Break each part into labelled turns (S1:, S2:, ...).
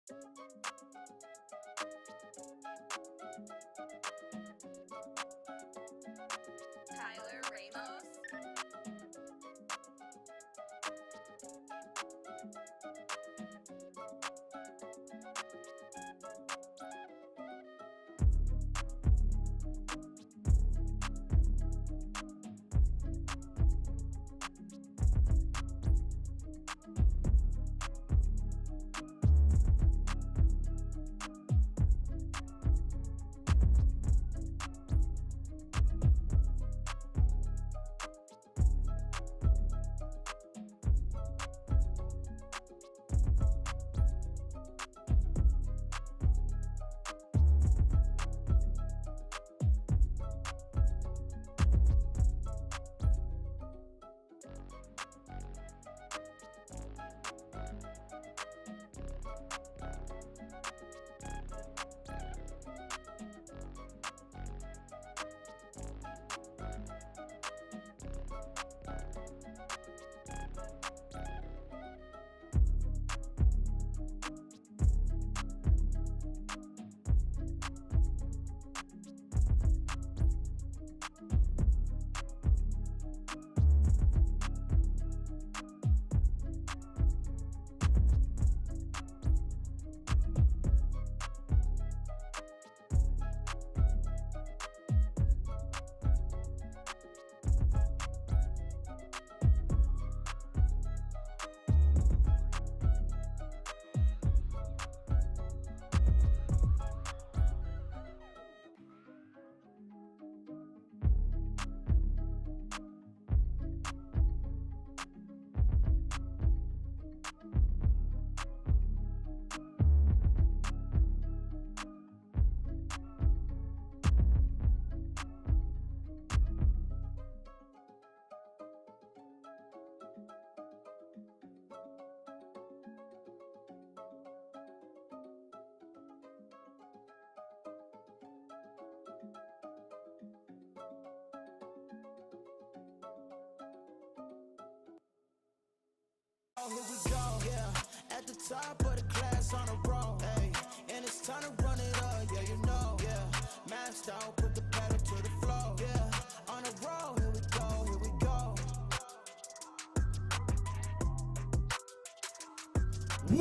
S1: Tyler Ramos.
S2: Here we go, yeah. At the top of the class on a roll, hey. And it's time to run it up, yeah, you know, yeah. Maxed out, put the pedal to the floor, yeah. On a roll, here we go, here we go.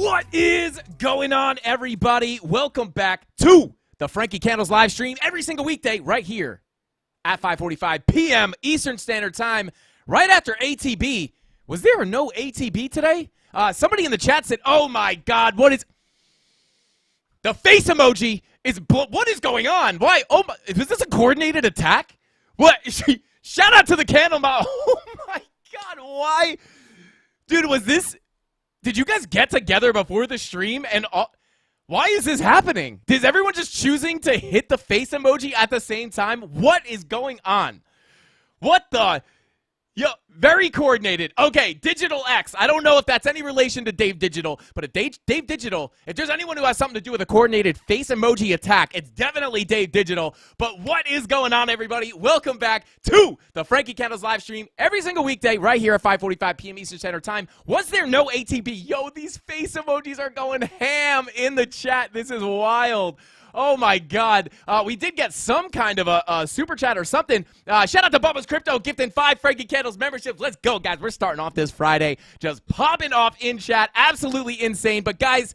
S3: What is going on, everybody? Welcome back to the Frankie Candles live stream every single weekday right here at 5:45 p.m. Eastern Standard Time, right after ATB. Was there no ATB today? Somebody in the chat said, oh my God, what is... The face emoji is... What is going on? Why? Oh my... Was this a coordinated attack? What? Shout out to the CandleMafia. Oh my God, why? Dude, was this... Did you guys get together before the stream and... Why is this happening? Is everyone just choosing to hit the face emoji at the same time? What is going on? What the... Yo, very coordinated. Okay, Digital X. I don't know if that's any relation to Dave Digital, but if Dave Digital, if there's anyone who has something to do with a coordinated face emoji attack, it's definitely Dave Digital. But what is going on, everybody? Welcome back to the Frankie Candles live stream every single weekday right here at 5:45 p.m. Eastern Standard Time. Was there no ATB? Yo, these face emojis are going ham in the chat. This is wild. Oh, my God. We did get some kind of a super chat or something. Shout out to Bubba's Crypto gifting 5 Frankie Candles memberships. Let's go, guys. We're starting off this Friday. Just popping off in chat. Absolutely insane. But, guys,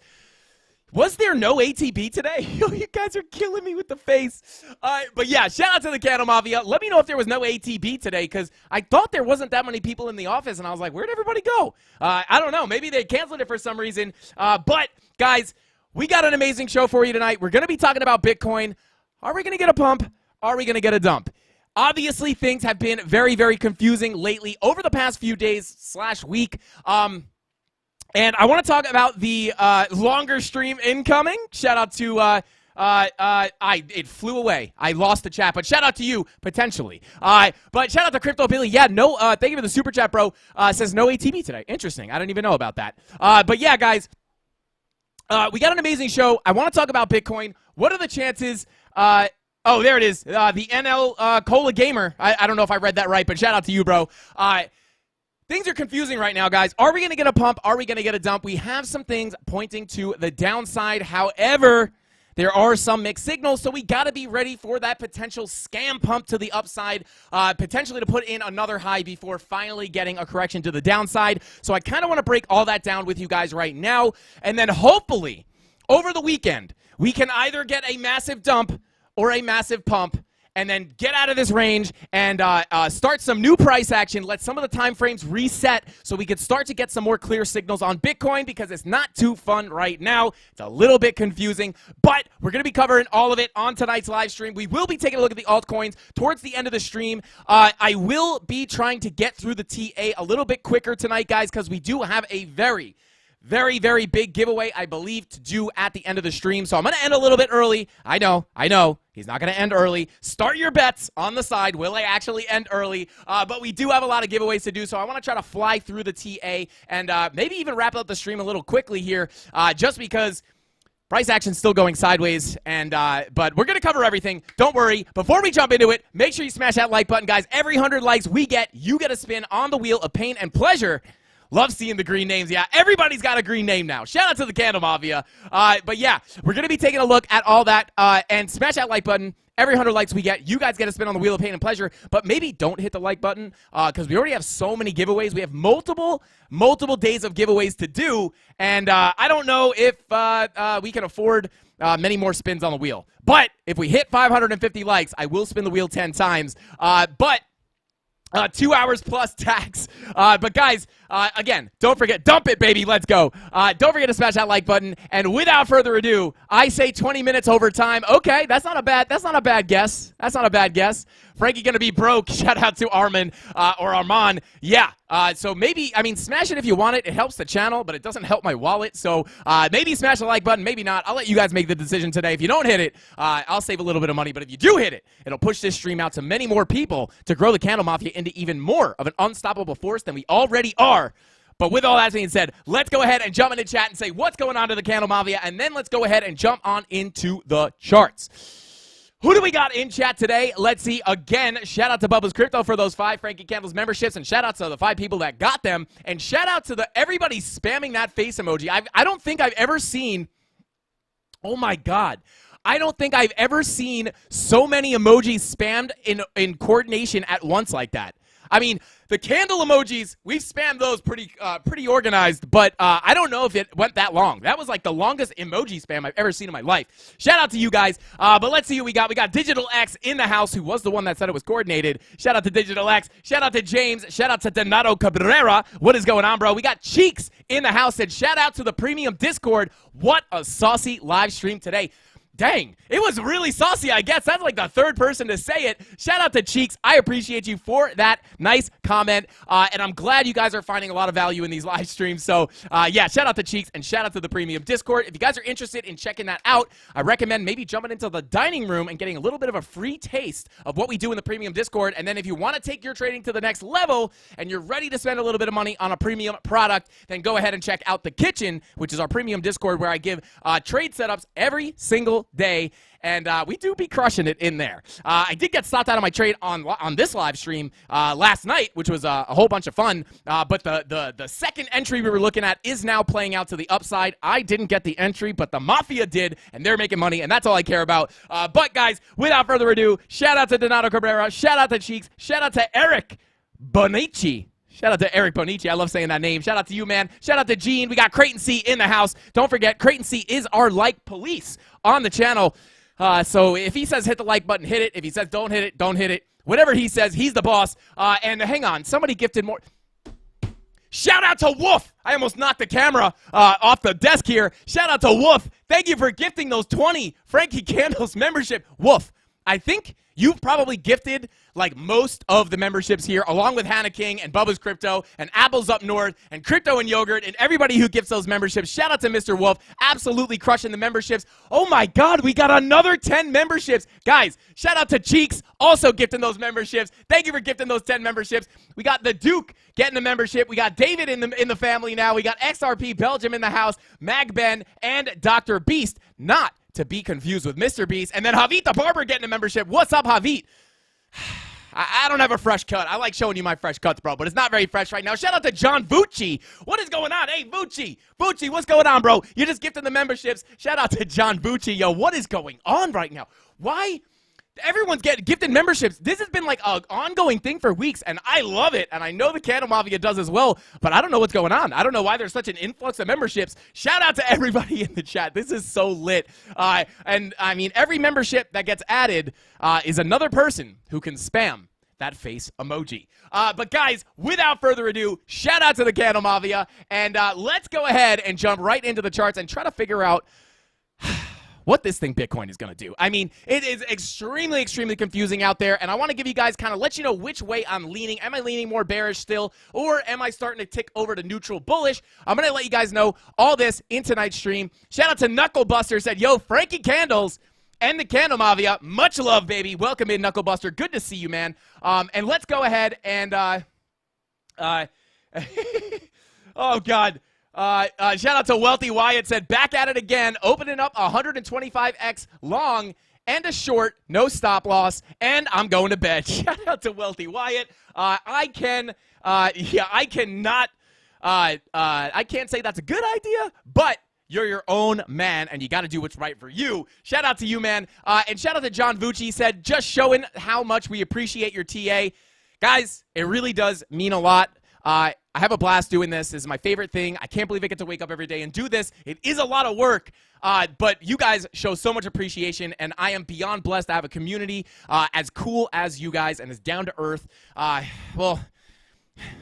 S3: was there no ATB today? Yo, you guys are killing me with the face. But, yeah, shout out to the CandleMafia. Let me know if there was no ATB today because I thought there wasn't that many people in the office, and I was like, where'd everybody go? I don't know. Maybe they canceled it for some reason. But, guys, we got an amazing show for you tonight. We're going to be talking about Bitcoin. Are we going to get a pump? Are we going to get a dump? Obviously, things have been very, very confusing lately over the past few days / week. And I want to talk about the longer stream incoming. Shout out to it flew away. I lost the chat, but shout out to you potentially. But shout out to Crypto Billy. Yeah, no. Thank you for the super chat, bro. Says no ATB today. Interesting. I didn't even know about that. But yeah, guys. We got an amazing show. I want to talk about Bitcoin. What are the chances? Oh, there it is. The NL Cola Gamer. I don't know if I read that right, but shout out to you, bro. Things are confusing right now, guys. Are we going to get a pump? Are we going to get a dump? We have some things pointing to the downside. However, there are some mixed signals, so we got to be ready for that potential scam pump to the upside, potentially to put in another high before finally getting a correction to the downside. So I kind of want to break all that down with you guys right now, and then hopefully over the weekend, we can either get a massive dump or a massive pump, and then get out of this range and start some new price action. Let some of the time frames reset so we could start to get some more clear signals on Bitcoin, because it's not too fun right now. It's a little bit confusing, but we're going to be covering all of it on tonight's live stream. We will be taking a look at the altcoins towards the end of the stream. I will be trying to get through the TA a little bit quicker tonight, guys, because we do have a very big giveaway, I believe, to do at the end of the stream. So I'm going to end a little bit early. I know. He's not going to end early. Start your bets on the side. Will I actually end early? But we do have a lot of giveaways to do, so I want to try to fly through the TA and maybe even wrap up the stream a little quickly here, just because price action's still going sideways. But we're going to cover everything. Don't worry. Before we jump into it, make sure you smash that like button, guys. Every 100 likes we get, you get a spin on the wheel of pain and pleasure. Love seeing the green names. Yeah, everybody's got a green name now. Shout out to the CandleMafia. But yeah, we're going to be taking a look at all that. And smash that like button. Every 100 likes we get, you guys get a spin on the wheel of pain and pleasure. But maybe don't hit the like button, because we already have so many giveaways. We have multiple days of giveaways to do. And I don't know if we can afford many more spins on the wheel. But if we hit 550 likes, I will spin the wheel 10 times. 2 hours plus tax. But guys, again, don't forget, dump it, baby. Let's go. Don't forget to smash that like button. And without further ado, I say 20 minutes overtime. Okay, that's not a bad guess. That's not a bad guess. Frankie gonna be broke. Shout out to Armin or Armand. Yeah. So maybe, I mean, smash it if you want it. It helps the channel, but it doesn't help my wallet. So maybe smash the like button, maybe not. I'll let you guys make the decision today. If you don't hit it, I'll save a little bit of money. But if you do hit it, it'll push this stream out to many more people to grow the CandleMafia into even more of an unstoppable force than we already are. But with all that being said, let's go ahead and jump into chat and say what's going on to the CandleMafia, and then let's go ahead and jump on into the charts. Who do we got in chat today? Let's see. Again, shout out to Bubba's Crypto for those 5 Frankie Candles memberships, and shout out to the 5 people that got them, and shout out to everybody spamming that face emoji. I don't think I've ever seen, oh my God, I don't think I've ever seen so many emojis spammed in coordination at once like that. I mean, the candle emojis, we've spammed those pretty organized, but I don't know if it went that long. That was like the longest emoji spam I've ever seen in my life. Shout out to you guys. But let's see who we got. We got Digital X in the house, who was the one that said it was coordinated. Shout out to Digital X. Shout out to James. Shout out to Donato Cabrera. What is going on, bro? We got Cheeks in the house, and shout out to the premium Discord. What a saucy live stream today. Dang, it was really saucy, I guess. That's like the third person to say it. Shout out to Cheeks. I appreciate you for that nice comment. And I'm glad you guys are finding a lot of value in these live streams. So, yeah, shout out to Cheeks and shout out to the Premium Discord. If you guys are interested in checking that out, I recommend maybe jumping into the dining room and getting a little bit of a free taste of what we do in the Premium Discord. And then if you want to take your trading to the next level and you're ready to spend a little bit of money on a premium product, then go ahead and check out the Kitchen, which is our Premium Discord, where I give trade setups every single day, and we do be crushing it in there. I did get stopped out of my trade on this live stream last night, which was a whole bunch of fun, but the second entry we were looking at is now playing out to the upside. I didn't get the entry, but the Mafia did, and they're making money, and that's all I care about. But guys, without further ado, shout out to Donato Cabrera, shout out to Cheeks, shout out to Eric Bonici. Shout out to Eric Bonici. I love saying that name. Shout out to you, man. Shout out to Gene. We got Creighton C in the house. Don't forget, Creighton C is our like police on the channel. So if he says hit the like button, hit it. If he says don't hit it, don't hit it. Whatever he says, he's the boss. And hang on. Somebody gifted more. Shout out to Wolf. I almost knocked the camera off the desk here. Shout out to Wolf. Thank you for gifting those 20 Frankie Candles membership. Wolf, I think you've probably gifted like most of the memberships here, along with Hannah King and Bubba's Crypto and Apples Up North and Crypto and Yogurt and everybody who gifts those memberships. Shout out to Mr. Wolf, absolutely crushing the memberships. Oh my God, we got another 10 memberships. Guys, shout out to Cheeks, also gifting those memberships. Thank you for gifting those 10 memberships. We got the Duke getting the membership. We got David in the family now. We got XRP Belgium in the house, Mag Ben, and Dr. Beast, not to be confused with Mr. Beast. And then Javit the Barber getting a membership. What's up, Javit? I don't have a fresh cut. I like showing you my fresh cuts, bro, but it's not very fresh right now. Shout out to John Vucci. What is going on? Hey, Vucci. Vucci, what's going on, bro? You're just gifting the memberships. Shout out to John Vucci. Yo, what is going on right now? Why? Everyone's getting gifted memberships. This has been like an ongoing thing for weeks, and I love it. And I know the CandleMafia does as well, but I don't know what's going on. I don't know why there's such an influx of memberships. Shout out to everybody in the chat. This is so lit. And I mean, every membership that gets added is another person who can spam that face emoji. But guys, without further ado, shout out to the CandleMafia, and let's go ahead and jump right into the charts and try to figure out what this thing Bitcoin is going to do. I mean, it is extremely, extremely confusing out there, and I want to give you guys kind of let you know which way I'm leaning. Am I leaning more bearish still, or am I starting to tick over to neutral bullish? I'm going to let you guys know all this in tonight's stream. Shout out to Knucklebuster, said, yo, Frankie Candles and the CandleMafia, much love, baby. Welcome in, Knucklebuster. Good to see you, man. And let's go ahead and, oh, God. Shout out to Wealthy Wyatt, said, back at it again, opening up 125x long and a short, no stop loss, and I'm going to bed. Shout out to Wealthy Wyatt. I can't say that's a good idea, but you're your own man, and you got to do what's right for you. Shout out to you, man. And shout out to John Vucci, said, just showing how much we appreciate your TA. Guys, it really does mean a lot. I have a blast doing this. This is my favorite thing. I can't believe I get to wake up every day and do this. It is a lot of work, but you guys show so much appreciation, and I am beyond blessed to have a community as cool as you guys and as down to earth. Well,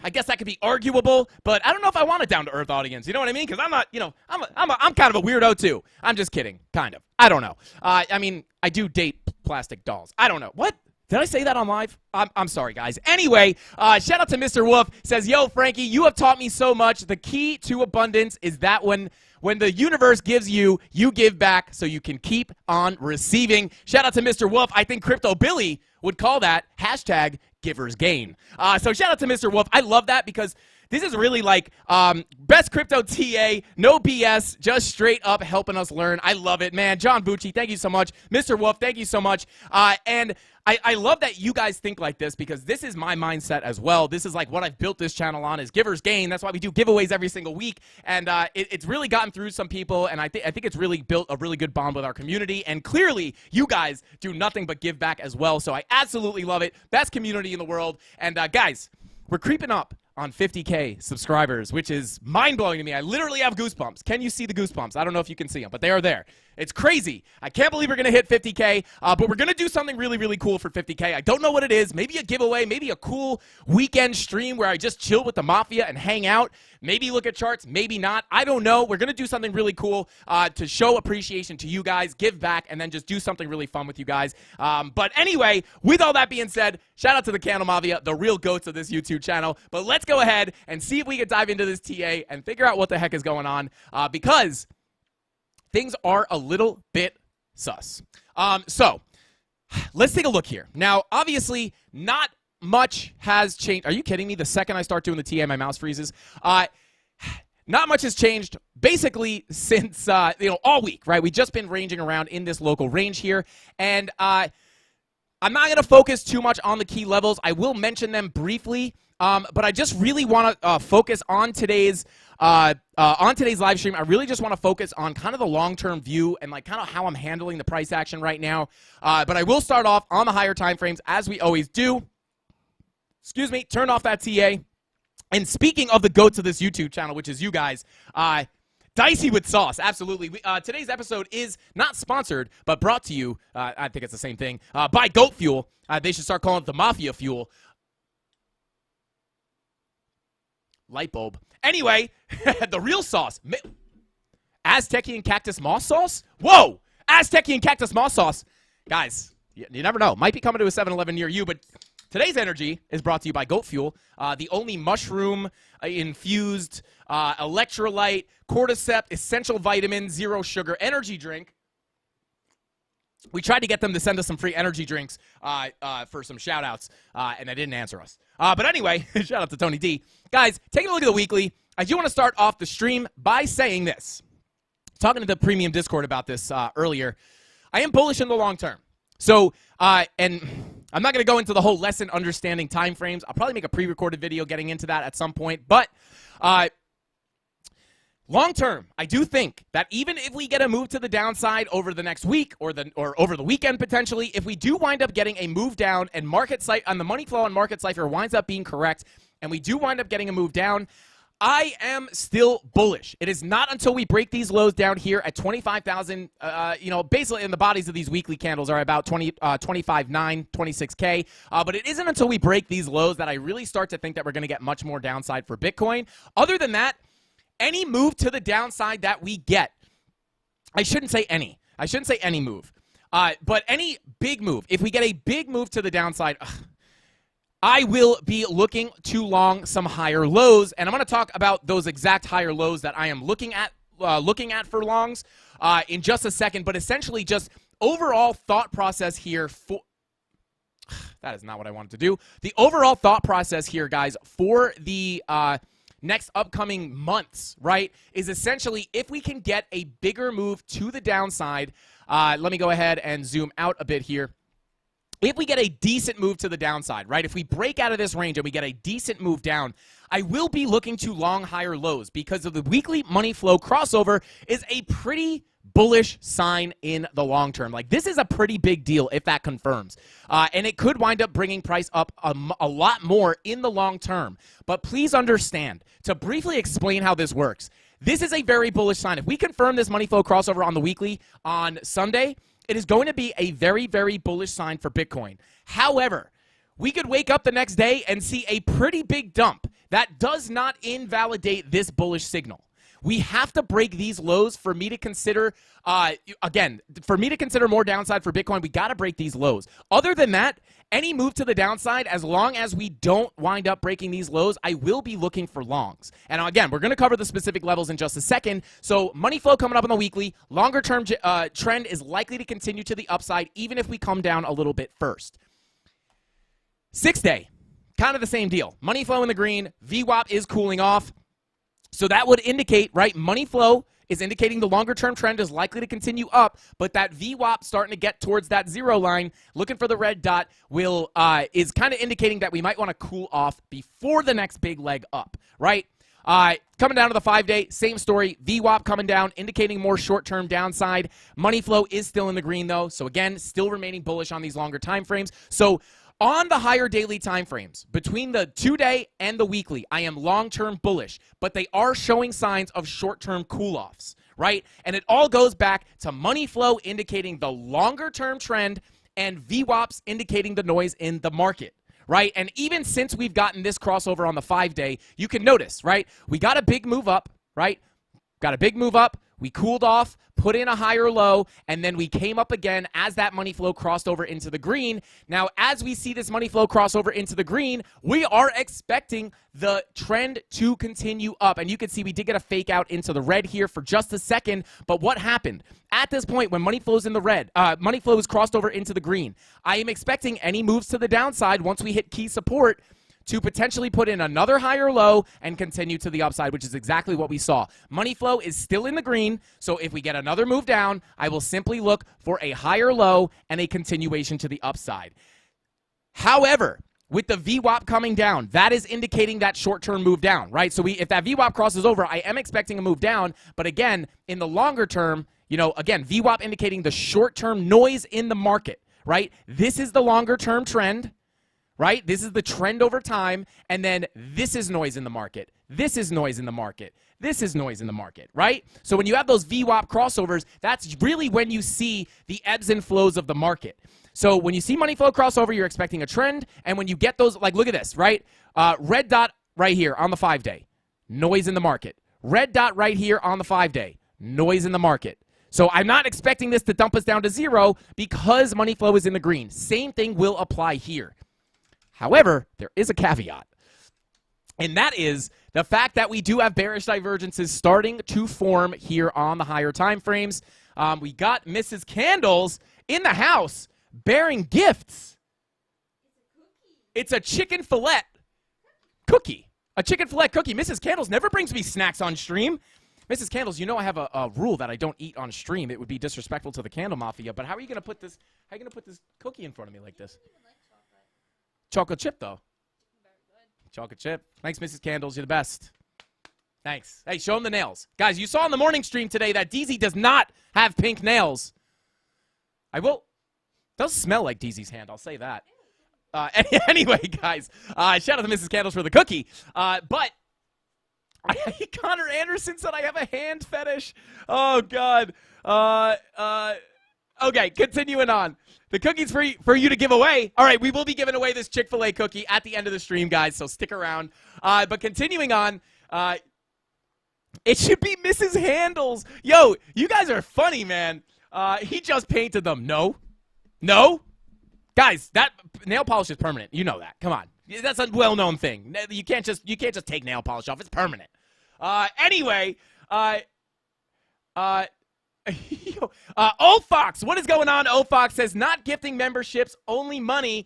S3: I guess that could be arguable, but I don't know if I want a down-to-earth audience. You know what I mean? Because I'm not, you know, I'm kind of a weirdo too. I'm just kidding, kind of. I don't know. I mean, I do date plastic dolls. I don't know. What? Did I say that on live? I'm sorry, guys. Anyway, shout out to Mr. Wolf. Says, yo, Frankie, you have taught me so much. The key to abundance is that when the universe gives you, you give back so you can keep on receiving. Shout out to Mr. Wolf. I think Crypto Billy would call that hashtag givers gain. So shout out to Mr. Wolf. I love that because this is really like best crypto TA, no BS, just straight up helping us learn. I love it, man. John Bucci, thank you so much. Mr. Wolf, thank you so much. And I love that you guys think like this because this is my mindset as well. This is like what I've built this channel on is givers gain. That's why we do giveaways every single week. And it's really gotten through some people, and I think it's really built a really good bond with our community. And clearly, you guys do nothing but give back as well. So I absolutely love it. Best community in the world. And guys, we're creeping up on 50K subscribers, which is mind-blowing to me. I literally have goosebumps. Can you see the goosebumps? I don't know if you can see them, but they are there. It's crazy. I can't believe we're going to hit 50K, but we're going to do something really, really cool for 50K. I don't know what it is. Maybe a giveaway, maybe a cool weekend stream where I just chill with the Mafia and hang out. Maybe look at charts, maybe not. I don't know. We're going to do something really cool to show appreciation to you guys, give back, and then just do something really fun with you guys. But anyway, with all that being said, shout out to the CandleMafia, the real goats of this YouTube channel. But let's go ahead and see if we can dive into this TA and figure out what the heck is going on because things are a little bit sus. So let's take a look here. Now, obviously, not much has changed. Are you kidding me? The second I start doing the TA, my mouse freezes. Not much has changed basically since, all week, right? We've just been ranging around in this local range here. And I'm not going to focus too much on the key levels. I will mention them briefly, but I just really want to focus on today's live stream. I really just want to focus on kind of the long-term view and like kind of how I'm handling the price action right now. But I will start off on the higher time frames as we always do. Excuse me, turn off that TA. And speaking of the goats of this YouTube channel, which is you guys, Dicey with Sauce, absolutely. Today's episode is not sponsored, but brought to you, I think it's the same thing, by Goat Fuel. They should start calling it the Mafia Fuel. Light bulb. Anyway, the real sauce. Aztecian Cactus Moss Sauce? Whoa! Aztecian Cactus Moss Sauce. Guys, you never know. Might be coming to a 7-Eleven near you, but today's energy is brought to you by Goat Fuel, the only mushroom-infused electrolyte, cordyceps, essential vitamin, zero sugar energy drink. We tried to get them to send us some free energy drinks for some shout-outs, and they didn't answer us. But anyway, shout out to Tony D. Guys, taking a look at the weekly, I do want to start off the stream by saying this. Talking to the premium Discord about this earlier, I am bullish in the long term. So, and I'm not going to go into the whole lesson understanding time frames. I'll probably make a pre-recorded video getting into that at some point. But long term, I do think that even if we get a move to the downside over the next week or over the weekend potentially, if we do wind up getting a move down and on the money flow and market cipher winds up being correct, and we do wind up getting a move down, I am still bullish. It is not until we break these lows down here at 25,000, basically in the bodies of these weekly candles are about 25.9, 26K. But it isn't until we break these lows that I really start to think that we're going to get much more downside for Bitcoin. Other than that, any move to the downside that we get, I shouldn't say any move, but any big move. If we get a big move to the downside, I will be looking to long some higher lows, and I'm going to talk about those exact higher lows that I am looking at for longs in just a second. But essentially, just overall thought process here for that is not what I wanted to do. The overall thought process here, guys, for the next upcoming months, right, is essentially if we can get a bigger move to the downside. Let me go ahead and zoom out a bit here. If we get a decent move to the downside, right, if we break out of this range and we get a decent move down, I will be looking to long higher lows because of the weekly money flow crossover is a pretty bullish sign in the long term. Like, this is a pretty big deal if that confirms. And it could wind up bringing price up a lot more in the long term. But please understand, to briefly explain how this works, this is a very bullish sign. If we confirm this money flow crossover on the weekly on Sunday, it is going to be a very, very bullish sign for Bitcoin. However, we could wake up the next day and see a pretty big dump. That does not invalidate this bullish signal. We have to break these lows for me to consider, for me to consider more downside for Bitcoin, we got to break these lows. Other than that, any move to the downside, as long as we don't wind up breaking these lows, I will be looking for longs. And again, we're going to cover the specific levels in just a second. So money flow coming up on the weekly, longer term trend is likely to continue to the upside, even if we come down a little bit first. 6 day, kind of the same deal. Money flow in the green, VWAP is cooling off. So that would indicate, right, money flow is indicating the longer-term trend is likely to continue up, but that VWAP starting to get towards that zero line, looking for the red dot, is kind of indicating that we might want to cool off before the next big leg up, right? Coming down to the 5-day, same story. VWAP coming down, indicating more short-term downside. Money flow is still in the green, though. So, again, still remaining bullish on these longer time frames. So, on the higher daily time frames, between the 2-day and the weekly, I am long-term bullish, but they are showing signs of short-term cool-offs, right? And it all goes back to money flow indicating the longer-term trend and VWAPs indicating the noise in the market, right? And even since we've gotten this crossover on the 5-day, you can notice, right? We got a big move up, right? Got a big move up. We cooled off, put in a higher low, and then we came up again as that money flow crossed over into the green. Now, as we see this money flow cross over into the green, we are expecting the trend to continue up. And you can see we did get a fake out into the red here for just a second. But what happened? At this point, when money flows in the red, money flow is crossed over into the green, I am expecting any moves to the downside once we hit key support to potentially put in another higher low and continue to the upside, which is exactly what we saw. Money flow is still in the green, so if we get another move down, I will simply look for a higher low and a continuation to the upside. However, with the VWAP coming down, that is indicating that short-term move down, right? So if that VWAP crosses over, I am expecting a move down, but again, in the longer term, again, VWAP indicating the short-term noise in the market, right? This is the longer-term trend, right? This is the trend over time, and then this is noise in the market. This is noise in the market. This is noise in the market, right? So when you have those VWAP crossovers, that's really when you see the ebbs and flows of the market. So when you see money flow crossover, you're expecting a trend, and when you get those, like look at this, right? Red dot right here on the 5-day, noise in the market. Red dot right here on the 5-day, noise in the market. So I'm not expecting this to dump us down to zero because money flow is in the green. Same thing will apply here. However, there is a caveat, and that is the fact that we do have bearish divergences starting to form here on the higher time frames. We got Mrs. Candles in the house bearing gifts. It's a chicken fillet cookie. A chicken fillet cookie. Mrs. Candles never brings me snacks on stream. Mrs. Candles, you know I have a rule that I don't eat on stream. It would be disrespectful to the Candle Mafia. But how are you going to put this? How are you going to put this cookie in front of me like this? chocolate chip, though. Chocolate chip. Thanks, Mrs. Candles. You're the best. Thanks. Hey, show him the nails. Guys, you saw in the morning stream today that DZ does not have pink nails. I will. Does smell like DZ's hand. I'll say that. Anyway, guys, shout out to Mrs. Candles for the cookie. But Connor Anderson said I have a hand fetish. Oh, God. Okay, continuing on. The cookie's free for you to give away. All right, we will be giving away this Chick-fil-A cookie at the end of the stream, guys, so stick around. But continuing on, it should be Mrs. Handles. Yo, you guys are funny, man. He just painted them. No. Guys, that nail polish is permanent. You know that. Come on. That's a well-known thing. You can't just take nail polish off. It's permanent. Anyway, Fox, what is going on? Fox says not gifting memberships, only money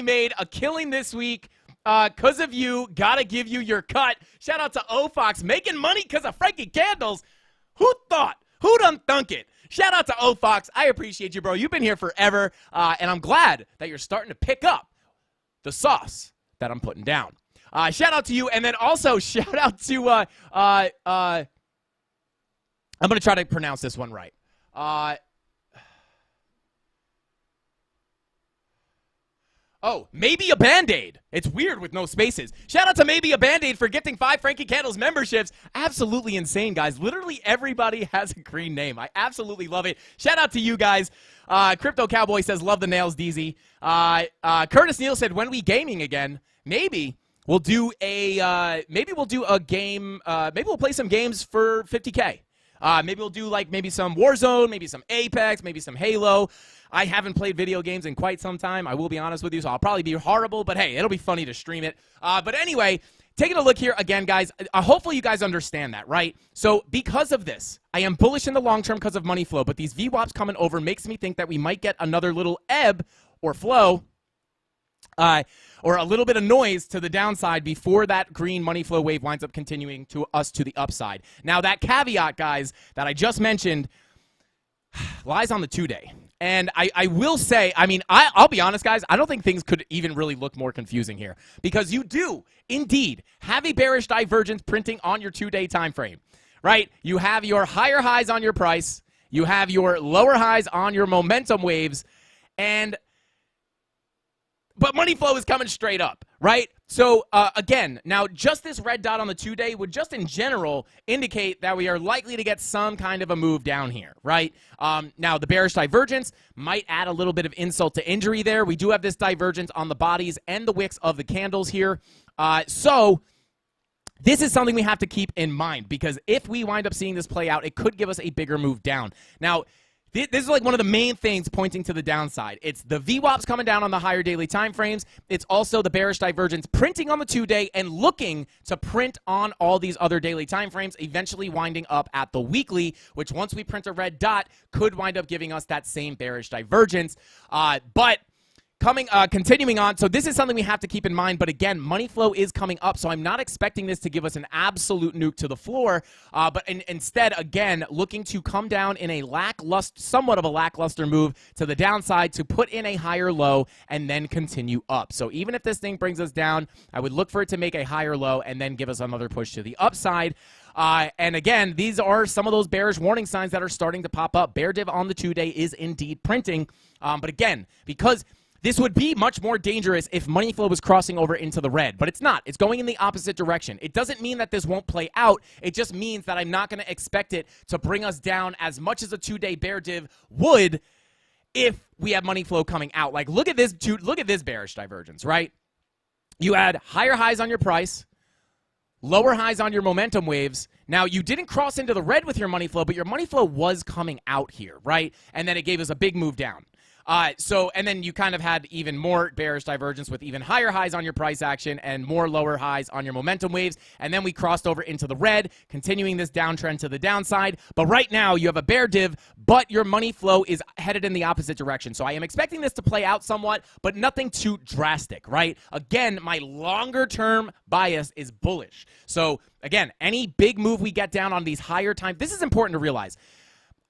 S3: made, a killing this week. Cause of you, gotta give you your cut. Shout out to Fox, making money cause of Frankie Candles. Who thought? Who done thunk it? Shout out to Fox. I appreciate you, bro. You've been here forever, and I'm glad that you're starting to pick up the sauce that I'm putting down. Shout out to you, and then also shout out to I'm gonna try to pronounce this one right. Maybe a Band-Aid. It's weird with no spaces. Shout out to Maybe a Band-Aid for gifting 5 Frankie Candles memberships. Absolutely insane, guys. Literally everybody has a green name. I absolutely love it. Shout out to you guys. Crypto Cowboy says, love the nails, DZ. Curtis Neal said, when we gaming again, maybe we'll do a game. Maybe we'll play some games for 50K. Maybe we'll do maybe some Warzone, maybe some Apex, maybe some Halo. I haven't played video games in quite some time. I will be honest with you, so I'll probably be horrible, but hey, it'll be funny to stream it. But anyway, taking a look here again, guys. Hopefully you guys understand that, right? So because of this, I am bullish in the long term because of money flow, but these VWAPs coming over makes me think that we might get another little ebb or flow, or a little bit of noise to the downside before that green money flow wave winds up continuing to us to the upside. Now, that caveat, guys, that I just mentioned lies on the 2-day. And I will say, I mean, I'll be honest, guys, I don't think things could even really look more confusing here, because you do, indeed, have a bearish divergence printing on your 2-day time frame, right? You have your higher highs on your price. You have your lower highs on your momentum waves. But money flow is coming straight up, right? So, again, now just this red dot on the 2-day would just in general indicate that we are likely to get some kind of a move down here, right? Now, the bearish divergence might add a little bit of insult to injury there. We do have this divergence on the bodies and the wicks of the candles here. So this is something we have to keep in mind, because if we wind up seeing this play out, it could give us a bigger move down. Now, this is like one of the main things pointing to the downside. It's the VWAPs coming down on the higher daily time frames. It's also the bearish divergence printing on the 2-day and looking to print on all these other daily time frames, eventually winding up at the weekly, which once we print a red dot could wind up giving us that same bearish divergence. But continuing on, so this is something we have to keep in mind, but again, money flow is coming up, so I'm not expecting this to give us an absolute nuke to the floor, but instead, again, looking to come down in a somewhat of a lackluster move to the downside to put in a higher low and then continue up. So even if this thing brings us down, I would look for it to make a higher low and then give us another push to the upside. And again, these are some of those bearish warning signs that are starting to pop up. Bear div on the 2-day is indeed printing, but again, because this would be much more dangerous if money flow was crossing over into the red, but it's not. It's going in the opposite direction. It doesn't mean that this won't play out. It just means that I'm not going to expect it to bring us down as much as a 2-day bear div would if we have money flow coming out. Like, look at this bearish divergence, right? You had higher highs on your price, lower highs on your momentum waves. Now, you didn't cross into the red with your money flow, but your money flow was coming out here, right? And then it gave us a big move down. And then you kind of had even more bearish divergence with even higher highs on your price action and more lower highs on your momentum waves. And then we crossed over into the red, continuing this downtrend to the downside. But right now you have a bear div, but your money flow is headed in the opposite direction. So I am expecting this to play out somewhat, but nothing too drastic, right? Again, my longer term bias is bullish. So again, any big move we get down on these higher times, this is important to realize.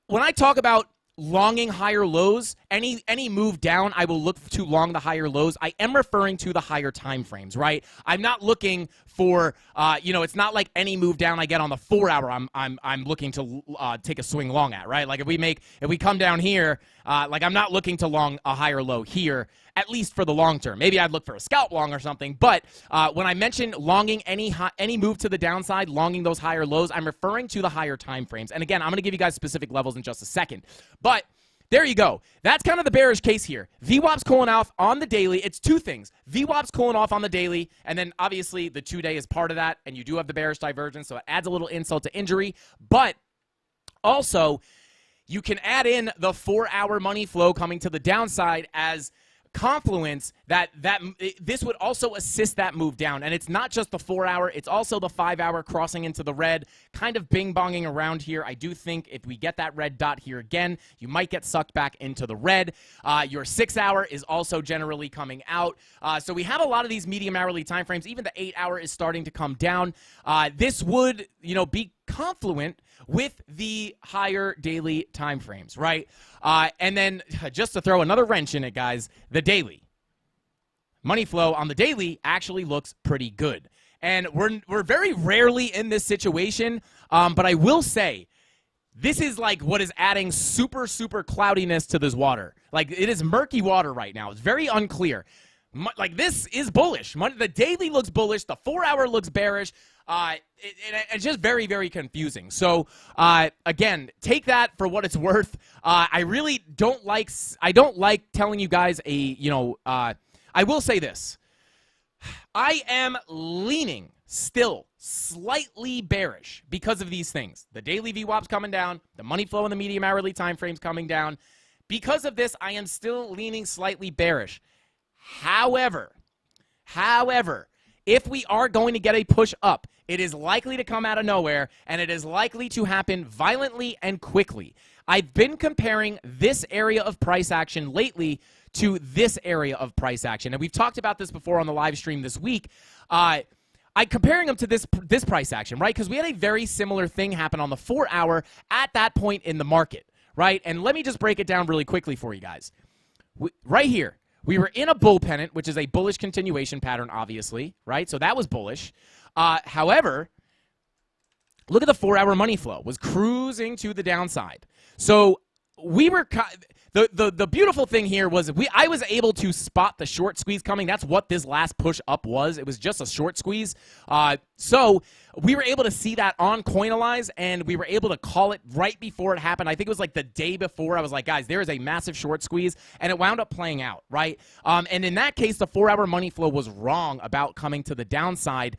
S3: When I talk about longing higher lows, any move down, I will look to long the higher lows. I am referring to the higher time frames, right? I'm not looking for, it's not like any move down I get on the 4 hour. I'm looking to take a swing long at, right? Like if we come down here, like I'm not looking to long a higher low here, at least for the long term. Maybe I'd look for a scalp long or something. But when I mention longing any move to the downside, longing those higher lows, I'm referring to the higher time frames. And again, I'm going to give you guys specific levels in just a second. But there you go. That's kind of the bearish case here. VWAP's cooling off on the daily. It's two things. VWAP's cooling off on the daily, and then obviously the 2-day is part of that, and you do have the bearish divergence, so it adds a little insult to injury. But also, you can add in the 4-hour money flow coming to the downside as confluence that this would also assist that move down. And it's not just the 4-hour, it's also the 5-hour crossing into the red, kind of bing-bonging around here. I do think if we get that red dot here again, you might get sucked back into the red. Your 6-hour is also generally coming out. So we have a lot of these medium hourly time frames. Even the 8-hour is starting to come down. This would, be confluent with the higher daily time frames, right? And then just to throw another wrench in it, guys, the daily. Money flow on the daily actually looks pretty good. And we're very rarely in this situation, but I will say this is like what is adding super, super cloudiness to this water. Like it is murky water right now. It's very unclear. Like this is bullish. The daily looks bullish. The 4-hour looks bearish. It's just very, very confusing. So, again, take that for what it's worth. I really don't like telling you guys I will say this. I am leaning still slightly bearish because of these things. The daily VWAP's coming down. The money flow in the medium hourly time frames coming down. Because of this, I am still leaning slightly bearish. However, if we are going to get a push up, it is likely to come out of nowhere, and it is likely to happen violently and quickly. I've been comparing this area of price action lately to this area of price action, and we've talked about this before on the live stream this week. I'm comparing them to this price action, right? Because we had a very similar thing happen on the 4-hour at that point in the market, right? And let me just break it down really quickly for you guys. Right here. We were in a bull pennant, which is a bullish continuation pattern, obviously, right? So that was bullish. However, look at the 4-hour money flow. Was cruising to the downside. So we were the beautiful thing here was I was able to spot the short squeeze coming. That's what this last push up was. It was just a short squeeze. So we were able to see that on Coinalyze, and we were able to call it right before it happened. I think it was like the day before. I was like, guys, there is a massive short squeeze, and it wound up playing out, right? And in that case, the 4-hour money flow was wrong about coming to the downside.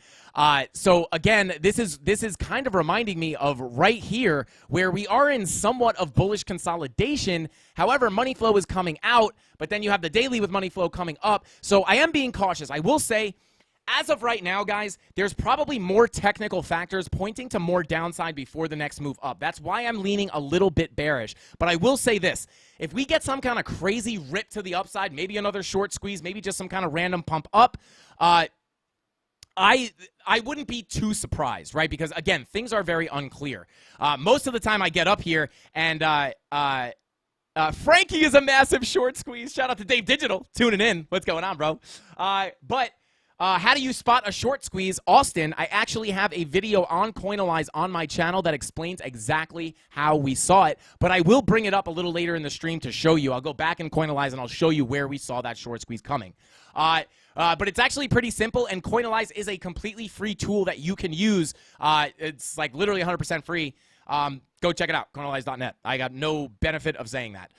S3: So again, this is kind of reminding me of right here where we are in somewhat of bullish consolidation. However, money flow is coming out, but then you have the daily with money flow coming up. So I am being cautious. I will say, as of right now, guys, there's probably more technical factors pointing to more downside before the next move up. That's why I'm leaning a little bit bearish. But I will say this. If we get some kind of crazy rip to the upside, maybe another short squeeze, maybe just some kind of random pump up, I wouldn't be too surprised, right? Because, again, things are very unclear. Most of the time I get up here and Frankie is a massive short squeeze. Shout out to Dave Digital tuning in. What's going on, bro? How do you spot a short squeeze? Austin, I actually have a video on Coinalyze on my channel that explains exactly how we saw it, but I will bring it up a little later in the stream to show you. I'll go back in Coinalyze and I'll show you where we saw that short squeeze coming. But it's actually pretty simple, and Coinalyze is a completely free tool that you can use. It's like literally 100% free. Go check it out, Coinalyze.net. I got no benefit of saying that.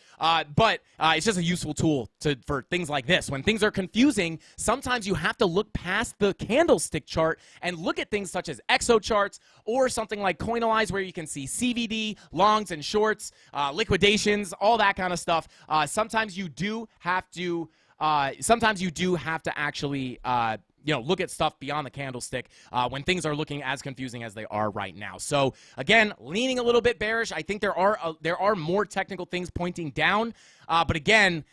S3: But it's just a useful tool for things like this. When things are confusing, sometimes you have to look past the candlestick chart and look at things such as exo charts or something like Coinalyze where you can see CVD, longs and shorts, liquidations, all that kind of stuff. Sometimes you do have to actually look at stuff beyond the candlestick when things are looking as confusing as they are right now. So again, leaning a little bit bearish. I think there are more technical things pointing down, but again,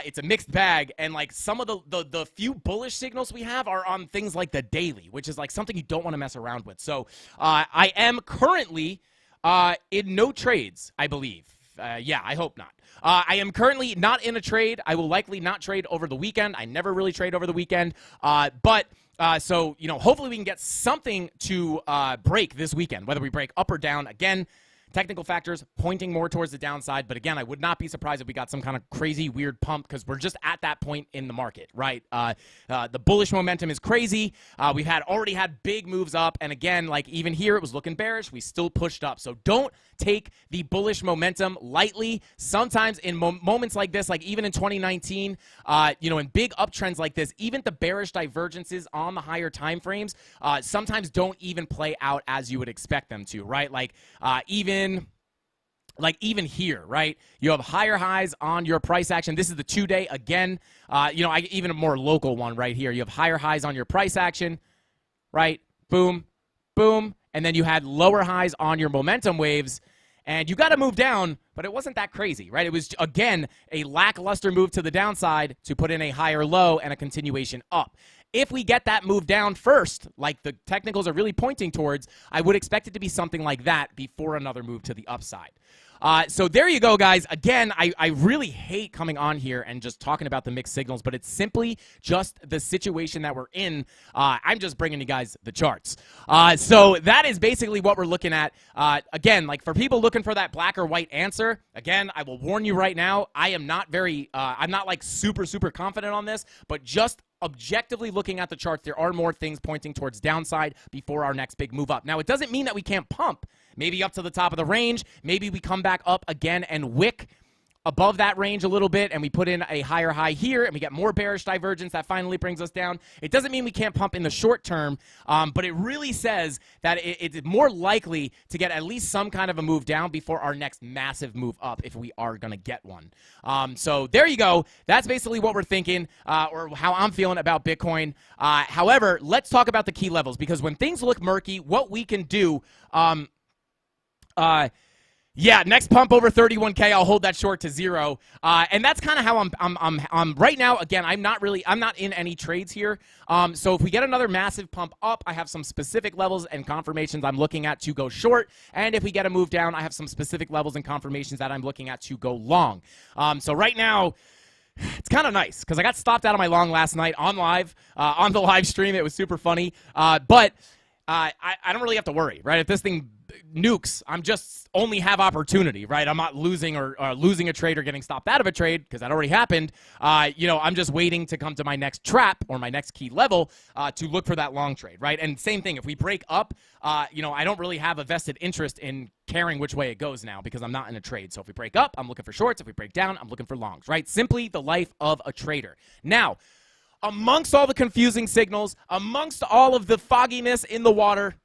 S3: it's a mixed bag. And like some of the few bullish signals we have are on things like the daily, which is like something you don't want to mess around with. So I am currently in no trades, I believe. Yeah, I hope not. I am currently not in a trade. I will likely not trade over the weekend. I never really trade over the weekend. So, hopefully we can get something to break this weekend, whether we break up or down. Again, technical factors pointing more towards the downside. But again, I would not be surprised if we got some kind of crazy, weird pump because we're just at that point in the market, right? The bullish momentum is crazy. We've already had big moves up. And again, like even here, it was looking bearish. We still pushed up. So don't take the bullish momentum lightly. Sometimes in moments like this, like even in 2019, in big uptrends like this, even the bearish divergences on the higher time frames sometimes don't even play out as you would expect them to, right? Even here, right? You have higher highs on your price action. This is the 2-day again. Even a more local one right here. You have higher highs on your price action, right? Boom, boom. And then you had lower highs on your momentum waves. And you got to move down, but it wasn't that crazy, right? It was, again, a lackluster move to the downside to put in a higher low and a continuation up. If we get that move down first, like the technicals are really pointing towards, I would expect it to be something like that before another move to the upside. So there you go, guys. Again, I really hate coming on here and just talking about the mixed signals, but it's simply just the situation that we're in. I'm just bringing you guys the charts. So that is basically what we're looking at. Again, like for people looking for that black or white answer, again, I will warn you right now, I am not I'm not like super confident on this, but just objectively looking at the charts, there are more things pointing towards downside before our next big move up. Now, it doesn't mean that we can't pump. Maybe up to the top of the range. Maybe we come back up again and wick above that range a little bit, and we put in a higher high here, and we get more bearish divergence that finally brings us down. It doesn't mean we can't pump in the short term, but it really says that it's more likely to get at least some kind of a move down before our next massive move up if we are going to get one. So there you go. That's basically what we're thinking, or how I'm feeling about Bitcoin. However, let's talk about the key levels, because when things look murky, what we can do yeah, next pump over 31K, I'll hold that short to 0. And that's kind of how I'm right now. Again, I'm not in any trades here. So if we get another massive pump up, I have some specific levels and confirmations I'm looking at to go short. And if we get a move down, I have some specific levels and confirmations that I'm looking at to go long. So right now, it's kind of nice because I got stopped out of my long last night on live, on the live stream. It was super funny. But I don't really have to worry, right? If this thing nukes, I'm just only have opportunity, right? I'm not losing or losing a trade or getting stopped out of a trade because that already happened. I'm just waiting to come to my next trap or my next key level to look for that long trade, right? And same thing, if we break up, I don't really have a vested interest in caring which way it goes now because I'm not in a trade. So if we break up, I'm looking for shorts. If we break down, I'm looking for longs, right? Simply the life of a trader. Now, amongst all the confusing signals, amongst all of the fogginess in the water,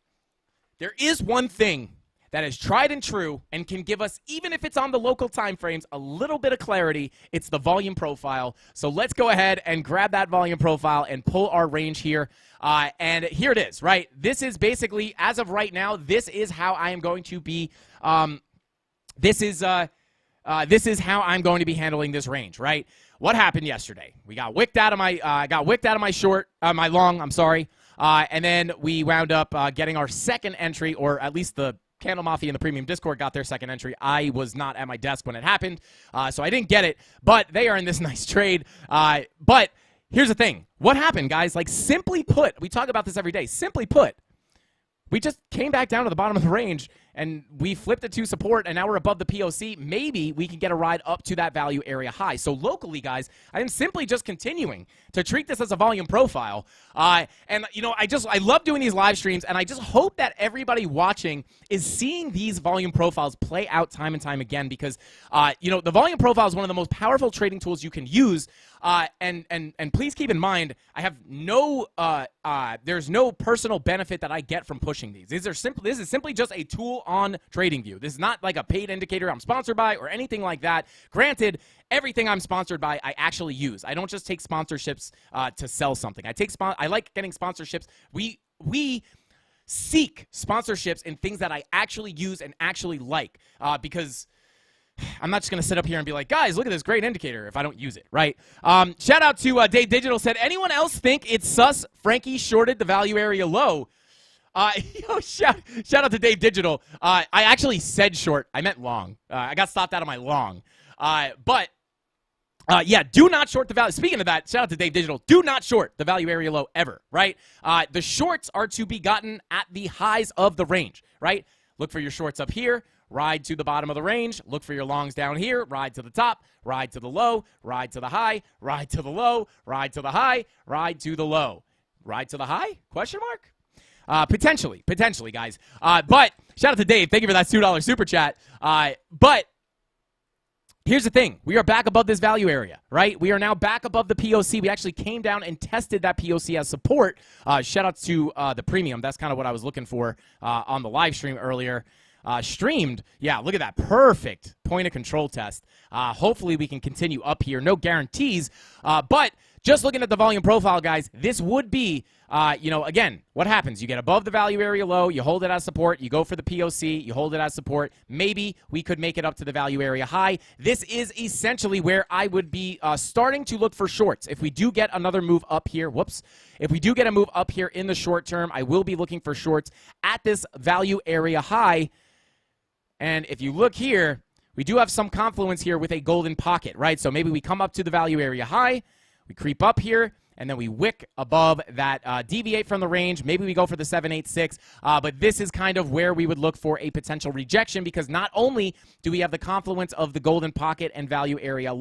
S3: there is one thing that is tried and true and can give us, even if it's on the local time frames, a little bit of clarity. It's the volume profile. So let's go ahead and grab that volume profile and pull our range here. And here it is, right? This is basically, as of right now, this is how I am going to be, this is how I'm going to be handling this range, right? What happened yesterday? We got wicked out of my short, my long, I'm sorry. And then we wound up getting our second entry, or at least the CandleMafia in the premium Discord got their second entry. I was not at my desk when it happened, so I didn't get it. But they are in this nice trade. But here's the thing. What happened, guys? Like, simply put, we talk about this every day. Simply put, we just came back down to the bottom of the range, and we flipped it to support, and now we're above the POC. Maybe we can get a ride up to that value area high. So locally, guys, I am simply just continuing to treat this as a volume profile. I love doing these live streams, and I just hope that everybody watching is seeing these volume profiles play out time and time again because, the volume profile is one of the most powerful trading tools you can use. And please keep in mind, I have there's no personal benefit that I get from pushing these. This is simply just a tool on TradingView. This is not like a paid indicator I'm sponsored by or anything like that. Granted, everything I'm sponsored by, I actually use. I don't just take sponsorships to sell something. I like getting sponsorships. We seek sponsorships in things that I actually use and actually like because I'm not just going to sit up here and be like, guys, look at this great indicator if I don't use it, right? Shout out to Dave Digital said, anyone else think it's sus Frankie shorted the value area low? Shout out to Dave Digital. I actually said short. I meant long. I got stopped out of my long. But do not short the value. Speaking of that, shout out to Dave Digital. Do not short the value area low ever, right? The shorts are to be gotten at the highs of the range, right? Look for your shorts up here. Ride to the bottom of the range. Look for your longs down here. Ride to the top. Ride to the low. Ride to the high. Ride to the low. Ride to the high. Ride to the low. Ride to the high? Question mark? Potentially, guys. But shout out to Dave. Thank you for that $2 super chat. But here's the thing. We are back above this value area, right? We are now back above the POC. We actually came down and tested that POC as support. Shout out to the premium. That's kind of what I was looking for on the live stream earlier. Streamed. Yeah, look at that. Perfect point of control test. Hopefully we can continue up here. No guarantees. But just looking at the volume profile, guys, this would be, again, what happens? You get above the value area low, you hold it as support, you go for the POC, you hold it as support. Maybe we could make it up to the value area high. This is essentially where I would be starting to look for shorts. If we do get another move up here, if we do get a move up here in the short term, I will be looking for shorts at this value area high. And if you look here, we do have some confluence here with a golden pocket, right? So maybe we come up to the value area high, we creep up here, and then we wick above that, deviate from the range. Maybe we go for the 786, but this is kind of where we would look for a potential rejection, because not only do we have the confluence of the golden pocket and value area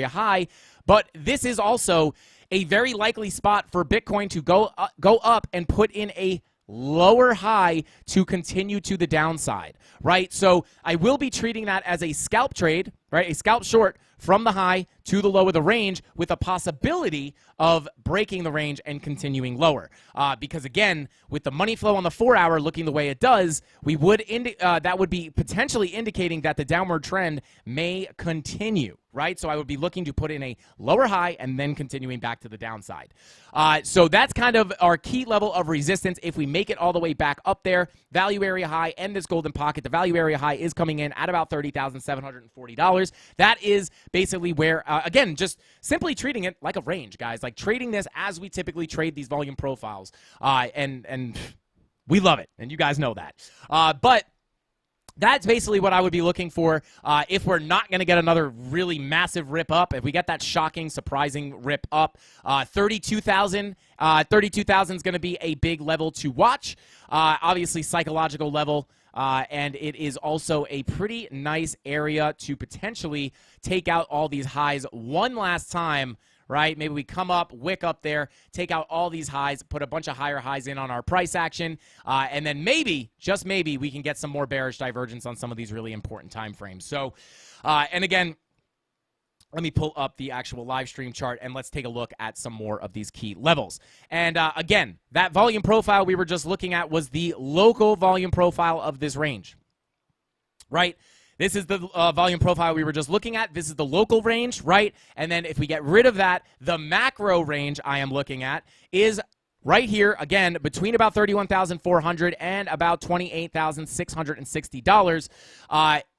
S3: high, but this is also a very likely spot for Bitcoin to go up and put in a lower high to continue to the downside, right? So I will be treating that as a scalp trade, right? A scalp short from the high to the low of the range with a possibility of breaking the range and continuing lower. Because again, with the money flow on the 4 hour looking the way it does, we would that would be potentially indicating that the downward trend may continue, right? So I would be looking to put in a lower high and then continuing back to the downside. So that's kind of our key level of resistance. If we make it all the way back up there, value area high and this golden pocket, the value area high is coming in at about $30,740. That is basically where, again, just simply treating it like a range, guys, like trading this as we typically trade these volume profiles. And we love it, and you guys know that. But that's basically what I would be looking for if we're not going to get another really massive rip up. If we get that shocking, surprising rip up, 32,000 is going to be a big level to watch. Obviously, psychological level. And it is also a pretty nice area to potentially take out all these highs one last time, right? Maybe we come up, wick up there, take out all these highs, put a bunch of higher highs in on our price action, and then maybe, just maybe, we can get some more bearish divergence on some of these really important time frames. So, and again, let me pull up the actual live stream chart, and let's take a look at some more of these key levels. And again, that volume profile we were just looking at was the local volume profile of this range, right? This is the volume profile we were just looking at. This is the local range, right? And then if we get rid of that, the macro range I am looking at is right here, again, between about $31,400 and about $28,660.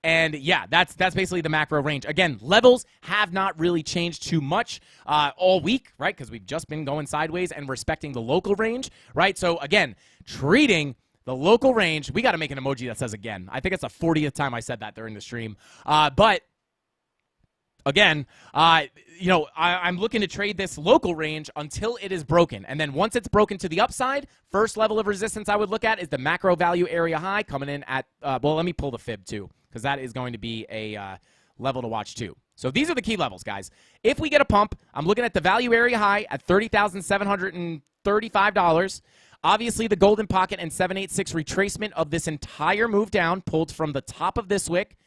S3: And yeah, that's basically the macro range. Again, levels have not really changed too much all week, right? Because we've just been going sideways and respecting the local range, right? So again, treating the local range, we got to make an emoji that says again. I think it's the 40th time I said that during the stream. But again, I'm looking to trade this local range until it is broken. And then once it's broken to the upside, first level of resistance I would look at is the macro value area high coming in at, well, let me pull the fib too, because that is going to be a level to watch too. So these are the key levels, guys. If we get a pump, I'm looking at the value area high at $30,735. Obviously, the golden pocket and 786 retracement of this entire move down, pulled from the top of this wick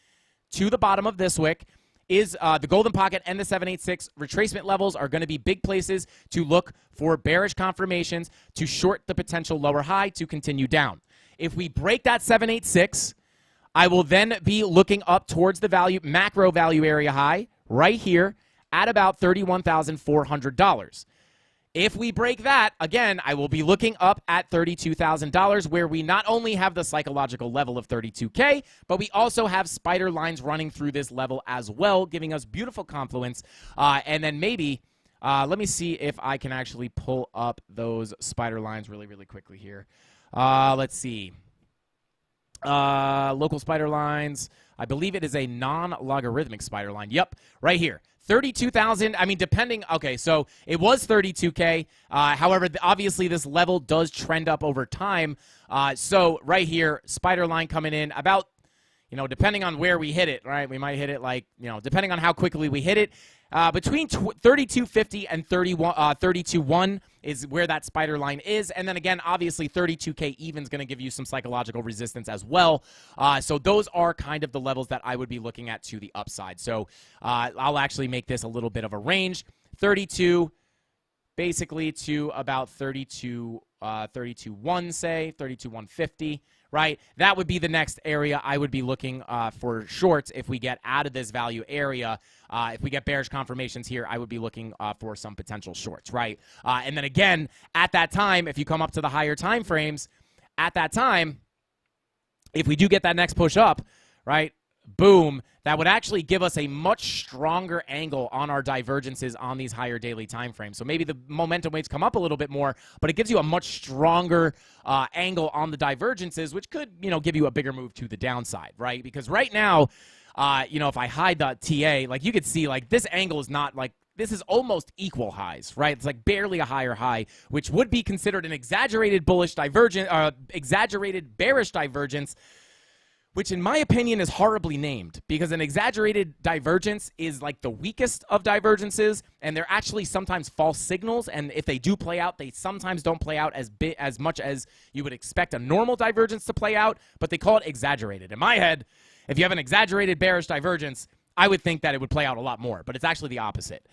S3: to the bottom of this wick, is the golden pocket and the 786 retracement levels are going to be big places to look for bearish confirmations to short the potential lower high to continue down. If we break that 786, I will then be looking up towards the macro value area high right here at about $31,400. If we break that, again, I will be looking up at $32,000, where we not only have the psychological level of 32K, but we also have spider lines running through this level as well, giving us beautiful confluence. And then maybe, let me see if I can actually pull up those spider lines really, really quickly here. Let's see. Local spider lines. I believe it is a non-logarithmic spider line. Yep, right here. 32,000. I mean, depending. Okay, so it was 32K. However, obviously this level does trend up over time. So right here, spider line coming in about, depending on where we hit it, right? We might hit it like, depending on how quickly we hit it. Between 32.50 and 32.1 is where that spider line is. And then again, obviously 32K even is going to give you some psychological resistance as well. So those are kind of the levels that I would be looking at to the upside. So I'll actually make this a little bit of a range. 32 basically to about 32.1, say, 32.150. Right? That would be the next area I would be looking for shorts if we get out of this value area. If we get bearish confirmations here, I would be looking for some potential shorts, right? And then again, at that time, if you come up to the higher time frames, at that time, if we do get that next push up, right, boom, that would actually give us a much stronger angle on our divergences on these higher daily time frames. So maybe the momentum weights come up a little bit more, but it gives you a much stronger angle on the divergences, which could, give you a bigger move to the downside, right? Because right now, if I hide the TA, like you could see, like this angle is not like, this is almost equal highs, right? It's like barely a higher high, which would be considered an exaggerated bullish divergence, exaggerated bearish divergence, which in my opinion is horribly named, because an exaggerated divergence is like the weakest of divergences, and they're actually sometimes false signals, and if they do play out, they sometimes don't play out as much as you would expect a normal divergence to play out, but they call it exaggerated. In my head, if you have an exaggerated bearish divergence, I would think that it would play out a lot more, but it's actually the opposite.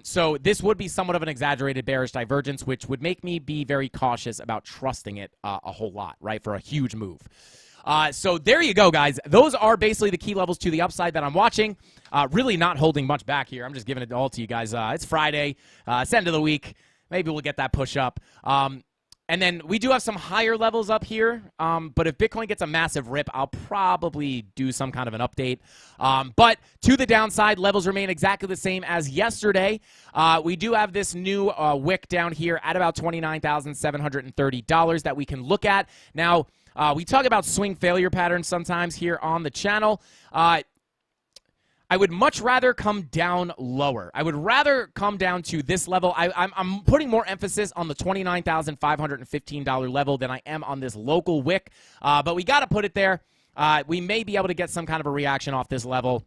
S3: So this would be somewhat of an exaggerated bearish divergence, which would make me be very cautious about trusting it a whole lot, right, for a huge move. So there you go, guys. Those are basically the key levels to the upside that I'm watching. Really not holding much back here. I'm just giving it all to you guys. It's Friday. It's end of the week. Maybe we'll get that push up. And then we do have some higher levels up here. But if Bitcoin gets a massive rip, I'll probably do some kind of an update. But to the downside, levels remain exactly the same as yesterday. We do have this new wick down here at about $29,730 that we can look at. Now, we talk about swing failure patterns sometimes here on the channel. I would much rather come down lower. I would rather come down to this level. I'm putting more emphasis on the $29,515 level than I am on this local wick. But we got to put it there. We may be able to get some kind of a reaction off this level.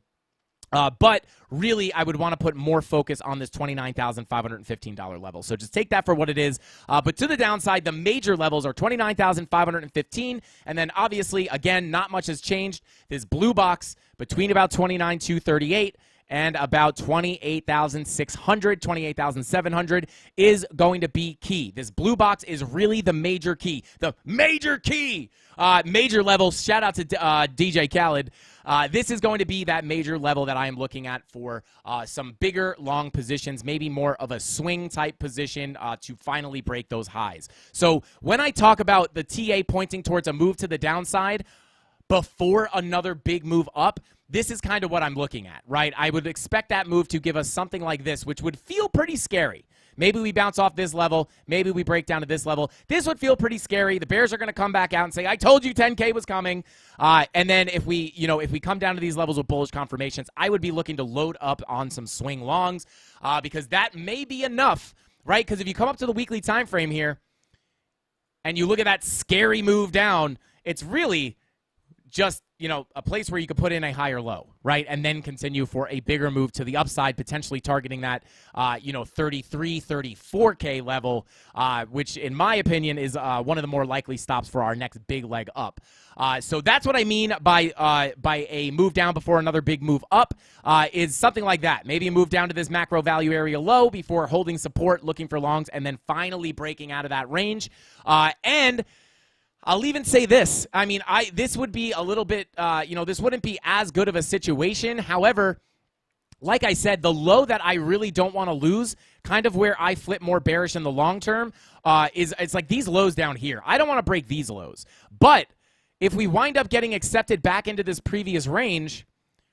S3: But really, I would want to put more focus on this $29,515 level. So just take that for what it is. But to the downside, the major levels are $29,515. And then obviously, again, not much has changed. This blue box between about $29,238 and about $28,600, $28,700 is going to be key. This blue box is really the major key. The major key. Major levels. Shout out to DJ Khaled. This is going to be that major level that I am looking at for some bigger long positions, maybe more of a swing type position to finally break those highs. So when I talk about the TA pointing towards a move to the downside before another big move up, this is kind of what I'm looking at, right? I would expect that move to give us something like this, which would feel pretty scary. Maybe we bounce off this level. Maybe we break down to this level. This would feel pretty scary. The bears are going to come back out and say, I told you 10K was coming. And then if we come down to these levels with bullish confirmations, I would be looking to load up on some swing longs because that may be enough, right? Because if you come up to the weekly time frame here and you look at that scary move down, it's really just, a place where you could put in a higher low, right? And then continue for a bigger move to the upside, potentially targeting that, 33, 34K level, which in my opinion is one of the more likely stops for our next big leg up. So that's what I mean by a move down before another big move up is something like that. Maybe a move down to this macro value area low before holding support, looking for longs, and then finally breaking out of that range. And I'll even say this. I mean, this would be a little bit, this wouldn't be as good of a situation. However, like I said, the low that I really don't want to lose, kind of where I flip more bearish in the long term, it's like these lows down here. I don't want to break these lows. But if we wind up getting accepted back into this previous range,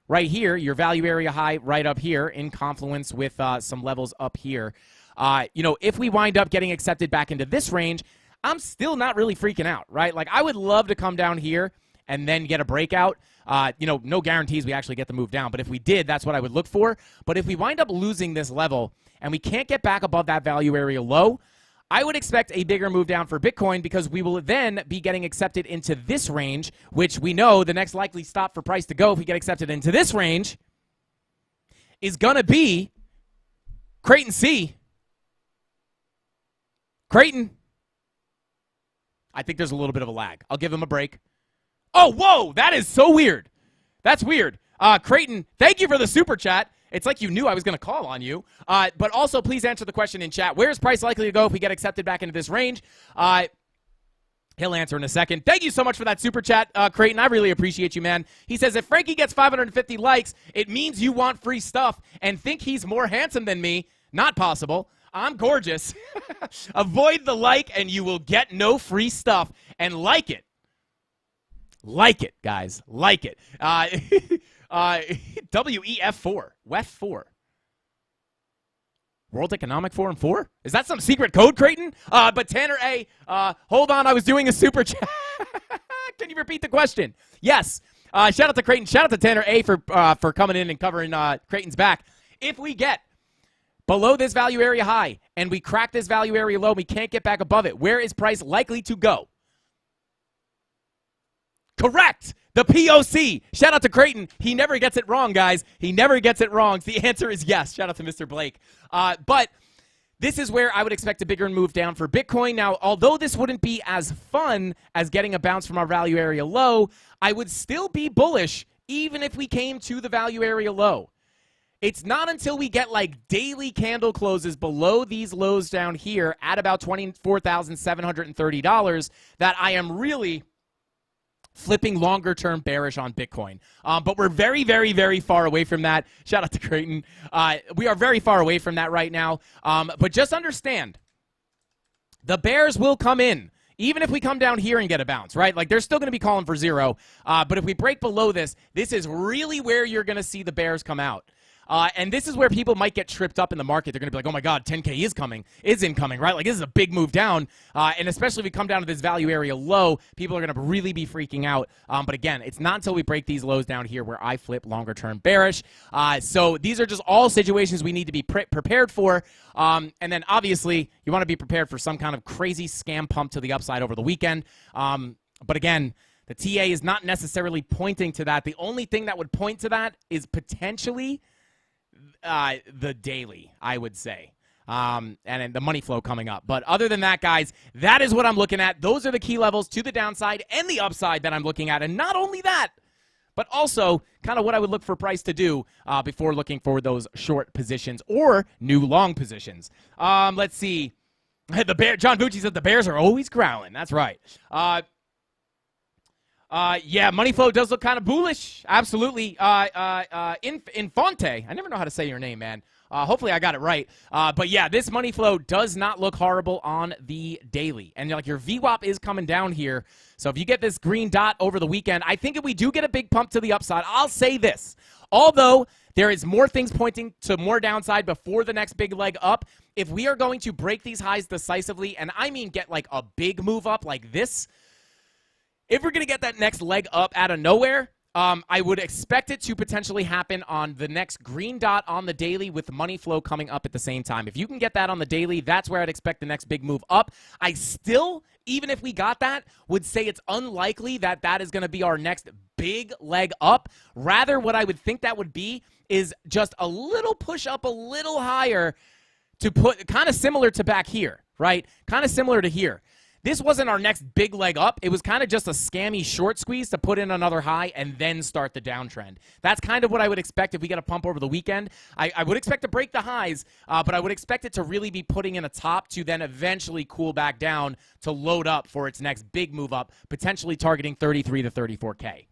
S3: right here, your value area high right up here in confluence with some levels up here, if we wind up getting accepted back into this range, I'm still not really freaking out, right? Like, I would love to come down here and then get a breakout. No guarantees we actually get the move down, but if we did, that's what I would look for. But if we wind up losing this level and we can't get back above that value area low, I would expect a bigger move down for Bitcoin because we will then be getting accepted into this range, which we know the next likely stop for price to go if we get accepted into this range is going to be Creighton C. Creighton. I think there's a little bit of a lag. I'll give him a break. Oh, whoa, that is so weird. That's weird. Creighton, thank you for the super chat. It's like you knew I was going to call on you. But also, please answer the question in chat. Where is price likely to go if we get accepted back into this range? He'll answer in a second. Thank you so much for that super chat, Creighton. I really appreciate you, man. He says, if Frankie gets 550 likes, it means you want free stuff and think he's more handsome than me. Not possible. I'm gorgeous. Avoid the like and you will get no free stuff. And like it. Like it, guys. Like it. WEF4. WEF4. World Economic Forum 4? Is that some secret code, Creighton? But Tanner A, hold on, I was doing a super chat. Can you repeat the question? Yes. Shout out to Creighton. Shout out to Tanner A for coming in and covering Creighton's back. If we get below this value area high and we crack this value area low, we can't get back above it, where is price likely to go? Correct. The POC. Shout out to Creighton. He never gets it wrong, guys. He never gets it wrong. The answer is yes. Shout out to Mr. Blake. But this is where I would expect a bigger move down for Bitcoin. Now, although this wouldn't be as fun as getting a bounce from our value area low, I would still be bullish even if we came to the value area low. It's not until we get like daily candle closes below these lows down here at about $24,730 that I am really flipping longer-term bearish on Bitcoin. But we're very, very, very far away from that. Shout out to Creighton. We are very far away from that right now. But just understand, the bears will come in, even if we come down here and get a bounce, right? Like, they're still going to be calling for zero. But if we break below this, this is really where you're going to see the bears come out. And this is where people might get tripped up in the market. They're going to be like, oh, my God, 10K is incoming, right? Like, this is a big move down. And especially if we come down to this value area low, people are going to really be freaking out. But again, it's not until we break these lows down here where I flip longer-term bearish. So these are just all situations we need to be prepared for. And then, obviously, you want to be prepared for some kind of crazy scam pump to the upside over the weekend. But again, the TA is not necessarily pointing to that. The only thing that would point to that is potentially the daily, I would say, and the money flow coming up. But other than that, guys, that is what I'm looking at. Those are the key levels to the downside and the upside that I'm looking at. And not only that, but also kind of what I would look for price to do before looking for those short positions or new long positions. Let's see. John Bucci said the Bears are always growling. That's right. Yeah, money flow does look kind of bullish. Absolutely. Infante. I never know how to say your name, man. Hopefully I got it right. But yeah, this money flow does not look horrible on the daily. And like your VWAP is coming down here. So if you get this green dot over the weekend, I think if we do get a big pump to the upside, I'll say this. Although there is more things pointing to more downside before the next big leg up, if we are going to break these highs decisively, and I mean get like a big move up like this, if we're going to get that next leg up out of nowhere, I would expect it to potentially happen on the next green dot on the daily with the money flow coming up at the same time. If you can get that on the daily, that's where I'd expect the next big move up. I still, even if we got that, would say it's unlikely that that is going to be our next big leg up. Rather, what I would think that would be is just a little push up a little higher to put, kind of similar to back here, right? Kind of similar to here. This wasn't our next big leg up. It was kind of just a scammy short squeeze to put in another high and then start the downtrend. That's kind of what I would expect if we get a pump over the weekend. I would expect to break the highs, but I would expect it to really be putting in a top to then eventually cool back down to load up for its next big move up, potentially targeting 33 to 34K.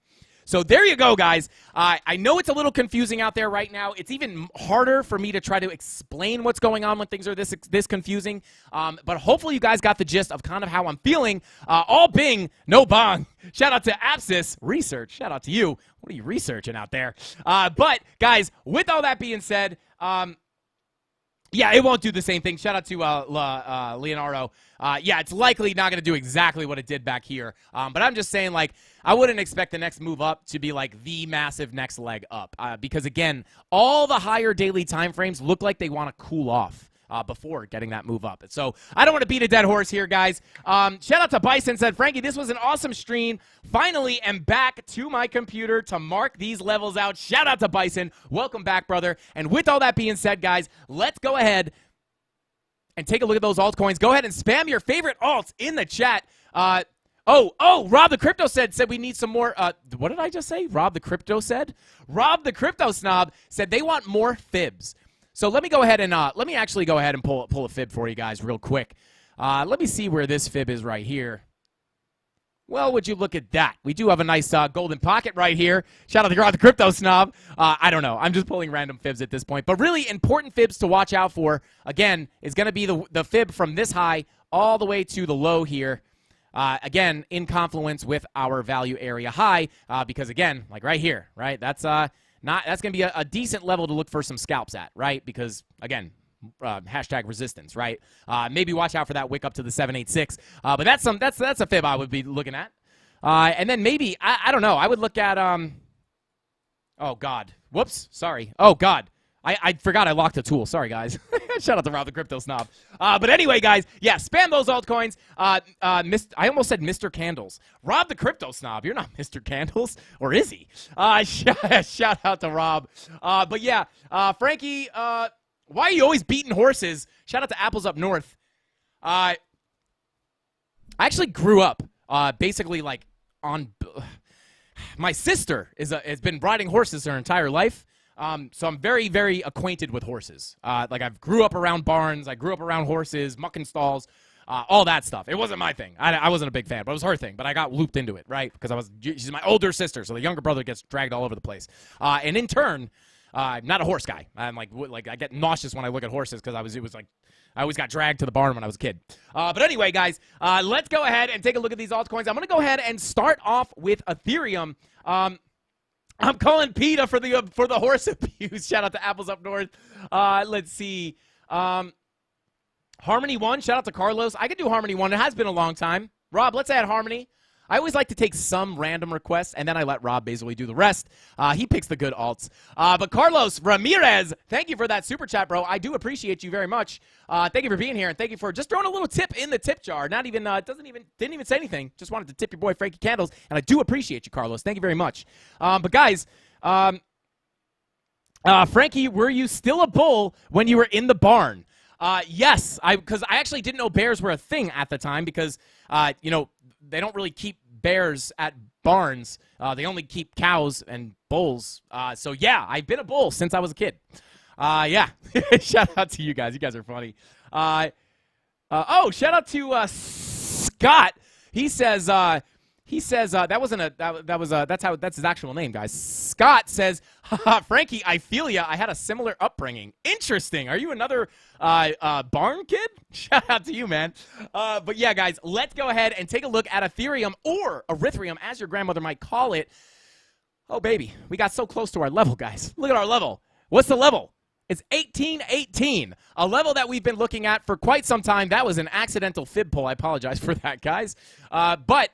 S3: So there you go, guys. I know it's a little confusing out there right now. It's even harder for me to try to explain what's going on when things are this confusing. But hopefully you guys got the gist of kind of how I'm feeling. All Bing, no bong. Shout out to Apsis Research. Shout out to you. What are you researching out there? But, guys, with all that being said, Yeah, it won't do the same thing. Shout out to Leonardo. Yeah, it's likely not going to do exactly what it did back here. But I'm just saying, like, I wouldn't expect the next move up to be like the massive next leg up. Because, again, all the higher daily time frames look like they want to cool off before getting that move up. So I don't want to beat a dead horse here, guys. Shout out to Bison, said, Frankie, this was an awesome stream. Finally am back to my computer to mark these levels out. Shout out to Bison. Welcome back, brother. And with all that being said, guys, let's go ahead and take a look at those altcoins. Go ahead and spam your favorite alts in the chat. Rob the Crypto said we need some more. What did I just say? Rob the Crypto said? Rob the Crypto Snob said they want more fibs. So let me go ahead and let me actually go ahead and pull a fib for you guys real quick. Let me see where this fib is right here. Well, would you look at that? We do have a nice golden pocket right here. Shout out to Rob the Crypto Snob. I don't know. I'm just pulling random fibs at this point. But really important fibs to watch out for, again, is going to be the fib from this high all the way to the low here. Again, in confluence with our value area high, because, again, like right here, right, that's going to be a decent level to look for some scalps at, right? Because, again, hashtag resistance, right? Maybe watch out for that wick up to the 786. But that's a fib I would be looking at. And then maybe, I don't know, I would look at, oh, God. Whoops, sorry. Oh, God. I forgot I locked a tool. Sorry, guys. Shout out to Rob the Crypto Snob. But anyway, guys, yeah, spam those altcoins. I almost said Mr. Candles. Rob the Crypto Snob, you're not Mr. Candles, or is he? Shout out to Rob. But yeah, Frankie, why are you always beating horses? Shout out to Apples Up North. I actually grew up basically like on. My sister has been riding horses her entire life. So I'm very, very acquainted with horses. Like I grew up around barns. I grew up around horses, mucking stalls, all that stuff. It wasn't my thing. I wasn't a big fan, but it was her thing. But I got looped into it, right? Because she's my older sister, so the younger brother gets dragged all over the place. And in turn, I'm not a horse guy. I'm like I get nauseous when I look at horses because I always got dragged to the barn when I was a kid. But anyway, guys, let's go ahead and take a look at these altcoins. I'm going to go ahead and start off with Ethereum. I'm calling PETA for the horse abuse. Shout out to Apples Up North. Let's see. Harmony 1. Shout out to Carlos. I could do Harmony 1. It has been a long time. Rob, let's add Harmony. I always like to take some random requests, and then I let Rob basically do the rest. He picks the good alts. But Carlos Ramirez, thank you for that super chat, bro. I do appreciate you very much. Thank you for being here, and thank you for just throwing a little tip in the tip jar. Not even didn't even say anything. Just wanted to tip your boy Frankie Candles, and I do appreciate you, Carlos. Thank you very much. But guys, Frankie, were you still a bull when you were in the barn? Yes, because I actually didn't know bears were a thing at the time because they don't really keep bears at barns. They only keep cows and bulls. So yeah, I've been a bull since I was a kid. Yeah, shout out to you guys. You guys are funny. Shout out to Scott. He says that's his actual name, guys. Scott says, Frankie, I feel ya. I had a similar upbringing. Interesting. Are you another barn kid? Shout out to you, man. But yeah, guys, let's go ahead and take a look at Ethereum, or Erythrium, as your grandmother might call it. Oh, baby, we got so close to our level, guys. Look at our level. What's the level? It's 1818, a level that we've been looking at for quite some time. That was an accidental fib pull. I apologize for that, guys. But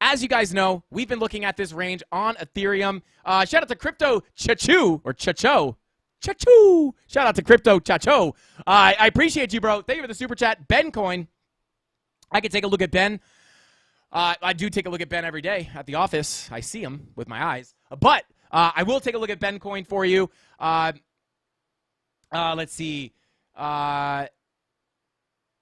S3: as you guys know, we've been looking at this range on Ethereum. Shout out to Crypto Chachu, or Chacho. Chachu. Shout out to Crypto Chacho. I appreciate you, bro. Thank you for the super chat. Ben Coin. I can take a look at Ben. I do take a look at Ben every day at the office. I see him with my eyes. But I will take a look at Ben Coin for you. Let's see. But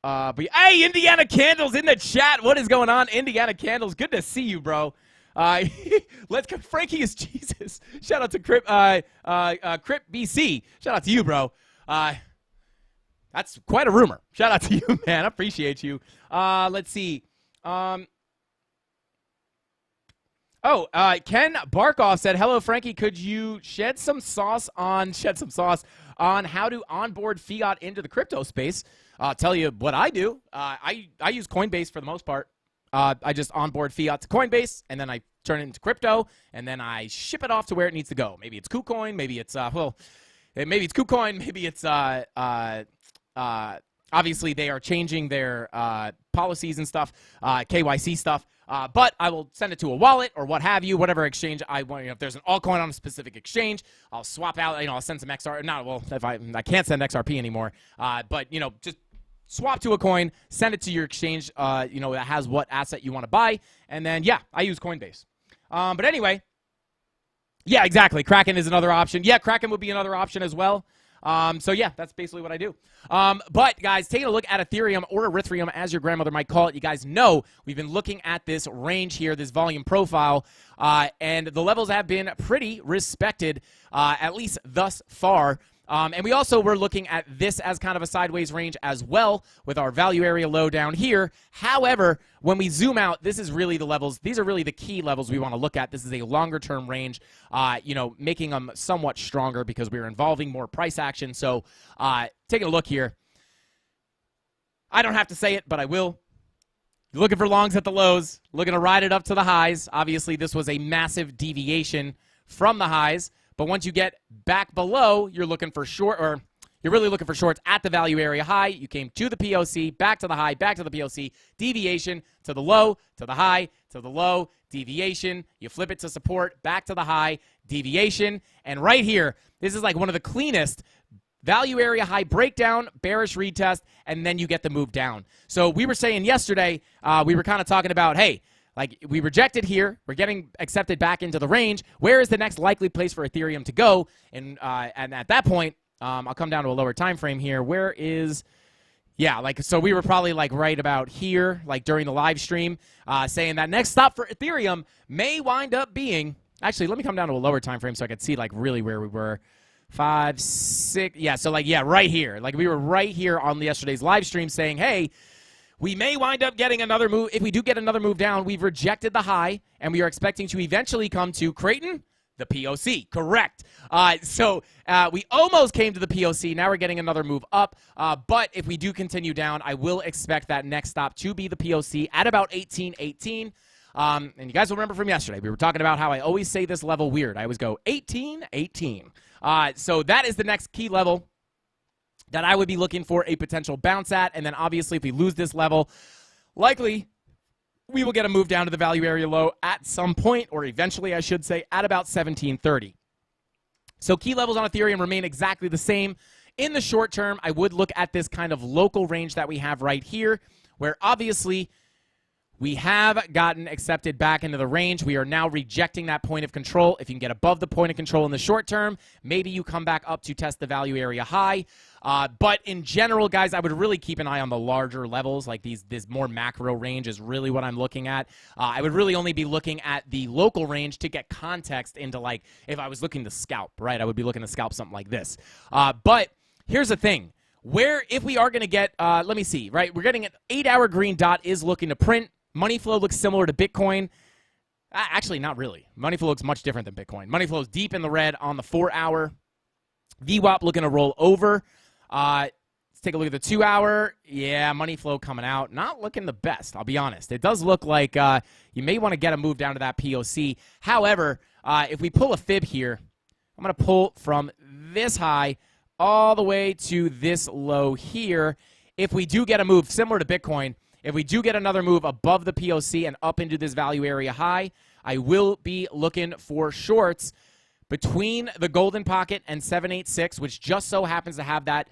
S3: hey, Indiana Candles in the chat. What is going on, Indiana Candles? Good to see you, bro. Let's go. Frankie is Jesus. Shout out to Crip BC. Shout out to you, bro. That's quite a rumor. Shout out to you, man. I appreciate you. Let's see. Ken Barkoff said, "Hello, Frankie. Could you shed some sauce on how to onboard fiat into the crypto space?" I'll tell you what I do. I use Coinbase for the most part. I just onboard fiat to Coinbase, and then I turn it into crypto, and then I ship it off to where it needs to go. Maybe it's KuCoin, maybe it's maybe it's KuCoin, maybe it's obviously they are changing their policies and stuff, KYC stuff. But I will send it to a wallet or what have you, whatever exchange I want. If there's an altcoin on a specific exchange, I'll swap out. I'll send some XR. Not well, if I can't send XRP anymore. But just swap to a coin, send it to your exchange. That has what asset you want to buy, and then I use Coinbase. But anyway, yeah, exactly. Kraken is another option. Yeah, Kraken would be another option as well. That's basically what I do. But guys, taking a look at Ethereum or Ethereum, as your grandmother might call it, you guys know we've been looking at this range here, this volume profile, and the levels have been pretty respected, at least thus far. And we also were looking at this as kind of a sideways range as well with our value area low down here. However, when we zoom out, this is really the levels. These are really the key levels we want to look at. This is a longer term range, making them somewhat stronger because we're involving more price action. So taking a look here, I don't have to say it, but I will. You're looking for longs at the lows, looking to ride it up to the highs. Obviously, this was a massive deviation from the highs. But once you get back below, you're looking for you're really looking for shorts at the value area high. You came to the POC, back to the high, back to the POC, deviation to the low, to the high, to the low, deviation. You flip it to support, back to the high, deviation. And right here, this is like one of the cleanest value area high breakdown, bearish retest, and then you get the move down. So we were saying yesterday, we were kind of talking about, hey, like we rejected here, we're getting accepted back into the range. Where is the next likely place for Ethereum to go? And at that point, I'll come down to a lower time frame here. Where is, so we were probably like right about here, like during the live stream, saying that next stop for Ethereum may wind up being, actually, let me come down to a lower time frame so I could see like really where we were. 5, 6, right here. Like we were right here on yesterday's live stream saying, hey, we may wind up getting another move. If we do get another move down, we've rejected the high, and we are expecting to eventually come to Creighton, the POC. Correct. We almost came to the POC. Now we're getting another move up. But if we do continue down, I will expect that next stop to be the POC at about 18.18. And you guys will remember from yesterday, we were talking about how I always say this level weird. I always go 18.18. So that is the next key level that I would be looking for a potential bounce at. And then obviously if we lose this level, likely we will get a move down to the value area low at some point, or eventually I should say, at about 1730. So key levels on Ethereum remain exactly the same. In the short term, I would look at this kind of local range that we have right here, where obviously we have gotten accepted back into the range. We are now rejecting that point of control. If you can get above the point of control in the short term, maybe you come back up to test the value area high. But in general, guys, I would really keep an eye on the larger levels. Like this more macro range is really what I'm looking at. I would really only be looking at the local range to get context into, like, if I was looking to scalp, right? I would be looking to scalp something like this. But here's the thing. If we are going to get, let me see, right? We're getting an 8-hour green dot is looking to print. Money flow looks similar to Bitcoin. Actually, not really. Money flow looks much different than Bitcoin. Money flow is deep in the red on the 4-hour. VWAP looking to roll over. Let's take a look at the 2-hour. Yeah, money flow coming out. Not looking the best, I'll be honest. It does look like you may want to get a move down to that POC. However, if we pull a fib here, I'm going to pull from this high all the way to this low here. If we do get a move similar to Bitcoin, if we do get another move above the POC and up into this value area high, I will be looking for shorts between the golden pocket and 786, which just so happens to have that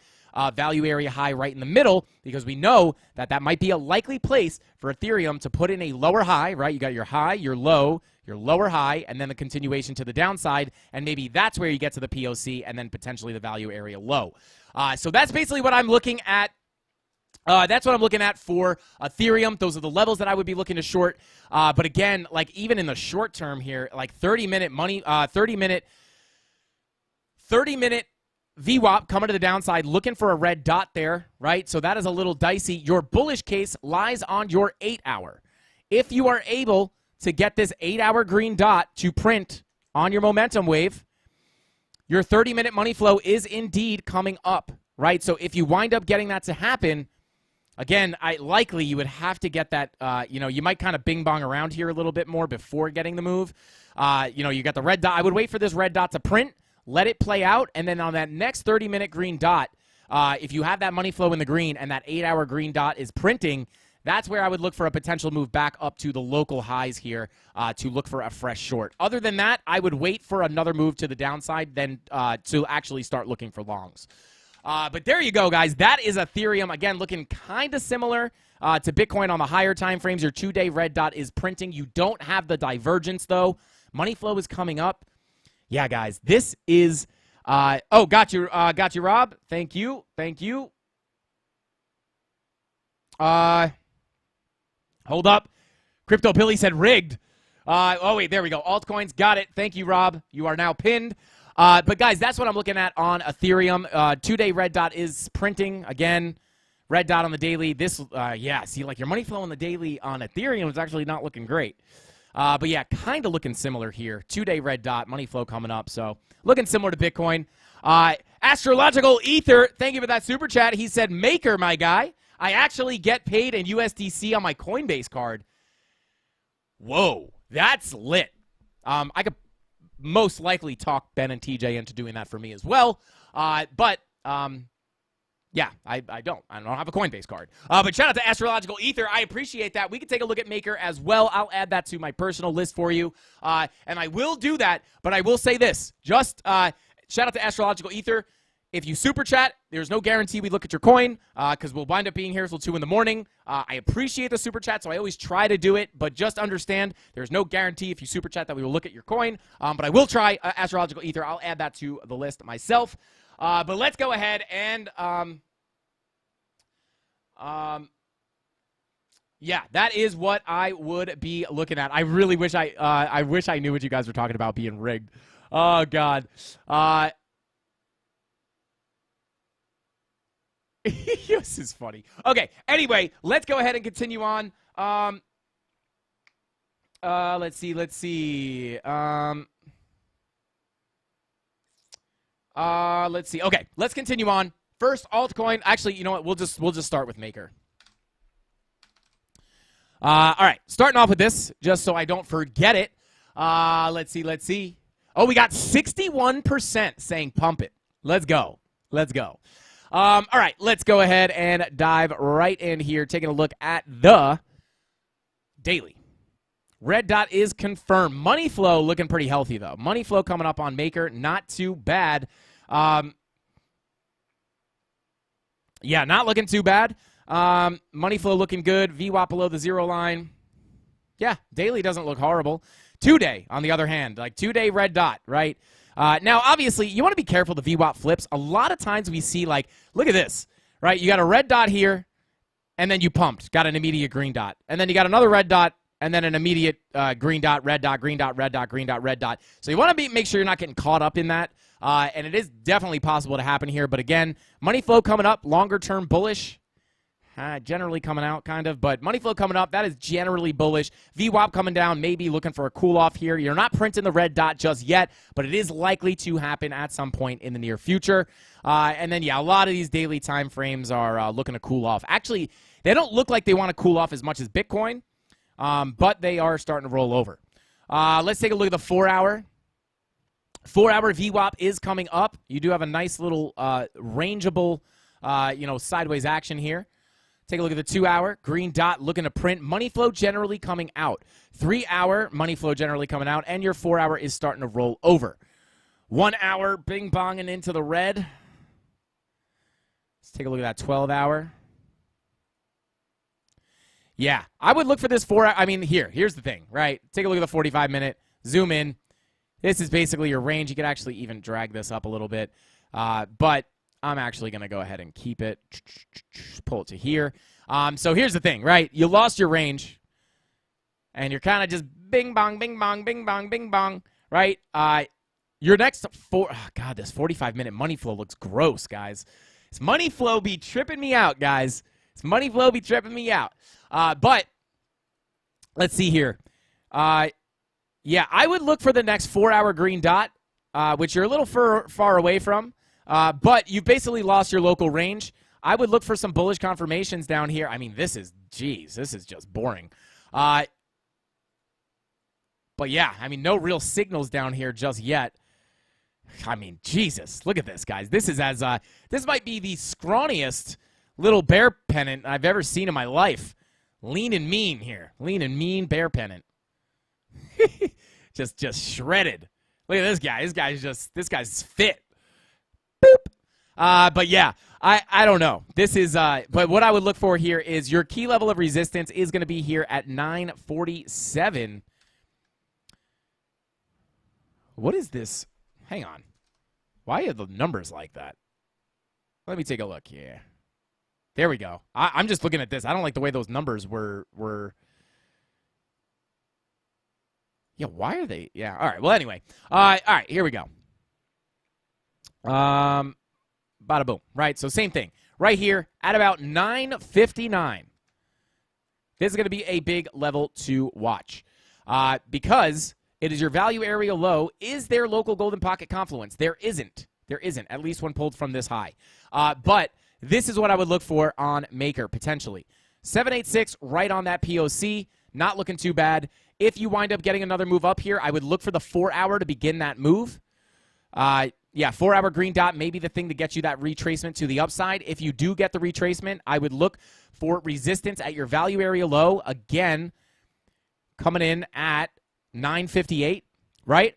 S3: value area high right in the middle, because we know that that might be a likely place for Ethereum to put in a lower high, right? You got your high, your low, your lower high, and then the continuation to the downside, and maybe that's where you get to the POC and then potentially the value area low. So that's basically what I'm looking at. That's what I'm looking at for Ethereum. Those are the levels that I would be looking to short. But again, like even in the short term here, like 30-minute money, 30-minute VWAP coming to the downside, looking for a red dot there, right? So that is a little dicey. Your bullish case lies on your 8-hour. If you are able to get this 8-hour green dot to print on your momentum wave, your 30-minute money flow is indeed coming up, right? So if you wind up getting that to happen, again, likely you would have to get that, you might kind of bing-bong around here a little bit more before getting the move. You got the red dot. I would wait for this red dot to print, let it play out, and then on that next 30-minute green dot, If you have that money flow in the green and that 8-hour green dot is printing, that's where I would look for a potential move back up to the local highs here to look for a fresh short. Other than that, I would wait for another move to the downside then to actually start looking for longs. But there you go, guys. That is Ethereum. Again, looking kind of similar to Bitcoin on the higher time frames. Your 2-day red dot is printing. You don't have the divergence, though. Money flow is coming up. Yeah, guys, this is... oh, got you, Rob. Thank you. Hold up. Crypto Billy said rigged. Oh, wait, there we go. Altcoins, got it. Thank you, Rob. You are now pinned. But, guys, that's what I'm looking at on Ethereum. 2-day red dot is printing. Again, red dot on the daily. This, yeah, see, like your money flow on the daily on Ethereum is actually not looking great. But, yeah, kind of looking similar here. 2-day red dot, money flow coming up. So, looking similar to Bitcoin. Astrological Ether, thank you for that super chat. He said, Maker, my guy. I actually get paid in USDC on my Coinbase card. Whoa, that's lit. I could most likely talk Ben and TJ into doing that for me as well. But yeah, I don't have a Coinbase card. But shout out to Astrological Ether. I appreciate that. We can take a look at Maker as well. I'll add that to my personal list for you. And I will do that, but I will say this. Just shout out to Astrological Ether. If you super chat, there's no guarantee we look at your coin because we'll wind up being here till 2 in the morning. I appreciate the super chat, so I always try to do it, but just understand there's no guarantee if you super chat that we will look at your coin. But I will try Astrological Ether. I'll add that to the list myself. But let's go ahead and yeah, that is what I would be looking at. I really wish I knew what you guys were talking about being rigged. Oh God. This is funny. Okay, anyway, let's go ahead and continue on. Let's see. Let's see. Okay, let's continue on. First altcoin. Actually, you know what? We'll just start with Maker. All right, starting off with this, just so I don't forget it. Let's see. Oh, we got 61% saying pump it. Let's go. All right, let's go ahead and dive right in here, taking a look at the daily. Red dot is confirmed. Money flow looking pretty healthy, though. Money flow coming up on Maker, not too bad. Yeah, not looking too bad. Money flow looking good. VWAP below the 0 line. Yeah, daily doesn't look horrible. 2-day, on the other hand, like 2-day red dot, right? Now, obviously, you want to be careful the VWAP flips. A lot of times we see, like, look at this, right? You got a red dot here, and then you pumped, got an immediate green dot. And then you got another red dot, and then an immediate green dot, red dot, green dot, red dot, green dot, red dot. So you want to make sure you're not getting caught up in that. And it is definitely possible to happen here. But, again, money flow coming up, longer-term bullish. Generally coming out, kind of, but money flow coming up, that is generally bullish. VWAP coming down, maybe looking for a cool-off here. You're not printing the red dot just yet, but it is likely to happen at some point in the near future. And then, yeah, a lot of these daily time frames are looking to cool off. Actually, they don't look like they want to cool off as much as Bitcoin, but they are starting to roll over. Let's take a look at the 4-hour. 4-hour VWAP is coming up. You do have a nice little rangeable, sideways action here. Take a look at the 2-hour. Green dot looking to print. Money flow generally coming out. 3-hour, money flow generally coming out. And your 4-hour is starting to roll over. 1-hour, bing-bonging into the red. Let's take a look at that 12-hour. Yeah, I would look for this 4-hour. I mean, here's the thing, right? Take a look at the 45-minute. Zoom in. This is basically your range. You could actually even drag this up a little bit. But I'm actually going to go ahead and keep it, pull it to here. So here's the thing, right? You lost your range, and you're kind of just bing, bong, bing, bong, bing, bong, bing, bong, right? Your next God, this 45-minute money flow looks gross, guys. This money flow be tripping me out, guys. This money flow be tripping me out. But let's see here. Yeah, I would look for the next 4-hour green dot, which you're a little far away from. But you've basically lost your local range. I would look for some bullish confirmations down here. I mean, this is just boring. But yeah, I mean, no real signals down here just yet. I mean, Jesus, look at this, guys. This is this might be the scrawniest little bear pennant I've ever seen in my life. Lean and mean here. Lean and mean bear pennant. just shredded. Look at this guy. This guy's fit. Boop. But yeah, I don't know. This is but what I would look for here is your key level of resistance is going to be here at 947. What is this? Hang on. Why are the numbers like that? Let me take a look here. There we go. I'm just looking at this. I don't like the way those numbers were. Yeah, why are they? Yeah, all right. Well, anyway. All right, here we go. Bada boom. Right, so same thing. Right here at about 9:59. This is going to be a big level to watch. Because it is your value area low. Is there local golden pocket confluence? There isn't. There isn't, at least when pulled from this high. But this is what I would look for on Maker, potentially. 786 right on that POC. Not looking too bad. If you wind up getting another move up here, I would look for the 4-hour to begin that move. Yeah, 4-hour green dot may be the thing to get you that retracement to the upside. If you do get the retracement, I would look for resistance at your value area low. Again, coming in at 958, right?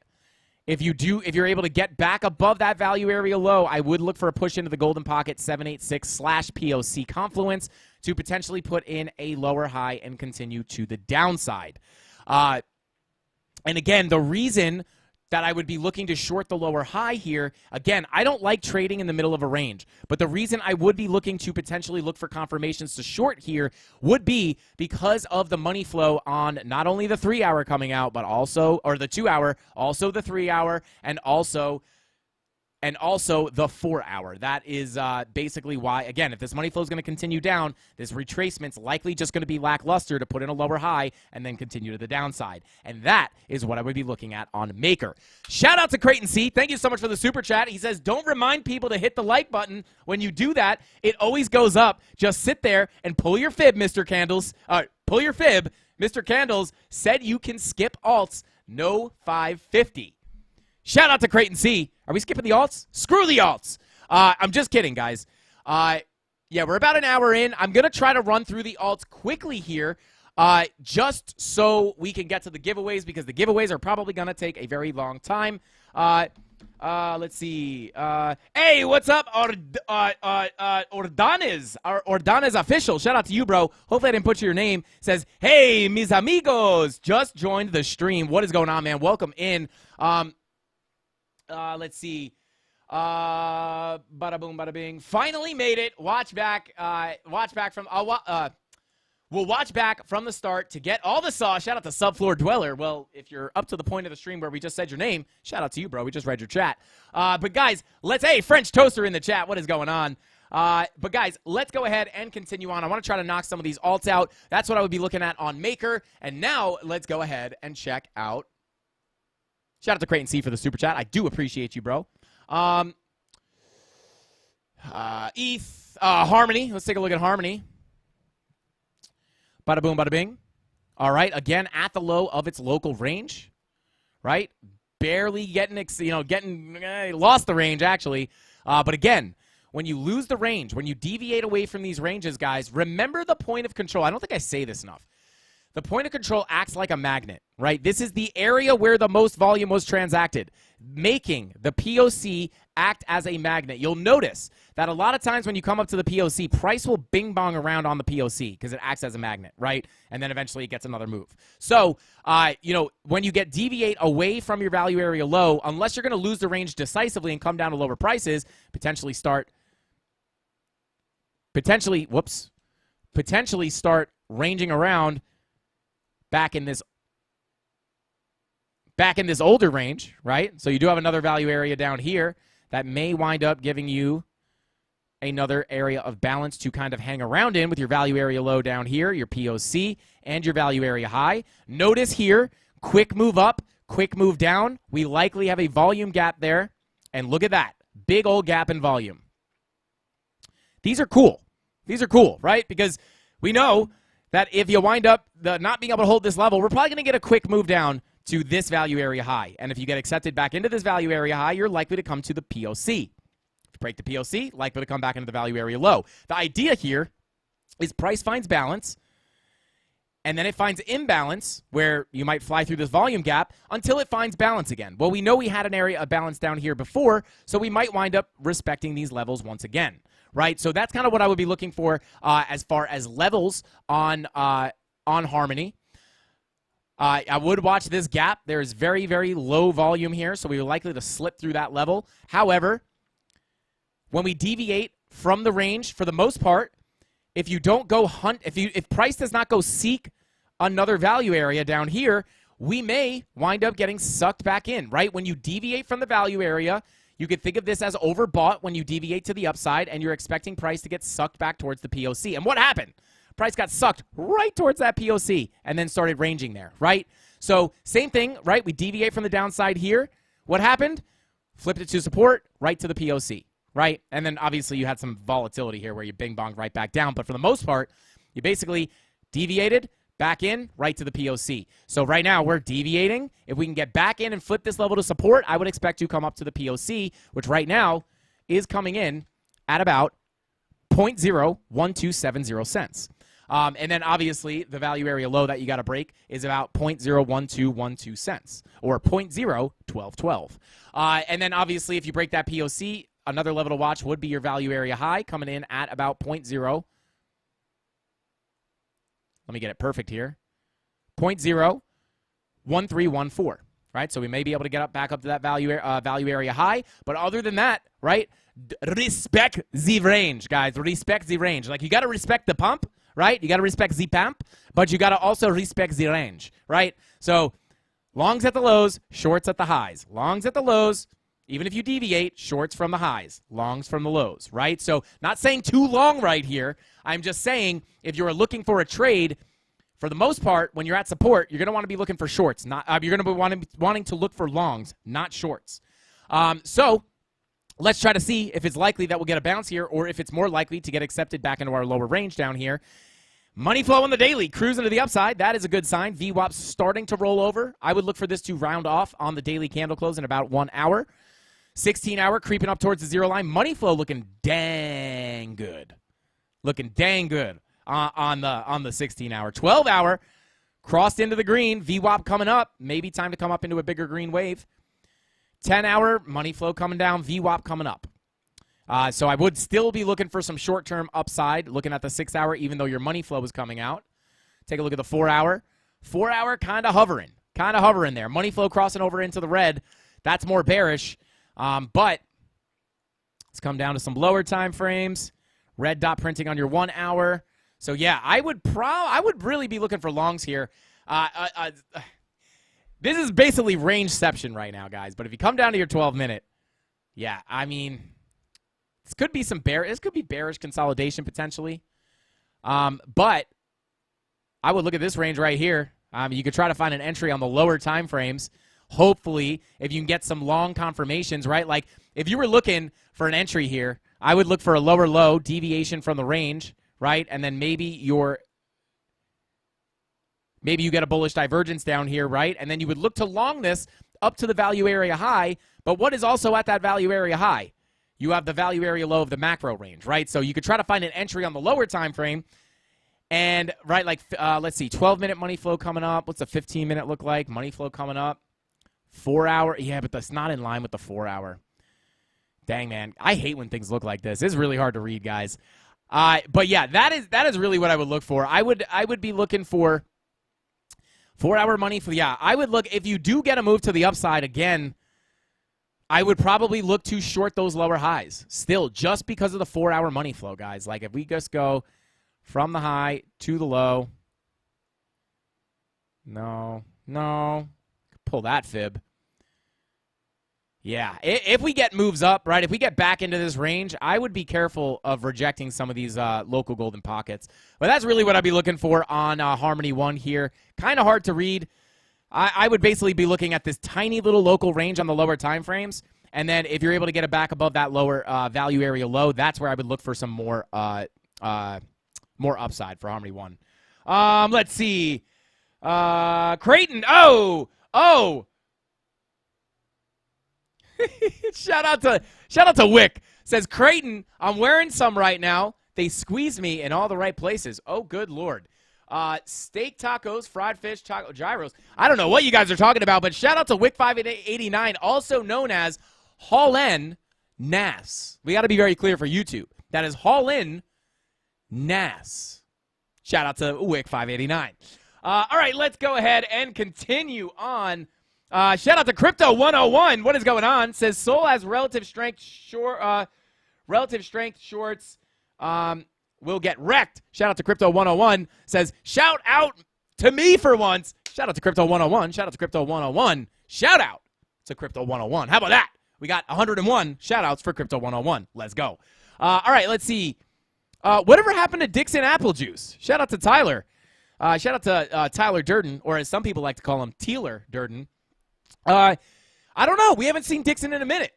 S3: If you're able to get back above that value area low, I would look for a push into the golden pocket 786/POC confluence to potentially put in a lower high and continue to the downside. And again, the reason that I would be looking to short the lower high here, again, I don't like trading in the middle of a range, but the reason I would be looking to potentially look for confirmations to short here would be because of the money flow on not only the 3-hour coming out, but also, or the 2-hour, also the 3-hour, and also the 4-hour. That is basically why, again, if this money flow is going to continue down, this retracement's likely just going to be lackluster to put in a lower high and then continue to the downside. And that is what I would be looking at on Maker. Shout out to Creighton C. Thank you so much for the super chat. He says, don't remind people to hit the like button. When you do that, it always goes up. Just sit there and pull your fib, Mr. Candles. Pull your fib. Mr. Candles said you can skip alts. No 550. Shout out to Creighton C. Are we skipping the alts? Screw the alts. I'm just kidding, guys. Yeah, we're about an hour in. I'm going to try to run through the alts quickly here just so we can get to the giveaways because the giveaways are probably going to take a very long time. Let's see. Hey, what's up? Ordanes official. Shout out to you, bro. Hopefully I didn't butcher your name. Says, hey, mis amigos. Just joined the stream. What is going on, man? Welcome in. Let's see. Bada boom, bada bing. Finally made it. Watch back from. We'll watch back from the start to get all the sauce. Shout out to Subfloor Dweller. Well, if you're up to the point of the stream where we just said your name, shout out to you, bro. We just read your chat. But guys, hey, French Toaster in the chat. What is going on? But guys, let's go ahead and continue on. I want to try to knock some of these alts out. That's what I would be looking at on Maker. And now let's go ahead and check out. Shout out to Creighton C for the super chat. I do appreciate you, bro. ETH, Harmony. Let's take a look at Harmony. Bada boom, bada bing. All right, again, at the low of its local range, right? Barely getting, lost the range, actually. But again, when you lose the range, when you deviate away from these ranges, guys, remember the point of control. I don't think I say this enough. The point of control acts like a magnet, right? This is the area where the most volume was transacted, making the POC act as a magnet. You'll notice that a lot of times when you come up to the POC, price will bing bong around on the POC because it acts as a magnet, right? And then eventually it gets another move. So, when you deviate away from your value area low, unless you're going to lose the range decisively and come down to lower prices, potentially start ranging around back in this older range, right? So you do have another value area down here that may wind up giving you another area of balance to kind of hang around in with your value area low down here, your POC, and your value area high. Notice here, quick move up, quick move down. We likely have a volume gap there. And look at that. Big old gap in volume. These are cool. These are cool, right? Because we know that if you wind up not being able to hold this level, we're probably going to get a quick move down to this value area high. And if you get accepted back into this value area high, you're likely to come to the POC. If you break the POC, likely to come back into the value area low. The idea here is price finds balance, and then it finds imbalance where you might fly through this volume gap until it finds balance again. Well, we know we had an area of balance down here before, so we might wind up respecting these levels once again, right? So that's kind of what I would be looking for as far as levels on Harmony. I would watch this gap. There is very, very low volume here, so we are likely to slip through that level. However, when we deviate from the range, for the most part, if you don't go hunt, if price does not go seek another value area down here, we may wind up getting sucked back in, right? When you deviate from the value area, you could think of this as overbought when you deviate to the upside and you're expecting price to get sucked back towards the POC. And what happened? Price got sucked right towards that POC and then started ranging there, right? So same thing, right? We deviate from the downside here. What happened? Flipped it to support, right to the POC. Right? And then obviously you had some volatility here where you bing-bonged right back down. But for the most part, you basically deviated back in right to the POC. So right now we're deviating. If we can get back in and flip this level to support, I would expect to come up to the POC, which right now is coming in at about 0.01270 cents. And then obviously the value area low that you got to break is about 0.01212 cents or 0.01212. And then obviously if you break that POC, another level to watch would be your value area high coming in at about 0.0. Let me get it perfect here. 0.01314, right? So we may be able to get back up to that value area high. But other than that, right, respect the range, guys. Respect the range. Like, you got to respect the pump, right? You got to respect the pump, but you got to also respect the range, right? So longs at the lows, shorts at the highs. Longs at the lows, even if you deviate, shorts from the highs, longs from the lows, right? So not saying too long right here. I'm just saying if you're looking for a trade, for the most part, when you're at support, you're going to want to be looking for shorts. Not you're going to be wanting to look for longs, not shorts. So let's try to see if it's likely that we'll get a bounce here or if it's more likely to get accepted back into our lower range down here. Money flow on the daily, cruising to the upside. That is a good sign. VWAP's starting to roll over. I would look for this to round off on the daily candle close in about 1 hour. 16-hour creeping up towards the zero line. Money flow looking dang good. Looking dang good on the 16-hour. 12-hour crossed into the green. VWAP coming up. Maybe time to come up into a bigger green wave. 10-hour money flow coming down. VWAP coming up. So I would still be looking for some short-term upside, looking at the 6-hour, even though your money flow is coming out. Take a look at the 4-hour. 4-hour kind of hovering there. Money flow crossing over into the red. That's more bearish. But let's come down to some lower time frames. Red dot printing on your 1 hour. So yeah, I would really be looking for longs here. This is basically rangeception right now, guys. But if you come down to your 12-minute, yeah, I mean, this could be bearish consolidation potentially. But I would look at this range right here. You could try to find an entry on the lower time frames. Hopefully, if you can get some long confirmations, right? Like, if you were looking for an entry here, I would look for a lower low, deviation from the range, right? And then maybe you get a bullish divergence down here, right? And then you would look to long this up to the value area high. But what is also at that value area high? You have the value area low of the macro range, right? So you could try to find an entry on the lower time frame. And, right, like, let's see, 12-minute money flow coming up. What's a 15-minute look like? Money flow coming up. 4-hour, yeah, but that's not in line with the 4-hour. Dang, man, I hate when things look like this. It's really hard to read, guys. But yeah, that is really what I would look for. I would be looking for 4-hour money for, yeah, I would look, if you do get a move to the upside again, I would probably look to short those lower highs still, just because of the 4-hour money flow, guys. Like, if we just go from the high to the low, no, pull that fib. Yeah, if we get moves up, right, if we get back into this range, I would be careful of rejecting some of these local golden pockets. But that's really what I'd be looking for on Harmony 1 here. Kind of hard to read. I would basically be looking at this tiny little local range on the lower time frames. And then if you're able to get it back above that lower value area low, that's where I would look for some more upside for Harmony 1. Let's see. Creighton. Oh. Shout out to Wick. Says Creighton, I'm wearing some right now. They squeeze me in all the right places. Oh, good Lord. Steak tacos, fried fish, taco gyros. I don't know what you guys are talking about, but shout out to Wick589, also known as Haul N Nas. We got to be very clear for YouTube. That is Haul In Nas. Shout out to Wick589. All right, let's go ahead and continue on. Shout out to Crypto 101. What is going on? Says Sol has relative strength shorts. Will get wrecked. Shout out to Crypto 101. Says shout out to me for once. Shout out to Crypto 101. Shout out to Crypto 101. Shout out to Crypto 101. How about that? We got 101 shout outs for Crypto 101. Let's go. All right, let's see. Whatever happened to Dixon Apple Juice? Shout out to Tyler. Shout out to Tyler Durden, or as some people like to call him, Teeler Durden. I don't know. We haven't seen Dixon in a minute.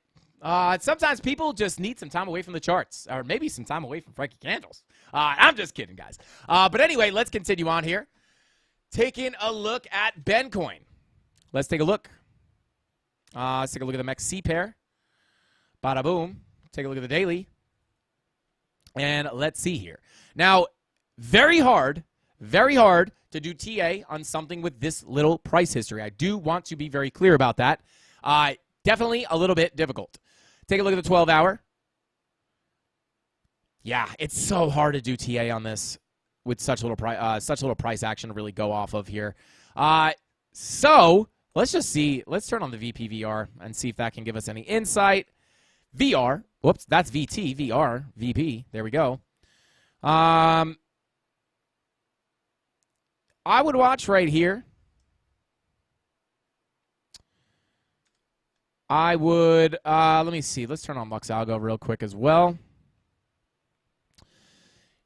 S3: Sometimes people just need some time away from the charts, or maybe some time away from Frankie Candles. I'm just kidding, guys. But anyway, let's continue on here. Taking a look at Bencoin. Let's take a look. Let's take a look at the MEXC pair. Bada boom. Take a look at the daily. And let's see here. Now, very hard to do TA on something with this little price history. I do want to be very clear about that. Definitely a little bit difficult. Take a look at the 12-hour. Yeah, it's so hard to do TA on this with such little price action to really go off of here. So let's just see. Let's turn on the VPVR and see if that can give us any insight. VR. Whoops, that's VT. VR. VP. There we go. I would watch right here. I would, let me see. Let's turn on Lux Algo real quick as well.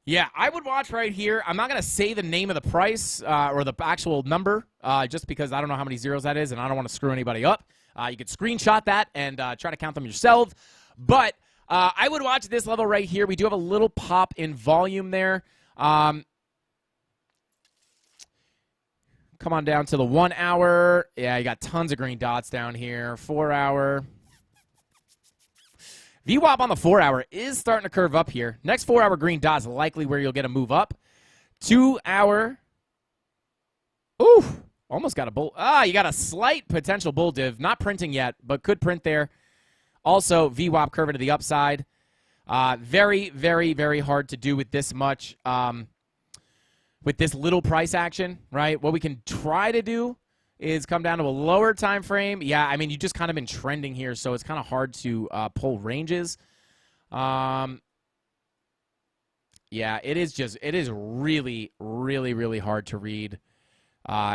S3: Yeah, I would watch right here. I'm not going to say the name of the price or the actual number just because I don't know how many zeros that is and I don't want to screw anybody up. You could screenshot that and try to count them yourself. But I would watch this level right here. We do have a little pop in volume there. Come on down to the 1 hour. Yeah, you got tons of green dots down here. 4 hour. VWAP on the 4 hour is starting to curve up here. Next 4 hour green dot is likely where you'll get a move up. 2 hour. Ooh, almost got a bull. You got a slight potential bull div. Not printing yet, but could print there. Also, VWAP curving to the upside. Very, very, very hard to do with this much. With this little price action, right? What we can try to do is come down to a lower time frame. Yeah, I mean, you just kind of been trending here, so it's kind of hard to pull ranges. Yeah, it is really, really, really hard to read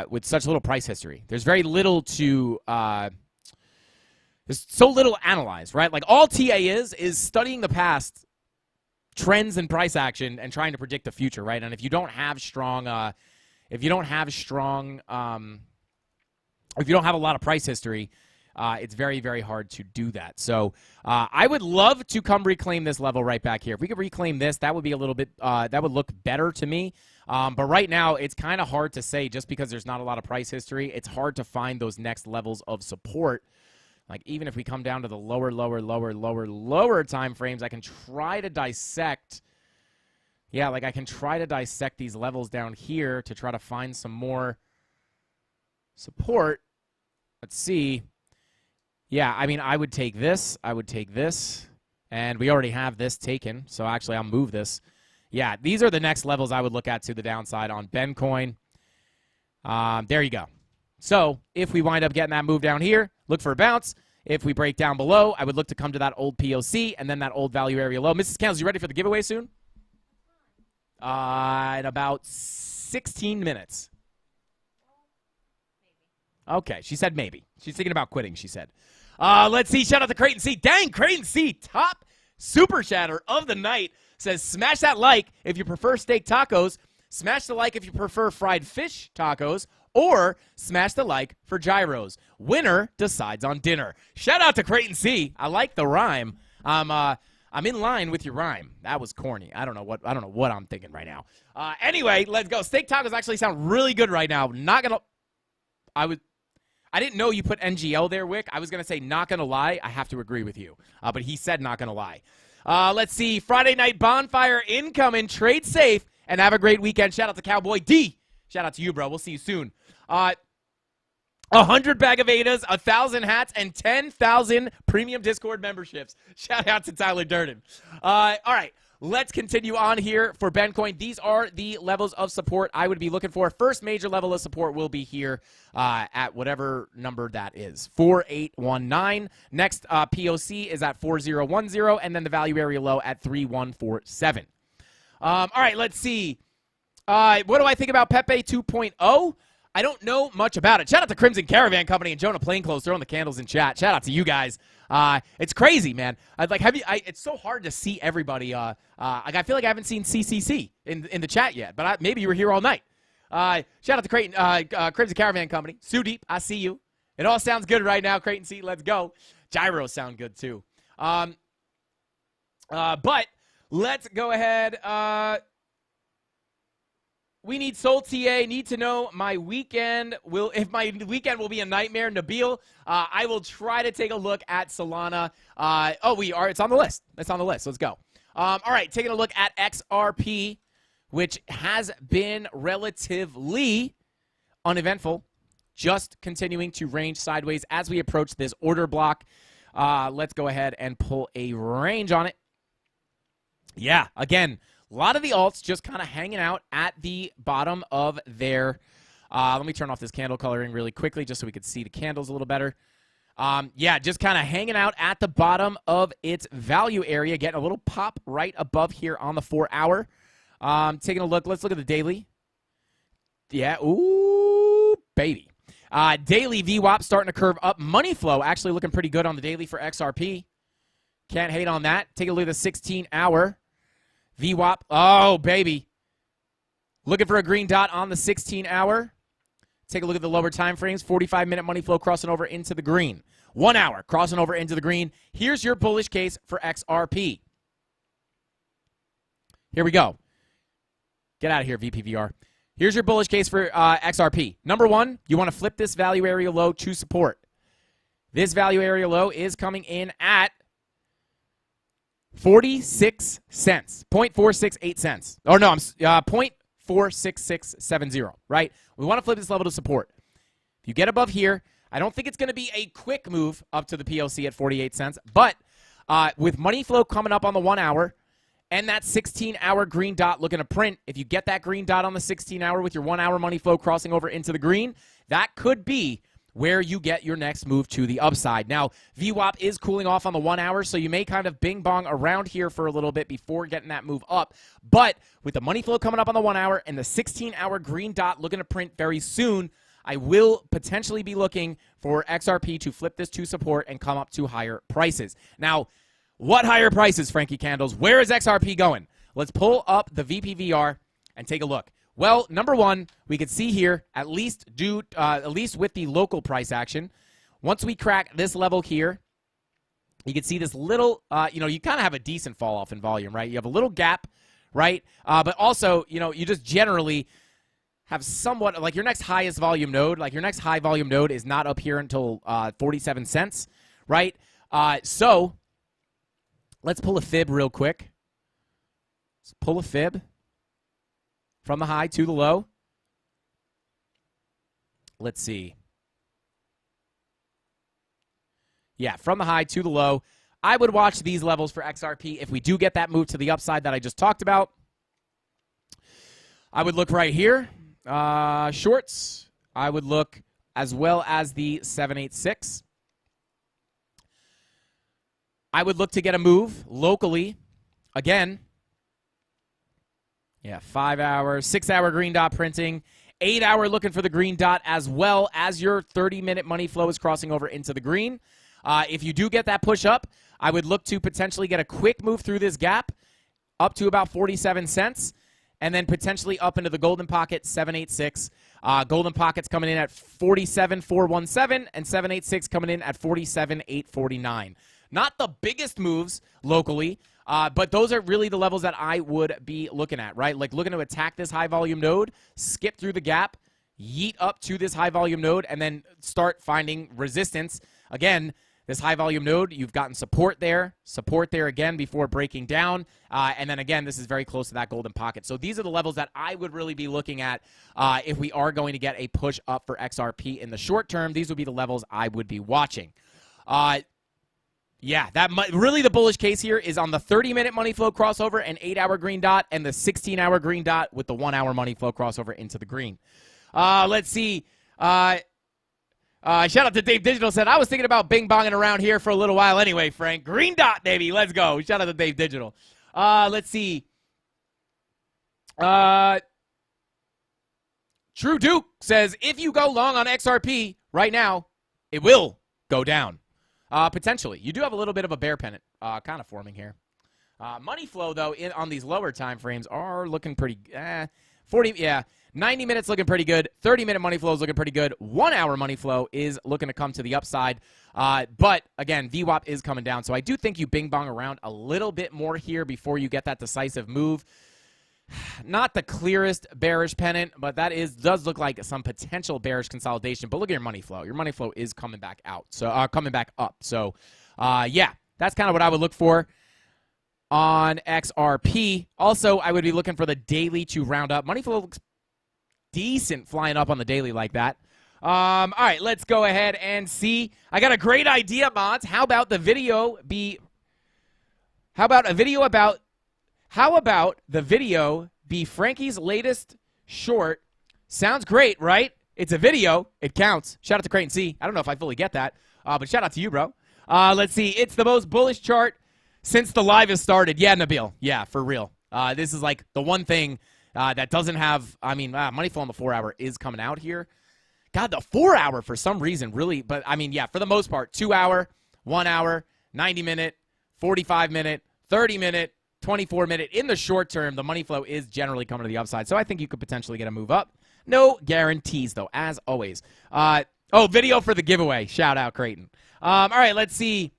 S3: with such little price history. There's very little to, there's so little analyzed, right? Like all TA is studying the past trends and price action and trying to predict the future, right? And if you don't have strong, if you don't have a lot of price history, it's very, very hard to do that. So I would love to come reclaim this level right back here. If we could reclaim this, that would be a little bit, that would look better to me. But right now, it's kind of hard to say just because there's not a lot of price history. It's hard to find those next levels of support. Like, even if we come down to the lower time frames, I can try to dissect. Yeah, like I can try to dissect these levels down here to try to find some more support. Let's see. Yeah, I mean, I would take this. And we already have this taken. So actually, I'll move this. Yeah, these are the next levels I would look at to the downside on Bencoin. There you go. So if we wind up getting that move down here, look for a bounce. If we break down below, I would look to come to that old POC and then that old value area low. Mrs. Candles, you ready for the giveaway soon? In about 16 minutes. Okay, she said maybe. She's thinking about quitting, she said. Let's see. Shout out to Creighton C. Dang, Creighton C. Top super chatter of the night. Says, smash that like if you prefer steak tacos. Smash the like if you prefer fried fish tacos. Or smash the like for gyros. Winner decides on dinner. Shout out to Creighton C. I like the rhyme. I'm in line with your rhyme. That was corny. I don't know what I'm thinking right now. Anyway, let's go. Steak tacos actually sound really good right now. Not gonna. I I didn't know you put NGL there, Wick. I was going to say not going to lie. I have to agree with you. But he said not going to lie. Let's see. Friday night bonfire incoming. Trade safe and have a great weekend. Shout out to Cowboy D. Shout out to you, bro. We'll see you soon. 100 bag of Adas, 1,000 hats, and 10,000 premium Discord memberships. Shout out to Tyler Durden. All right. Let's continue on here for Bencoin. These are the levels of support I would be looking for. First major level of support will be here at whatever number that is, 4819. Next POC is at 4010, and then the value area low at 3147. All right, let's see. What do I think about Pepe 2.0? I don't know much about it. Shout out to Crimson Caravan Company and Jonah Plainclothes throwing the candles in chat. Shout out to you guys. It's crazy, man. It's so hard to see everybody. I feel like I haven't seen CCC in the chat yet, but maybe you were here all night. Shout out to Crimson Caravan Company. Sue Deep, I see you. It all sounds good right now. Creighton Seat, let's go. Gyros sound good too. But let's go ahead. We need Soul TA. Need to know my weekend if my weekend will be a nightmare. Nabil, I will try to take a look at Solana. We are. It's on the list. It's on the list. Let's go. All right, taking a look at XRP, which has been relatively uneventful, just continuing to range sideways as we approach this order block. Let's go ahead and pull a range on it. Yeah, again. A lot of the alts just kind of hanging out at the bottom of their let me turn off this candle coloring really quickly just so we could see the candles a little better. Yeah, just kind of hanging out at the bottom of its value area, getting a little pop right above here on the 4-hour. Taking a look. Let's look at the daily. Yeah, ooh, baby. Daily VWAP starting to curve up. Money flow actually looking pretty good on the daily for XRP. Can't hate on that. Take a look at the 16-hour. VWAP, oh, baby. Looking for a green dot on the 16-hour. Take a look at the lower time frames. 45-minute money flow crossing over into the green. 1 hour crossing over into the green. Here's your bullish case for XRP. Here we go. Get out of here, VPVR. Here's your bullish case for XRP. Number one, you want to flip this value area low to support. This value area low is coming in at 46 cents, 0.468 cents. Or no, 0.46670, right? We want to flip this level to support. If you get above here, I don't think it's going to be a quick move up to the PLC at 48 cents, but with money flow coming up on the 1 hour and that 16-hour green dot looking to print, if you get that green dot on the 16-hour with your 1 hour money flow crossing over into the green, that could be where you get your next move to the upside. Now, VWAP is cooling off on the 1 hour, so you may kind of bing-bong around here for a little bit before getting that move up. But with the money flow coming up on the 1 hour and the 16-hour green dot looking to print very soon, I will potentially be looking for XRP to flip this to support and come up to higher prices. Now, what higher prices, Frankie Candles? Where is XRP going? Let's pull up the VPVR and take a look. Well, number one, we could see here, at least with the local price action, once we crack this level here, you can see this little, you kind of have a decent fall off in volume, right? You have a little gap, right? But also, you just generally have somewhat, like your next highest volume node, like your next high volume node is not up here until 47 cents, right? So let's pull a fib real quick. Let's pull a fib. From the high to the low. Let's see. Yeah, from the high to the low. I would watch these levels for XRP. If we do get that move to the upside that I just talked about, I would look right here. Shorts. I would look as well as the 786. I would look to get a move locally. Again, yeah, 5 hours, 6 hour green dot printing, 8 hour looking for the green dot as well as your 30-minute money flow is crossing over into the green. If you do get that push up, I would look to potentially get a quick move through this gap up to about 47 cents and then potentially up into the golden pocket, 786. Golden pocket's coming in at 47,417 and 786 coming in at 47,849. Not the biggest moves locally, but those are really the levels that I would be looking at, right? Like looking to attack this high volume node, skip through the gap, yeet up to this high volume node and then start finding resistance. Again, this high volume node, you've gotten support there again before breaking down. And then again, this is very close to that golden pocket. So these are the levels that I would really be looking at if we are going to get a push up for XRP in the short term. These would be the levels I would be watching. Yeah, really the bullish case here is on the 30-minute money flow crossover and 8-hour green dot and the 16-hour green dot with the 1-hour money flow crossover into the green. Let's see. Shout out to Dave Digital said, I was thinking about bing-bonging around here for a little while anyway, Frank. Green dot, baby. Let's go. Shout out to Dave Digital. Let's see. True Duke says, if you go long on XRP right now, it will go down. Potentially. You do have a little bit of a bear pennant kind of forming here. Money flow, though, on these lower time frames are looking pretty 90 minutes looking pretty good. 30-minute money flow is looking pretty good. 1-hour money flow is looking to come to the upside. But, again, VWAP is coming down. So I do think you bing-bong around a little bit more here before you get that decisive move. Not the clearest bearish pennant, but that does look like some potential bearish consolidation. But look at your money flow. Your money flow is coming back out. So coming back up. So, yeah, that's kind of what I would look for on XRP. Also, I would be looking for the daily to round up. Money flow looks decent flying up on the daily like that. All right, let's go ahead and see. I got a great idea, mods. How about the video be Frankie's latest short? Sounds great, right? It's a video. It counts. Shout out to Creighton C. I don't know if I fully get that, but shout out to you, bro. Let's see. It's the most bullish chart since the live has started. Yeah, Nabil. Yeah, for real. This is like the one thing that doesn't have, money flow on the 4-hour is coming out here. God, the 4-hour for some reason really, but yeah, for the most part, 2-hour, 1-hour, 90-minute, 45-minute, 30-minute, 24-minute. In the short term, the money flow is generally coming to the upside, so I think you could potentially get a move up. No guarantees, though, as always. Video for the giveaway. Shout out, Creighton. All right, let's see.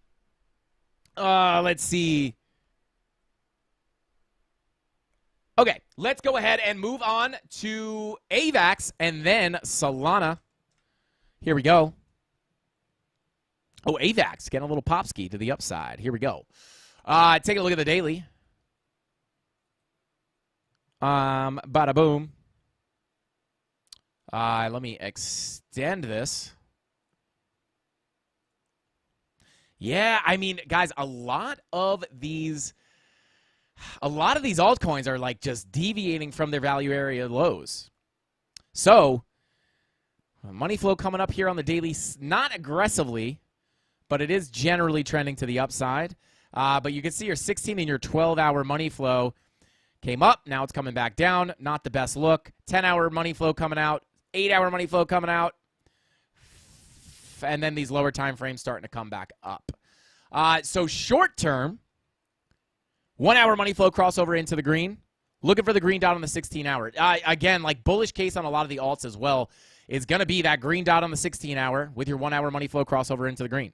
S3: Okay, let's go ahead and move on to AVAX and then Solana. Here we go. Oh, AVAX getting a little popski to the upside. Here we go. Take a look at the daily. Bada boom. Let me extend this. Yeah, guys, a lot of these altcoins are like just deviating from their value area lows. So, money flow coming up here on the daily, not aggressively, but it is generally trending to the upside. But you can see your 16 and your 12-hour money flow came up. Now it's coming back down. Not the best look. 10-hour money flow coming out. 8-hour money flow coming out. And then these lower time frames starting to come back up. So short term, 1-hour money flow crossover into the green. Looking for the green dot on the 16-hour. Again, like bullish case on a lot of the alts as well is going to be that green dot on the 16-hour with your 1-hour money flow crossover into the green.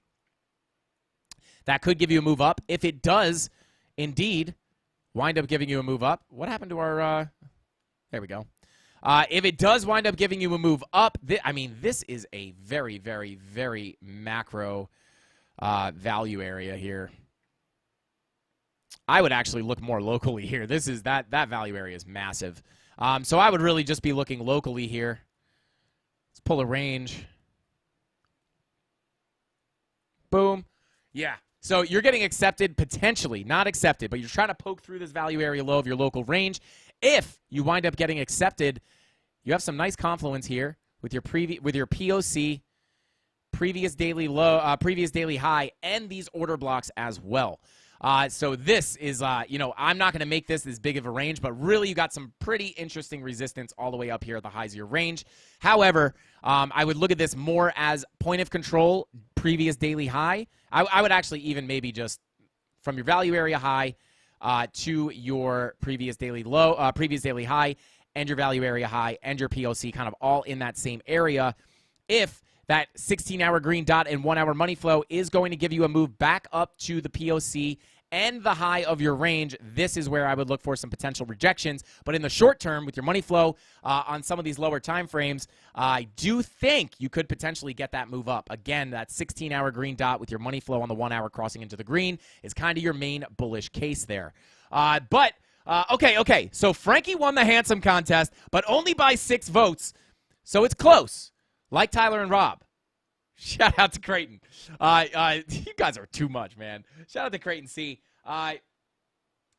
S3: That could give you a move up. If it does indeed wind up giving you a move up. What happened to our there we go. If it does wind up giving you a move up, this is a very, very, very macro value area here. I would actually look more locally here. This is that value area is massive. So I would really just be looking locally here. Let's pull a range. Boom. Yeah. So you're getting accepted, potentially, not accepted, but you're trying to poke through this value area low of your local range. If you wind up getting accepted, you have some nice confluence here with your POC, previous daily low, previous daily high, and these order blocks as well. So this is, I'm not going to make this big of a range, but really you got some pretty interesting resistance all the way up here at the highs of your range. However, I would look at this more as point of control, previous daily high. I would actually even maybe just from your value area high to your previous daily low, previous daily high, and your value area high, and your POC kind of all in that same area. If that 16-hour green dot and 1-hour money flow is going to give you a move back up to the POC and the high of your range, this is where I would look for some potential rejections. But in the short term, with your money flow on some of these lower time frames, I do think you could potentially get that move up. Again, that 16-hour green dot with your money flow on the 1 hour crossing into the green is kind of your main bullish case there. Okay. So Frankie won the handsome contest, but only by 6 votes. So it's close, like Tyler and Rob. Shout out to Creighton. You guys are too much, man. Shout out to Creighton C.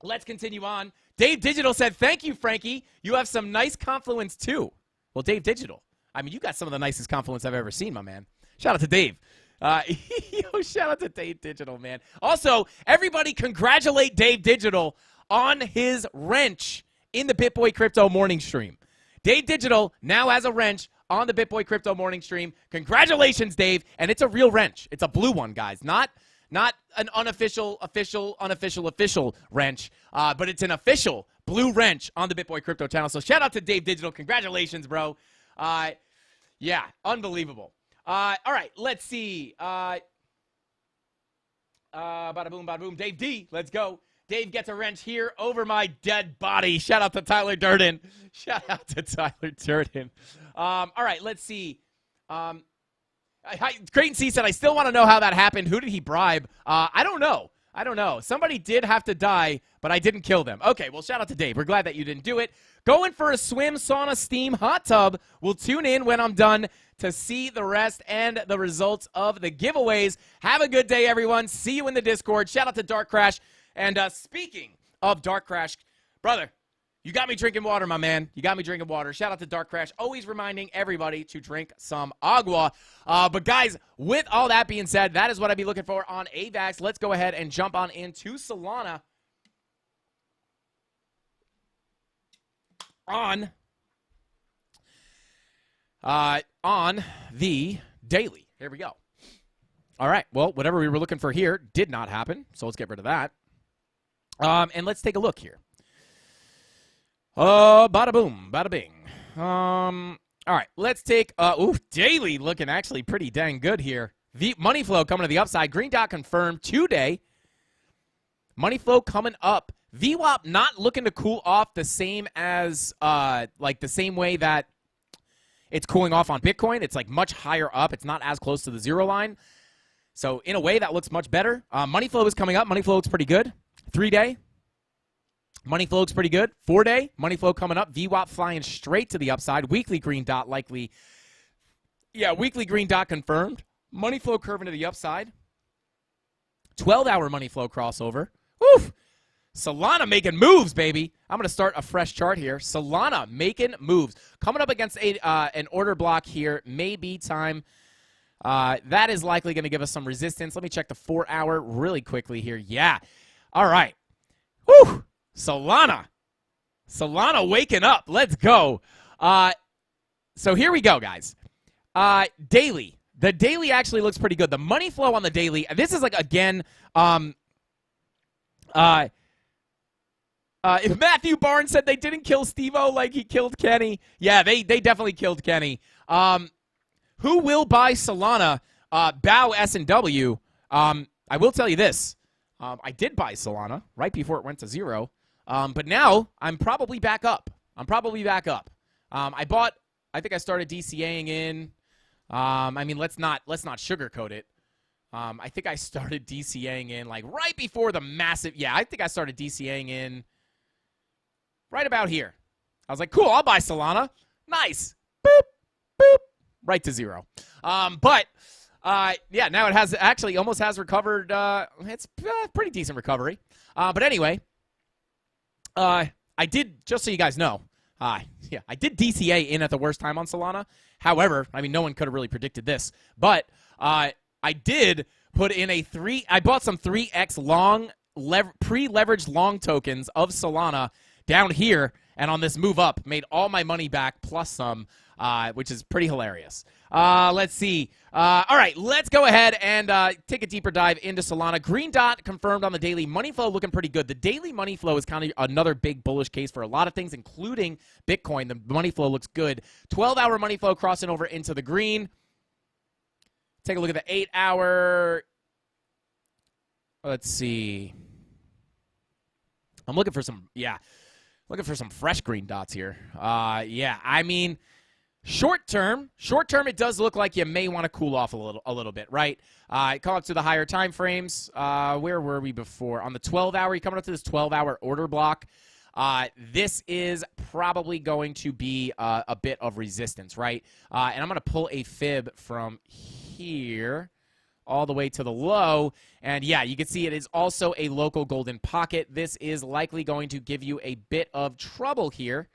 S3: Let's continue on. Dave Digital said, thank you, Frankie. You have some nice confluence, too. Well, Dave Digital, I mean, you got some of the nicest confluence I've ever seen, my man. Shout out to Dave. Shout out to Dave Digital, man. Also, everybody congratulate Dave Digital on his wrench in the BitBoy Crypto morning stream. Dave Digital now has a wrench on the BitBoy Crypto morning stream. Congratulations, Dave. And it's a real wrench. It's a blue one, guys. Not an unofficial, official wrench, but it's an official blue wrench on the BitBoy Crypto channel. So shout out to Dave Digital. Congratulations, bro. Yeah, unbelievable. All right, let's see. Bada boom. Dave D, let's go. Dave gets a wrench here over my dead body. Shout out to Tyler Durden. All right, let's see. Creighton C said, I still want to know how that happened. Who did he bribe? I don't know. Somebody did have to die, but I didn't kill them. Okay, well, shout out to Dave. We're glad that you didn't do it. Going for a swim, sauna, steam, hot tub. We'll tune in when I'm done to see the rest and the results of the giveaways. Have a good day, everyone. See you in the Discord. Shout out to Dark Crash. And speaking of Dark Crash, brother, you got me drinking water, my man. You got me drinking water. Shout out to Dark Crash, always reminding everybody to drink some agua. But, guys, with all that being said, that is what I'd be looking for on AVAX. Let's go ahead and jump on into Solana on the daily. Here we go. All right, well, whatever we were looking for here did not happen, so let's get rid of that. And let's take a look here. Bada boom, bada bing. All right, let's take, daily looking actually pretty dang good here. The money flow coming to the upside. Green dot confirmed today. Money flow coming up. VWAP not looking to cool off the same as, like the same way that it's cooling off on Bitcoin. It's like much higher up. It's not as close to the zero line. So in a way, that looks much better. Money flow is coming up. Money flow looks pretty good. 3-day. Money flow looks pretty good. 4-day. Money flow coming up. VWAP flying straight to the upside. Weekly green dot likely. Yeah, weekly green dot confirmed. Money flow curving to the upside. 12-hour money flow crossover. Woof. Solana making moves, baby. I'm going to start a fresh chart here. Solana making moves. Coming up against an order block here. May be time. That is likely going to give us some resistance. Let me check the 4-hour really quickly here. Yeah. All right. Woo! Solana waking up. Let's go. So here we go, guys. Daily. The daily actually looks pretty good. The money flow on the daily. This is like, again, if Matthew Barnes said they didn't kill Steve-O like he killed Kenny. Yeah, they definitely killed Kenny. Who will buy Solana? Bow S&W. I will tell you this. I did buy Solana right before it went to zero. But now I'm probably back up. I think I started DCAing in. I mean, let's not sugarcoat it. I think I started DCAing in like right before the massive. Yeah, I think I started DCAing in right about here. I was like, cool, I'll buy Solana. Nice. Boop, boop. Right to zero. Yeah, now it has actually almost has recovered. It's pretty decent recovery. But anyway, I did, just so you guys know, I did DCA in at the worst time on Solana. However, I mean, no one could have really predicted this. But I did put in I bought some 3x long, pre-leveraged long tokens of Solana down here, and on this move up, made all my money back plus some, which is pretty hilarious. Let's see. All right, let's go ahead and take a deeper dive into Solana. Green dot confirmed on the daily. Money flow looking pretty good. The daily money flow is kind of another big bullish case for a lot of things, including Bitcoin. The money flow looks good. 12-hour money flow crossing over into the green. Take a look at the 8-hour. Let's see. I'm looking for some, looking for some fresh green dots here. Yeah, I mean, short term, it does look like you may want to cool off a little bit, right? Come up to the higher time frames. Where were we before? On the 12-hour, you're coming up to this 12-hour order block. This is probably going to be a bit of resistance, right? And I'm going to pull a fib from here all the way to the low. And yeah, you can see it is also a local golden pocket. This is likely going to give you a bit of trouble here.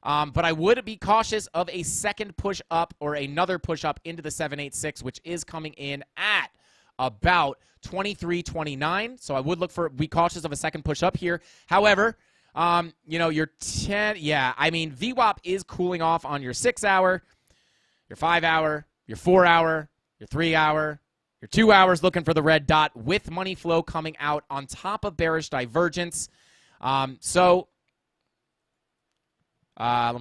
S3: But I would be cautious of a second push up or another push up into the 786, which is coming in at about 23.29. So I would be cautious of a second push up here. However, you know, your 10, yeah, I mean, VWAP is cooling off on your 6-hour, your 5-hour, your 4-hour, your 3-hour, your 2 hours looking for the red dot with money flow coming out on top of bearish divergence. Let me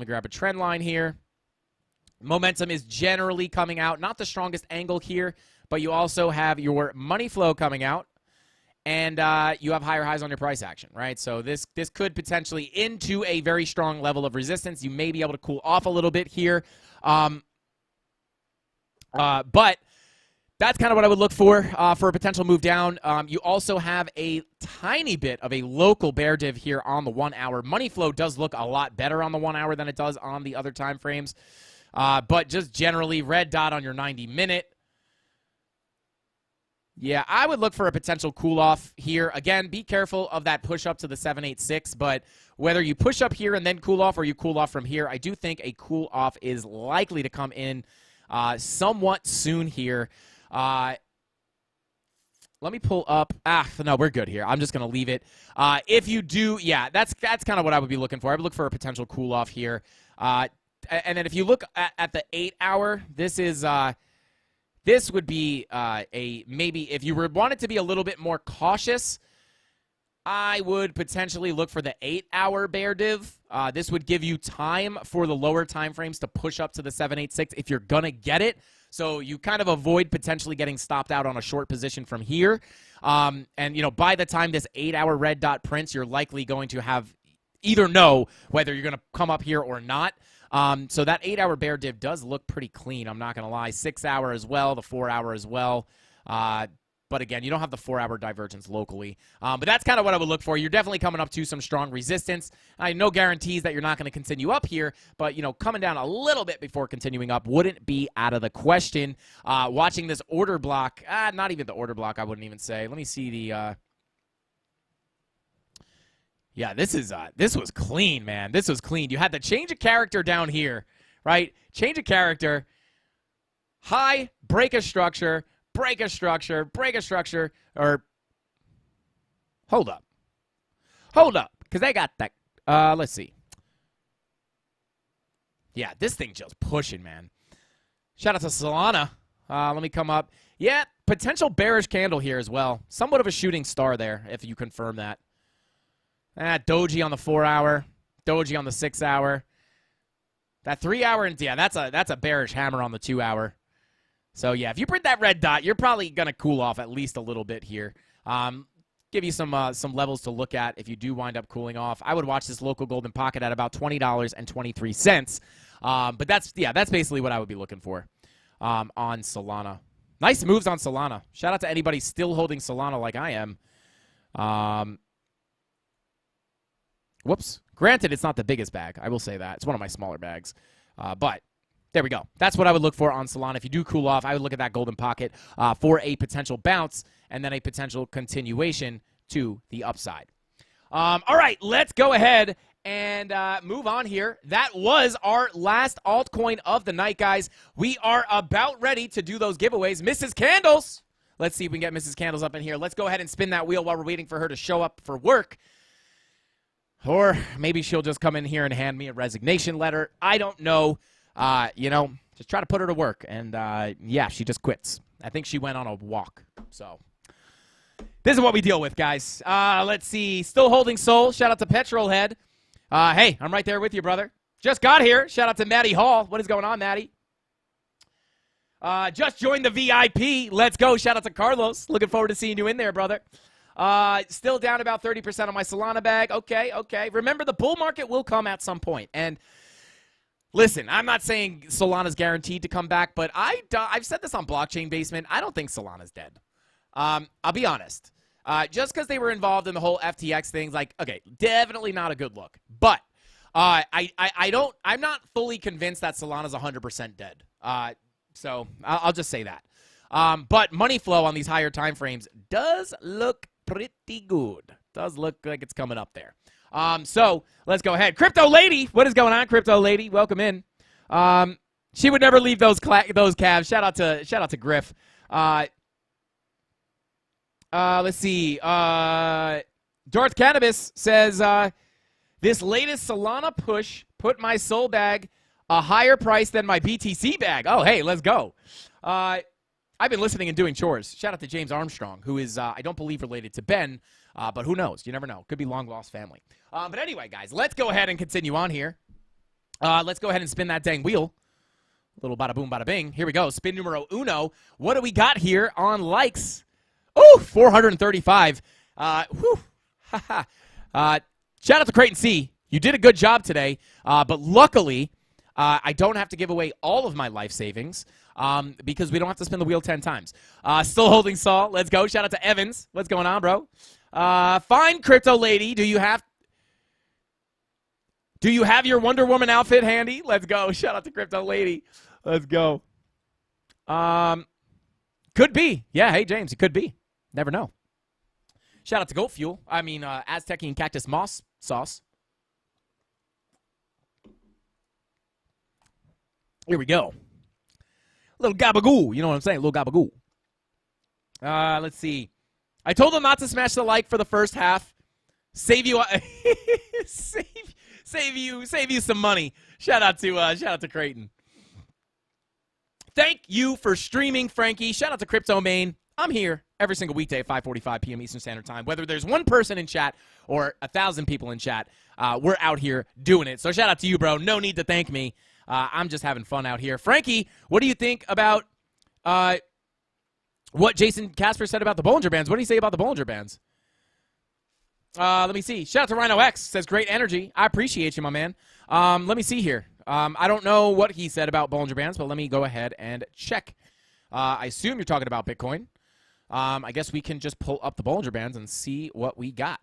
S3: grab a trend line here. Momentum is generally coming out. Not the strongest angle here, but you also have your money flow coming out, and you have higher highs on your price action, right? So this could potentially into a very strong level of resistance. You may be able to cool off a little bit here. But that's kind of what I would look for a potential move down. You also have a tiny bit of a local bear div here on the 1 hour. Money flow does look a lot better on the 1 hour than it does on the other time frames. But just generally, red dot on your 90-minute. Yeah, I would look for a potential cool-off here. Again, be careful of that push-up to the 786, but whether you push up here and then cool off or you cool off from here, I do think a cool-off is likely to come in somewhat soon here. Let me pull up. No, we're good here. I'm just going to leave it. If you do, yeah, that's kind of what I would be looking for. I would look for a potential cool-off here. And then if you look at the 8-hour, this would be maybe if you wanted to be a little bit more cautious, I would potentially look for the 8-hour bear div. This would give you time for the lower time frames to push up to the 786 if you're going to get it. So you kind of avoid potentially getting stopped out on a short position from here. And, you know, by the time this 8-hour red dot prints, you're likely going to have either know whether you're going to come up here or not. So that 8-hour bear div does look pretty clean, I'm not going to lie. 6-hour as well, the 4-hour as well. But again, you don't have the 4-hour divergence locally. But that's kind of what I would look for. You're definitely coming up to some strong resistance. No guarantees that you're not going to continue up here, but, you know, coming down a little bit before continuing up wouldn't be out of the question. Watching this order block, not even the order block, I wouldn't even say. Let me see the... Yeah, this was clean, man. This was clean. You had the change of character down here, right? Change of character, high, break a structure, break a structure, break a structure, or hold up, because they got that. Let's see. Yeah, this thing just pushing, man. Shout out to Solana. Let me come up. Yeah, potential bearish candle here as well. Somewhat of a shooting star there, if you confirm that. Doji on the 4-hour, Doji on the 6-hour. That 3-hour, and yeah, that's a bearish hammer on the 2-hour. So yeah, if you print that red dot, you're probably gonna cool off at least a little bit here. Give you some levels to look at if you do wind up cooling off. I would watch this local golden pocket at about $20.23. But that's basically what I would be looking for on Solana. Nice moves on Solana. Shout out to anybody still holding Solana like I am. Whoops. Granted, it's not the biggest bag. I will say that. It's one of my smaller bags. But there we go. That's what I would look for on Solana. If you do cool off, I would look at that golden pocket for a potential bounce and then a potential continuation to the upside. All right, let's go ahead and move on here. That was our last altcoin of the night, guys. We are about ready to do those giveaways. Mrs. Candles. Let's see if we can get Mrs. Candles up in here. Let's go ahead and spin that wheel while we're waiting for her to show up for work. Or maybe she'll just come in here and hand me a resignation letter. I don't know. You know, just try to put her to work. And, yeah, she just quits. I think she went on a walk. So this is what we deal with, guys. Let's see. Still holding Soul. Shout out to Petrolhead. Hey, I'm right there with you, brother. Just got here. Shout out to Maddie Hall. What is going on, Maddie? Just joined the VIP. Let's go. Shout out to Carlos. Looking forward to seeing you in there, brother. Still down about 30% on my Solana bag. Okay, okay. Remember, the bull market will come at some point. And listen, I'm not saying Solana's guaranteed to come back, but I've said this on Blockchain Basement. I don't think Solana's dead. I'll be honest. Just because they were involved in the whole FTX thing, like, okay, definitely not a good look. But I'm not fully convinced that Solana's 100% dead. So I'll just say that. But money flow on these higher time frames does look pretty good. Does look like it's coming up there. So let's go ahead. Crypto Lady, what is going on, Crypto Lady? Welcome in. She would never leave those calves. Shout out to Griff. Let's see. Darth Cannabis says, this latest Solana push put my Sol bag a higher price than my BTC bag. Oh, hey, let's go. I've been listening and doing chores. Shout out to James Armstrong, who is, I don't believe, related to Ben, but who knows? You never know. Could be long-lost family. But anyway, guys, let's go ahead and continue on here. Let's go ahead and spin that dang wheel. A little bada boom, bada bing. Here we go. Spin numero uno. What do we got here on likes? Oh, 435. Whew. Shout out to Creighton C. You did a good job today, but luckily, I don't have to give away all of my life savings because we don't have to spin the wheel 10 times. Still holding Saul. Let's go. Shout out to Evans. What's going on, bro? Fine, Crypto Lady. Do you have your Wonder Woman outfit handy? Let's go. Shout out to Crypto Lady. Let's go. Could be. Yeah, hey, James, it could be. Never know. Shout out to Goat Fuel. I mean, Aztec and Cactus Moss sauce. Here we go. Little gabagoo. You know what I'm saying? Little gabagoo. Let's see. I told them not to smash the like for the first half. Save you save you some money. Shout out to Creighton. Thank you for streaming, Frankie. Shout out to Crypto Main. I'm here every single weekday at 5:45 p.m. Eastern Standard Time. Whether there's one person in chat or 1,000 people in chat, we're out here doing it. So shout out to you, bro. No need to thank me. I'm just having fun out here. Frankie, what do you think about what Jason Casper said about the Bollinger Bands? What do you say about the Bollinger Bands? Let me see. Shout out to Rhino X. Says great energy. I appreciate you, my man. Let me see here. I don't know what he said about Bollinger Bands, but let me go ahead and check. I assume you're talking about Bitcoin. I guess we can just pull up the Bollinger Bands and see what we got.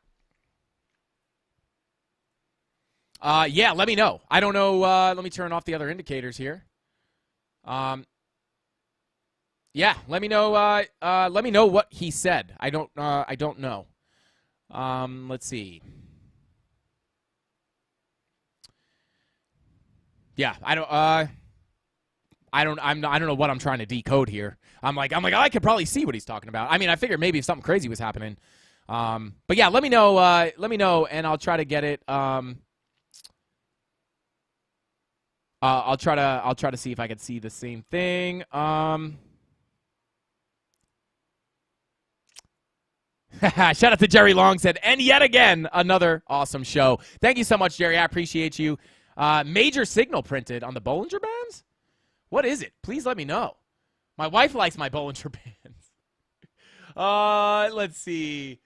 S3: Yeah, let me know. I don't know. Let me turn off the other indicators here. Yeah, let me know. Let me know what he said. I don't know. Let's see. Yeah, I don't know what I'm trying to decode here. I'm like, I could probably see what he's talking about. I mean, I figured maybe if something crazy was happening. But yeah, let me know, and I'll try to get it. I'll try to see if I can see the same thing. Shout out to Jerry Long said, and yet again, another awesome show. Thank you so much, Jerry. I appreciate you. Major signal printed on the Bollinger Bands? What is it? Please let me know. My wife likes my Bollinger Bands. Let's see.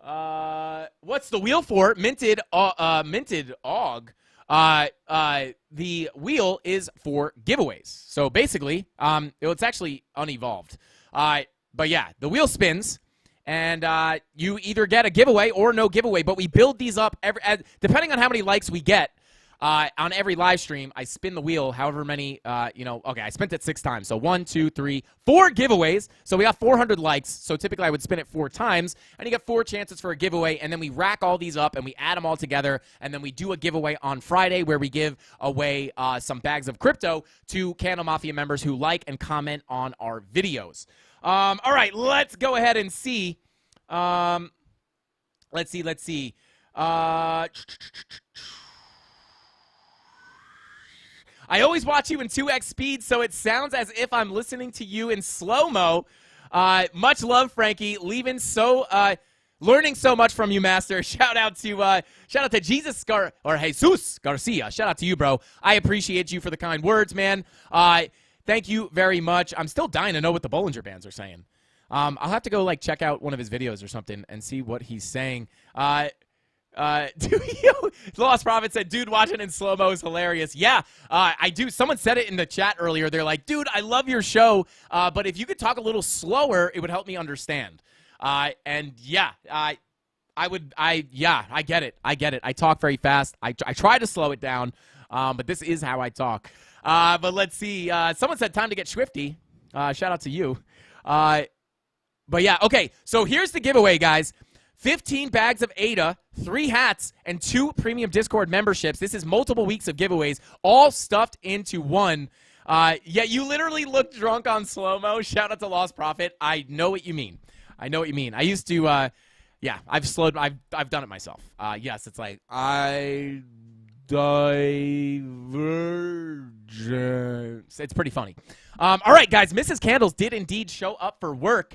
S3: What's the wheel for? Minted AUG. The wheel is for giveaways. So basically, it's actually unevolved. But yeah, the wheel spins. And you either get a giveaway or no giveaway. But we build these up depending on how many likes we get on every live stream. I spin the wheel however many, okay, I spent it 6 times. So 1, 2, 3, 4 giveaways. So we got 400 likes. So typically I would spin it 4 times. And you get 4 chances for a giveaway. And then we rack all these up and we add them all together. And then we do a giveaway on Friday where we give away some bags of crypto to CandleMafia members who like and comment on our videos. All right, let's go ahead and see. Let's see. I always watch you in 2x speed, so it sounds as if I'm listening to you in slow-mo. Much love, Frankie. Learning so much from you, Master. Shout out to Jesus Jesus Garcia. Shout out to you, bro. I appreciate you for the kind words, man. Thank you very much. I'm still dying to know what the Bollinger Bands are saying. I'll have to go like check out one of his videos or something and see what he's saying. Lost Prophet said, dude, watching in slow-mo is hilarious. Yeah, I do. Someone said it in the chat earlier. They're like, dude, I love your show, but if you could talk a little slower, it would help me understand. And yeah, I get it. I talk very fast. I try to slow it down, but this is how I talk. But let's see. Someone said time to get swifty. Shout out to you. But yeah, okay. So here's the giveaway, guys. 15 bags of ADA, 3 hats, and 2 premium Discord memberships. This is multiple weeks of giveaways, all stuffed into one. Yeah, you literally look drunk on slow-mo. Shout out to Lost Prophet. I know what you mean. I used to, yeah, I've done it myself. Yes, it's like, I divergence. It's pretty funny. All right, guys, Mrs. Candles did indeed show up for work.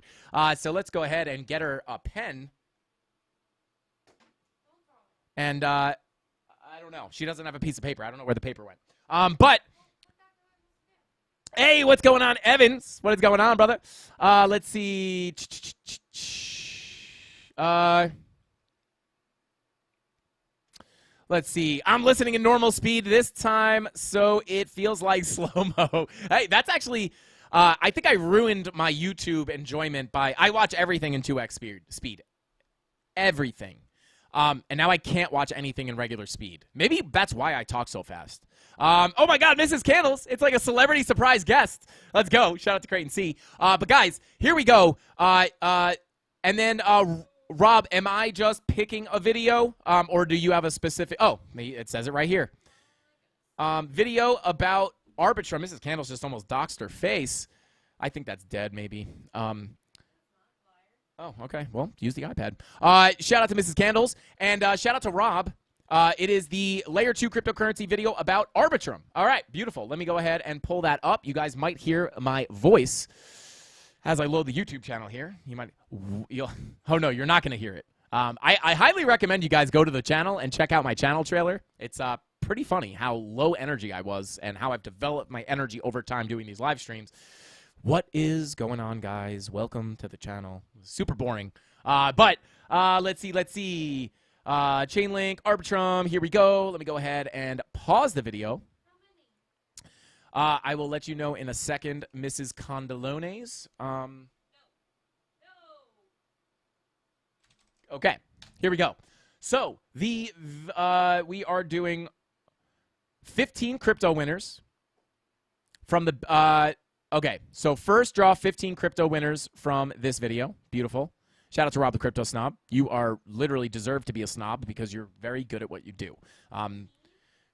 S3: So let's go ahead and get her a pen. And I don't know. She doesn't have a piece of paper. I don't know where the paper went. But hey, what's going on, Evans? What is going on, brother? Let's see. Let's see. I'm listening in normal speed this time, so it feels like slow-mo. Hey, that's actually, I think I ruined my YouTube enjoyment by, I watch everything in 2x speed. Everything. And now I can't watch anything in regular speed. Maybe that's why I talk so fast. Oh my God, Mrs. Candles. It's like a celebrity surprise guest. Let's go. Shout out to Creighton C. But guys, here we go. And then, Rob, am I just picking a video? Or do you have a specific, oh, it says it right here. Video about Arbitrum. Mrs. Candles just almost doxed her face. I think that's dead, maybe. Oh, okay. Well, use the iPad. Shout out to Mrs. Candles, and shout out to Rob. It is the Layer 2 cryptocurrency video about Arbitrum. All right, beautiful. Let me go ahead and pull that up. You guys might hear my voice as I load the YouTube channel here. Oh, no, you're not going to hear it. I highly recommend you guys go to the channel and check out my channel trailer. It's pretty funny how low energy I was and how I've developed my energy over time doing these live streams. What is going on, guys? Welcome to the channel. Super boring. But let's see. Chainlink, Arbitrum. Here we go. Let me go ahead and pause the video. I will let you know in a second, Mrs. Condolones. Okay, here we go. So we are doing 15 crypto winners from the okay, so first draw 15 crypto winners from this video. Beautiful. Shout out to Rob the Crypto Snob. You are literally deserve to be a snob because you're very good at what you do.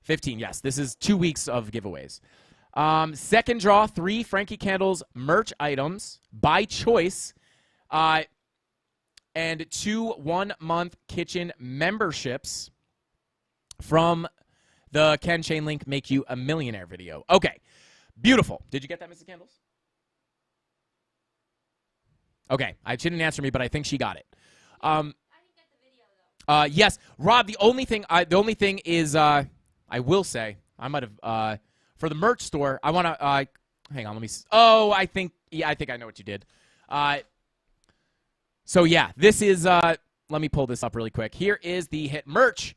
S3: 15, yes. This is 2 weeks of giveaways. Second draw, 3 Frankie Candles merch items by choice. And 2 1-month kitchen memberships from the Can Chainlink Make You a Millionaire video. Okay. Beautiful. Did you get that, Mrs. Candles? Okay. She didn't answer me, but I think she got it. I didn't get the video, though. Yes. Rob, the only thing is, I will say, I might have, for the merch store, I want to, hang on, let me, oh, I think I know what you did. So, yeah, this is, let me pull this up really quick. Here is the hit merch.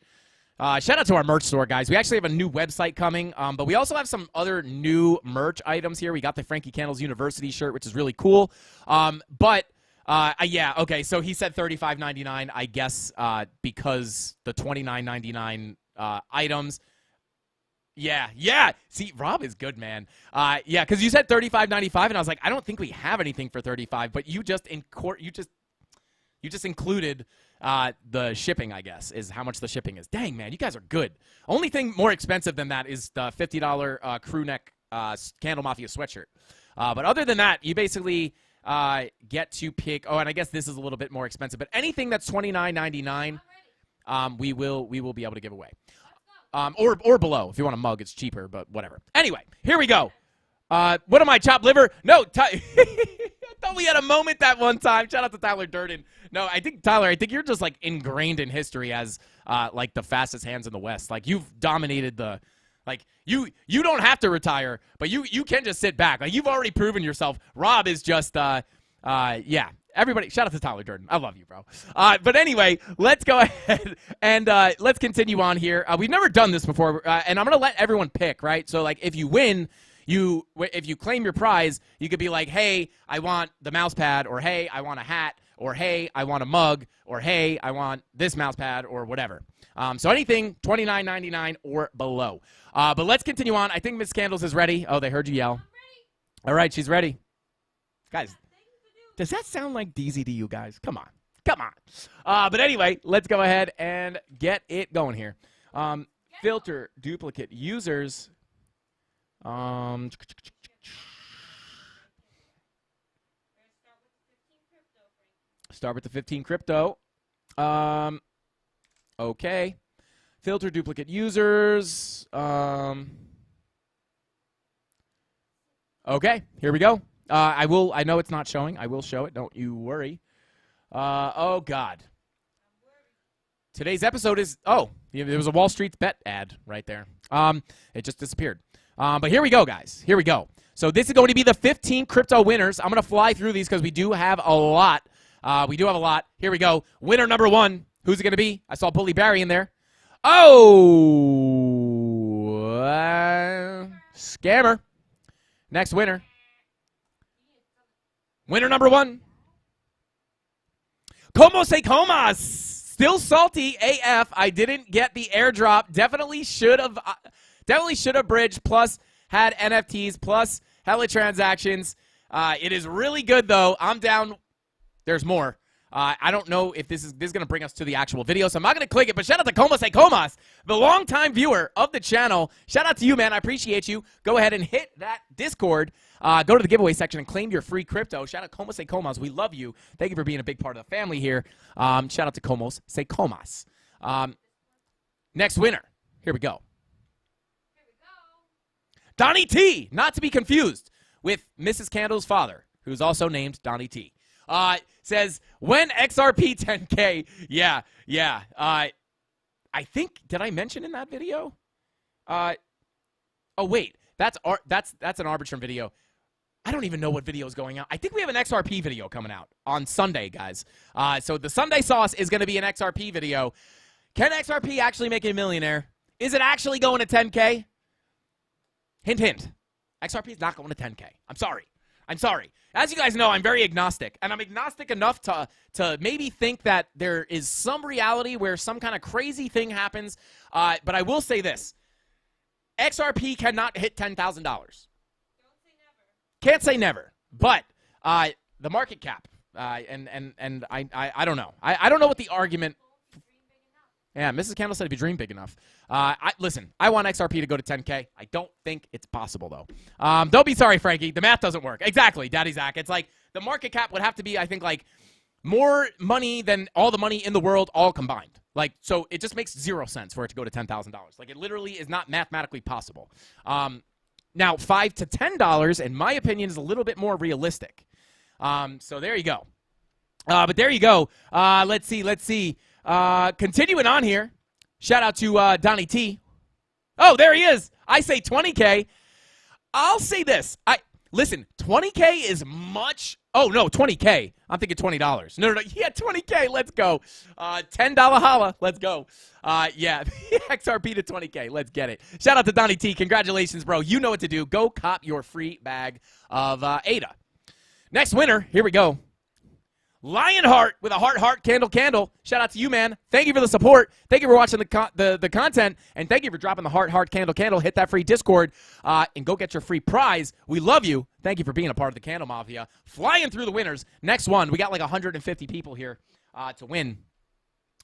S3: Shout out to our merch store, guys. We actually have a new website coming, but we also have some other new merch items here. We got the Frankie Candles University shirt, which is really cool. Yeah, okay, so he said $35.99, I guess, because the $29.99 items. Yeah. See, Rob is good, man. Yeah, because you said $35.95, and I was like, I don't think we have anything for $35, but you just included the shipping, I guess, is how much the shipping is. Dang, man, you guys are good. Only thing more expensive than that is the $50 crew neck CandleMafia sweatshirt. But other than that, you basically get to pick. Oh, and I guess this is a little bit more expensive. But anything that's $29.99, we will be able to give away. Or below. If you want a mug, it's cheaper, but whatever. Anyway, here we go. What am I, chopped liver? No, I thought we had a moment that one time. Shout out to Tyler Durden. No, Tyler, I think you're just like ingrained in history as like the fastest hands in the West. Like you've dominated the, like you don't have to retire, but you can just sit back. Like you've already proven yourself. Rob is just Yeah. Everybody, shout out to Tyler Durden. I love you, bro. But anyway, let's go ahead and let's continue on here. We've never done this before, and I'm going to let everyone pick, right? So, like, if you win, if you claim your prize, you could be like, hey, I want the mouse pad, or hey, I want a hat, or hey, I want a mug, or hey, I want this mouse pad, or whatever. So anything $29.99 or below. But let's continue on. I think Miss Candles is ready. Oh, they heard you yell. All right, she's ready. Guys, does that sound like DZ to you guys? Come on. Come on. But anyway, let's go ahead and get it going here. Filter duplicate users. Start with the 15 crypto. Okay. Filter duplicate users. Okay, here we go. I know it's not showing. I will show it. Don't you worry. Oh, God. Today's episode is, there was a Wall Street bet ad right there. It just disappeared. But here we go, guys. Here we go. So this is going to be the 15 crypto winners. I'm going to fly through these because we do have a lot. Here we go. Winner number 1. Who's it going to be? I saw Bully Barry in there. Oh, scammer. Next winner. Winner number 1. Como se comas. Still salty AF. I didn't get the airdrop. Definitely should have bridged, plus had NFTs, plus hella transactions. It is really good, though. I'm down. There's more. I don't know if this is going to bring us to the actual video, so I'm not going to click it, but shout out to Como se comas, the longtime viewer of the channel. Shout out to you, man. I appreciate you. Go ahead and hit that Discord. Go to the giveaway section and claim your free crypto. Shout out Como se comas. We love you. Thank you for being a big part of the family here. Shout out to Como se comas. Next winner. Here we go. Donnie T, not to be confused with Mrs. Candle's father, who's also named Donnie T. Says, when XRP 10K? Yeah. I think, did I mention in that video? Oh, wait. That's an Arbitrum video. I don't even know what video is going out. I think we have an XRP video coming out on Sunday, guys. So the Sunday sauce is going to be an XRP video. Can XRP actually make a millionaire? Is it actually going to 10K? Hint, hint. XRP is not going to 10K. I'm sorry. As you guys know, I'm very agnostic, and I'm agnostic enough to maybe think that there is some reality where some kind of crazy thing happens, but I will say this. XRP cannot hit $10,000. Don't say never. Can't say never, but the market cap, and I don't know. I don't know what the argument. Yeah, Mrs. Candle said if you dream big enough. Listen, I want XRP to go to 10K. I don't think it's possible, though. Don't be sorry, Frankie. The math doesn't work. Exactly, Daddy Zach. It's like the market cap would have to be, I think, like more money than all the money in the world all combined. Like, so it just makes 0 sense for it to go to $10,000. Like, it literally is not mathematically possible. Now, $5 to $10, in my opinion, is a little bit more realistic. So there you go. But there you go. Let's see. Continuing on here, shout out to Donnie T. Oh, there he is. I say 20K. I'll say this. Listen, 20K is much. Oh, no, 20K. I'm thinking $20. No. Yeah, 20K. Let's go. $10 holla. Let's go. Yeah, XRP to 20K. Let's get it. Shout out to Donnie T. Congratulations, bro. You know what to do. Go cop your free bag of ADA. Next winner. Here we go. Lionheart with a heart, candle. Shout out to you, man. Thank you for the support. Thank you for watching the content. And thank you for dropping the heart, candle. Hit that free Discord and go get your free prize. We love you. Thank you for being a part of the Candle Mafia. Flying through the winners. Next one. We got like 150 people here to win.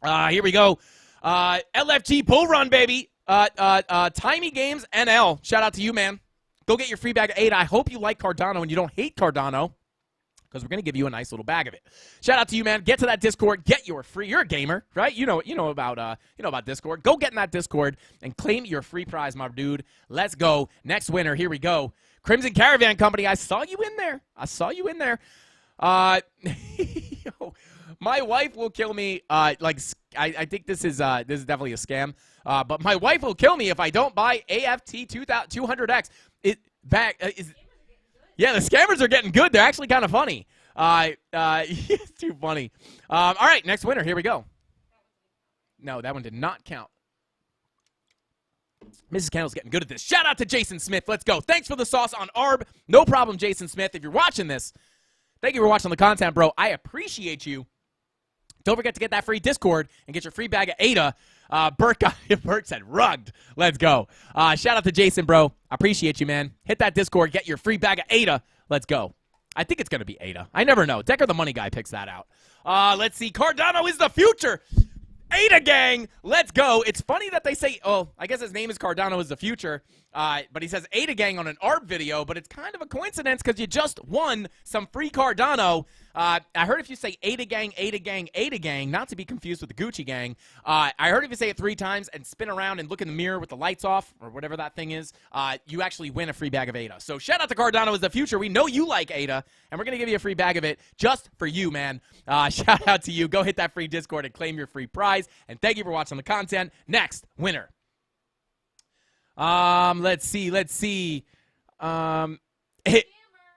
S3: Here we go. LFG Bull Run, baby. Timey Games NL. Shout out to you, man. Go get your free bag of 8. I hope you like Cardano and you don't hate Cardano, because we're going to give you a nice little bag of it. Shout out to you, man. Get to that Discord. Get your free. You're a gamer, right? You know about Discord. Go get in that Discord and claim your free prize, my dude. Let's go. Next winner. Here we go. Crimson Caravan Company. I saw you in there. Yo, my wife will kill me. I think this is definitely a scam. But my wife will kill me if I don't buy AFT 200X. Yeah, the scammers are getting good. They're actually kind of funny. It's too funny. All right, next winner. Here we go. No, that one did not count. Mrs. Candle's getting good at this. Shout out to Jason Smith. Let's go. Thanks for the sauce on ARB. No problem, Jason Smith. If you're watching this, thank you for watching the content, bro. I appreciate you. Don't forget to get that free Discord and get your free bag of Ada. Bert said rugged. Let's go. Shout out to Jason, bro. I appreciate you, man. Hit that Discord. Get your free bag of Ada. Let's go. I think it's going to be Ada. I never know. Decker the money guy picks that out. Let's see. Cardano is the future. Ada gang, let's go. It's funny that they say, oh, I guess his name is Cardano is the future, but he says Ada gang on an ARB video, but it's kind of a coincidence because you just won some free Cardano. I heard if you say Ada gang, Ada gang, Ada gang, not to be confused with the Gucci gang, I heard if you say it 3 times and spin around and look in the mirror with the lights off, or whatever that thing is, you actually win a free bag of Ada. So shout out to Cardano is the future. We know you like Ada, and we're going to give you a free bag of it just for you, man. Shout out to you. Go hit that free Discord and claim your free prize. And thank you for watching the content. Next winner. Let's see.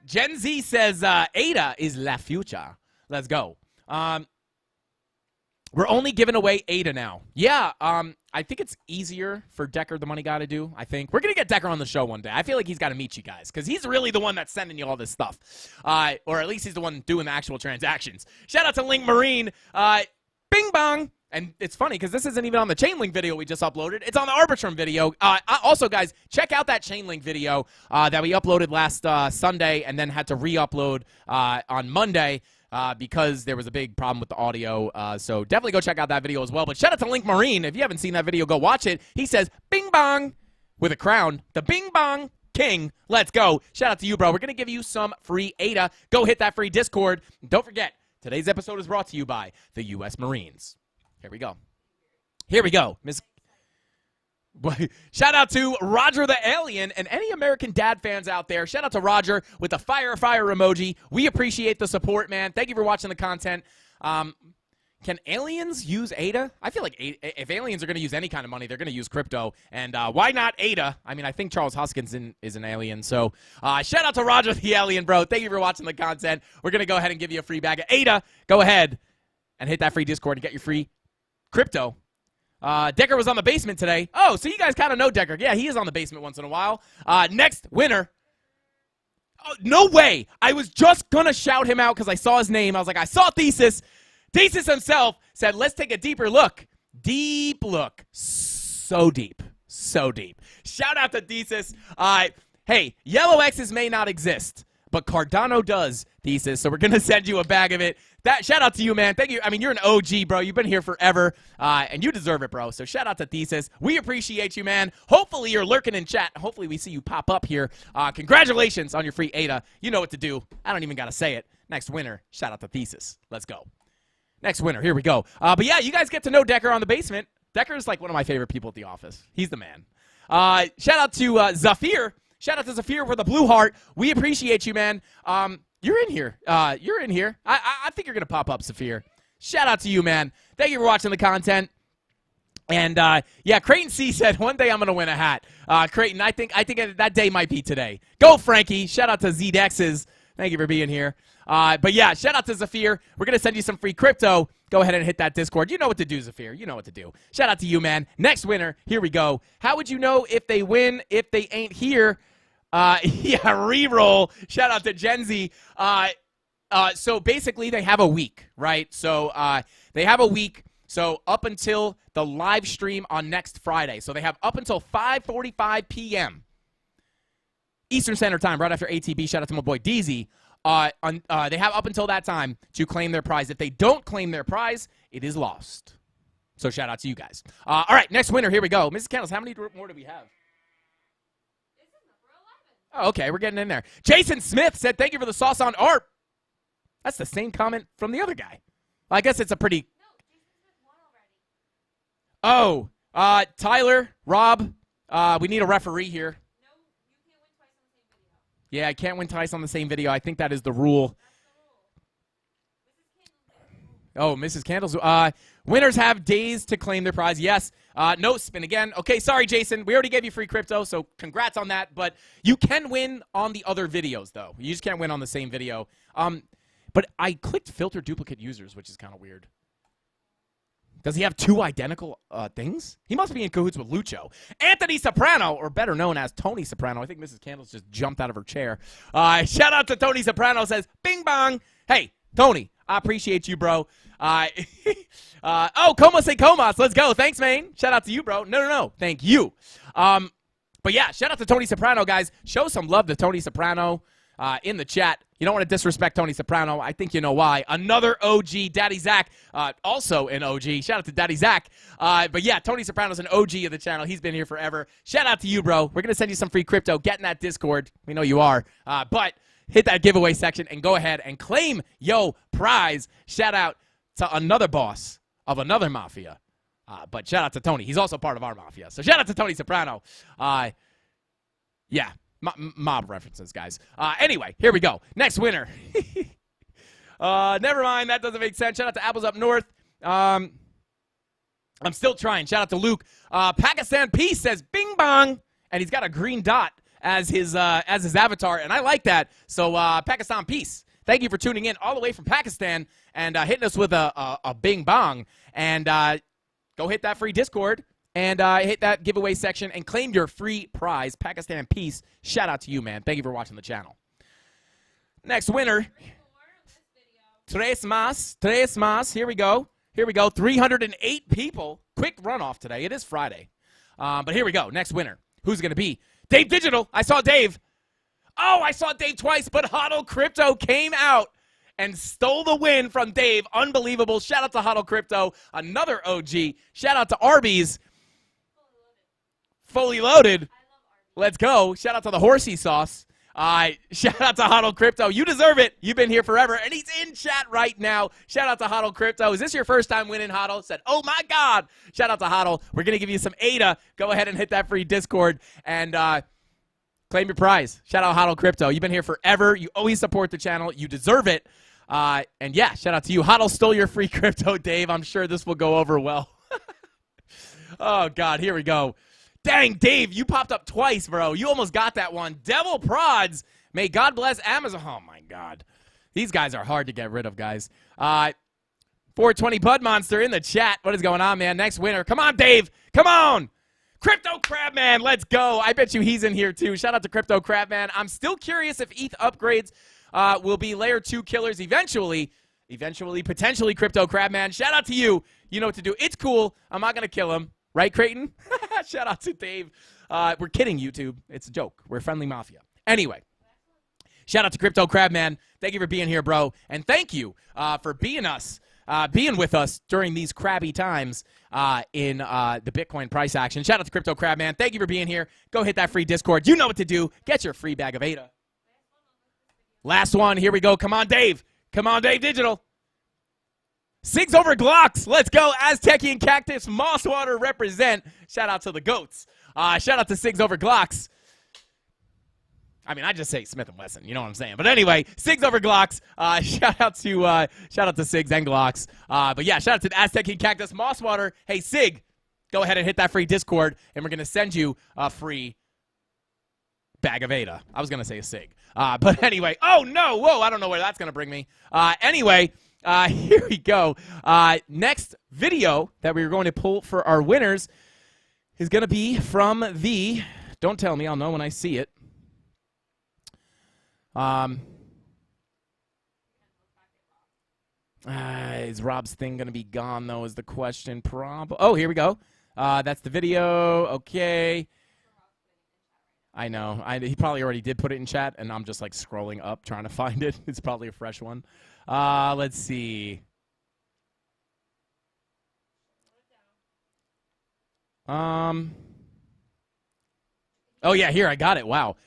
S3: Gen Z says Ada is la future. Let's go. We're only giving away Ada now. Yeah, I think it's easier for Decker, the money guy, to do, I think. We're going to get Decker on the show one day. I feel like he's got to meet you guys because he's really the one that's sending you all this stuff. Or at least he's the one doing the actual transactions. Shout out to Link Marine. Bing bong. And it's funny because this isn't even on the Chainlink video we just uploaded. It's on the Arbitrum video. Also, guys, check out that Chainlink video that we uploaded last Sunday and then had to re-upload on Monday because there was a big problem with the audio. So definitely go check out that video as well. But shout out to Link Marine. If you haven't seen that video, go watch it. He says, bing bong, with a crown. The bing bong king. Let's go. Shout out to you, bro. We're going to give you some free Ada. Go hit that free Discord. Don't forget, today's episode is brought to you by the U.S. Marines. Here we go. Here we go. Shout out to Roger the Alien and any American Dad fans out there. Shout out to Roger with the fire emoji. We appreciate the support, man. Thank you for watching the content. Can aliens use Ada? I feel like if aliens are going to use any kind of money, they're going to use crypto. And why not Ada? I mean, I think Charles Hoskinson is an alien. So shout out to Roger the Alien, bro. Thank you for watching the content. We're going to go ahead and give you a free bag of Ada. Go ahead and hit that free Discord and get your free crypto. Decker was on the basement today. Oh, so you guys kind of know Decker. Yeah, he is on the basement once in a while. Next winner. Oh, no way. I was just going to shout him out because I saw his name. I was like, I saw Thesis. Thesis himself said, let's take a deeper look. Deep look. So deep. So deep. Shout out to Thesis. Hey, yellow X's may not exist, but Cardano does, Thesis. So we're going to send you a bag of it. Shout out to you, man. Thank you. I mean, you're an OG, bro. You've been here forever, and you deserve it, bro. So shout out to Thesis. We appreciate you, man. Hopefully you're lurking in chat. Hopefully we see you pop up here. Congratulations on your free Ada. You know what to do. I don't even got to say it. Next winner, shout out to Thesis. Let's go. Next winner. Here we go. But yeah, you guys get to know Decker on the basement. Decker is like one of my favorite people at the office. He's the man. Shout out to Zafir. Shout out to Zafir for the blue heart. We appreciate you, man. You're in here. You're in here. I think you're going to pop up, Zafir. Shout out to you, man. Thank you for watching the content. And, yeah, Creighton C said, one day I'm going to win a hat. Creighton, I think that day might be today. Go, Frankie. Shout out to ZDXs. Thank you for being here. But, yeah, shout out to Zafir. We're going to send you some free crypto. Go ahead and hit that Discord. You know what to do, Zafir. You know what to do. Shout out to you, man. Next winner. Here we go. How would you know if they win if they ain't here? Yeah, re-roll. Shout out to Gen Z. So basically they have a week, right? So they have a week. So up until the live stream on next Friday. So they have up until 5:45 p.m. Eastern Standard Time, right after ATB. Shout out to my boy DZ. They have up until that time to claim their prize. If they don't claim their prize, it is lost. So shout out to you guys. All right, next winner. Here we go. Mrs. Candles, how many more do we have? Oh, okay, we're getting in there. Jason Smith said, thank you for the sauce on art. That's the same comment from the other guy. Well, I guess it's a pretty... No, Jason Smith won already. Oh, Tyler, Rob, we need a referee here. No, you can't win twice on the same video. Yeah, I can't win twice on the same video. I think that is the rule. Oh, Mrs. Candles. Winners have days to claim their prize. Yes. No, spin again. Okay, sorry, Jason. We already gave you free crypto, so congrats on that. But you can win on the other videos, though. You just can't win on the same video. But I clicked filter duplicate users, which is kind of weird. Does he have two identical things? He must be in cahoots with Lucho. Anthony Soprano, or better known as Tony Soprano. I think Mrs. Candles just jumped out of her chair. Shout out to Tony Soprano, says, bing bong. Hey, Tony, I appreciate you, bro. Como se comas. Let's go. Thanks, man. Shout out to you, bro. No. Thank you. But yeah, shout out to Tony Soprano, guys. Show some love to Tony Soprano in the chat. You don't want to disrespect Tony Soprano. I think you know why. Another OG, Daddy Zach, also an OG. Shout out to Daddy Zach. But yeah, Tony Soprano's an OG of the channel. He's been here forever. Shout out to you, bro. We're going to send you some free crypto. Get in that Discord. We know you are. But hit that giveaway section and go ahead and claim yo prize. Shout out to another boss of another mafia. But shout out to Tony. He's also part of our mafia. So shout out to Tony Soprano. Yeah. Mob references, guys. Anyway, here we go. Next winner. Never mind. That doesn't make sense. Shout out to Apples Up North. I'm still trying. Shout out to Luke. Pakistan Peace says bing bong. And he's got a green dot as his avatar. And I like that. So Pakistan Peace, thank you for tuning in all the way from Pakistan and hitting us with a bing bong. And go hit that free Discord. And hit that giveaway section and claim your free prize. Pakistan Peace. Shout out to you, man. Thank you for watching the channel. Next winner. Tres más. Here we go. 308 people. Quick runoff today. It is Friday. But here we go. Next winner. Who's it going to be? Dave Digital. I saw Dave. Oh, I saw Dave twice, but HODL Crypto came out and stole the win from Dave. Unbelievable. Shout out to HODL Crypto. Another OG. Shout out to Arby's. Fully loaded. Let's go. Shout out to the horsey sauce. Shout out to HODL Crypto. You deserve it. You've been here forever. And he's in chat right now. Shout out to HODL Crypto. Is this your first time winning HODL? Said, oh my God. Shout out to HODL. We're going to give you some ADA. Go ahead and hit that free Discord and claim your prize. Shout out HODL Crypto. You've been here forever. You always support the channel. You deserve it. And yeah, shout out to you. HODL stole your free crypto, Dave. I'm sure this will go over well. Oh, God. Here we go. Dang, Dave, you popped up twice, bro. You almost got that one. Devil Prods. May God bless Amazon. Oh, my God. These guys are hard to get rid of, guys. 420 Bud Monster in the chat. What is going on, man? Next winner. Come on, Dave. Come on. Crypto Crabman. Let's go. I bet you he's in here, too. Shout out to Crypto Crabman. I'm still curious if ETH upgrades will be layer 2 killers eventually, potentially, Crypto Crabman. Shout out to you. You know what to do. It's cool. I'm not going to kill him. Right, Creighton? Shout out to Dave. We're kidding, YouTube. It's a joke. We're friendly mafia. Anyway, shout out to Crypto Crabman. Thank you for being here, bro. And thank you for being with us during these crabby times in the Bitcoin price action. Shout out to Crypto Crabman. Thank you for being here. Go hit that free Discord. You know what to do. Get your free bag of ADA. Last one. Here we go. Come on, Dave. Come on, Dave Digital. Sigs over Glocks. Let's go. Aztec and Cactus. Mosswater represent. Shout out to the GOATs. Shout out to Sigs over Glocks. I mean, I just say Smith & Wesson. You know what I'm saying? But anyway, Sigs over Glocks. Shout out to Sigs and Glocks. But yeah, shout out to the Aztec and Cactus. Mosswater. Hey, Sig, go ahead and hit that free Discord, and we're going to send you a free bag of ADA. I was going to say a Sig. But anyway. Oh, no. Whoa, I don't know where that's going to bring me. Anyway. Here we go. Next video that we're going to pull for our winners is going to be from the, don't tell me, I'll know when I see it. Is Rob's thing going to be gone, though, is the question. Oh, here we go. That's the video. Okay. I know. He probably already did put it in chat, and I'm just, like, scrolling up trying to find it. It's probably a fresh one. Let's see. Oh, yeah, here, I got it. Wow.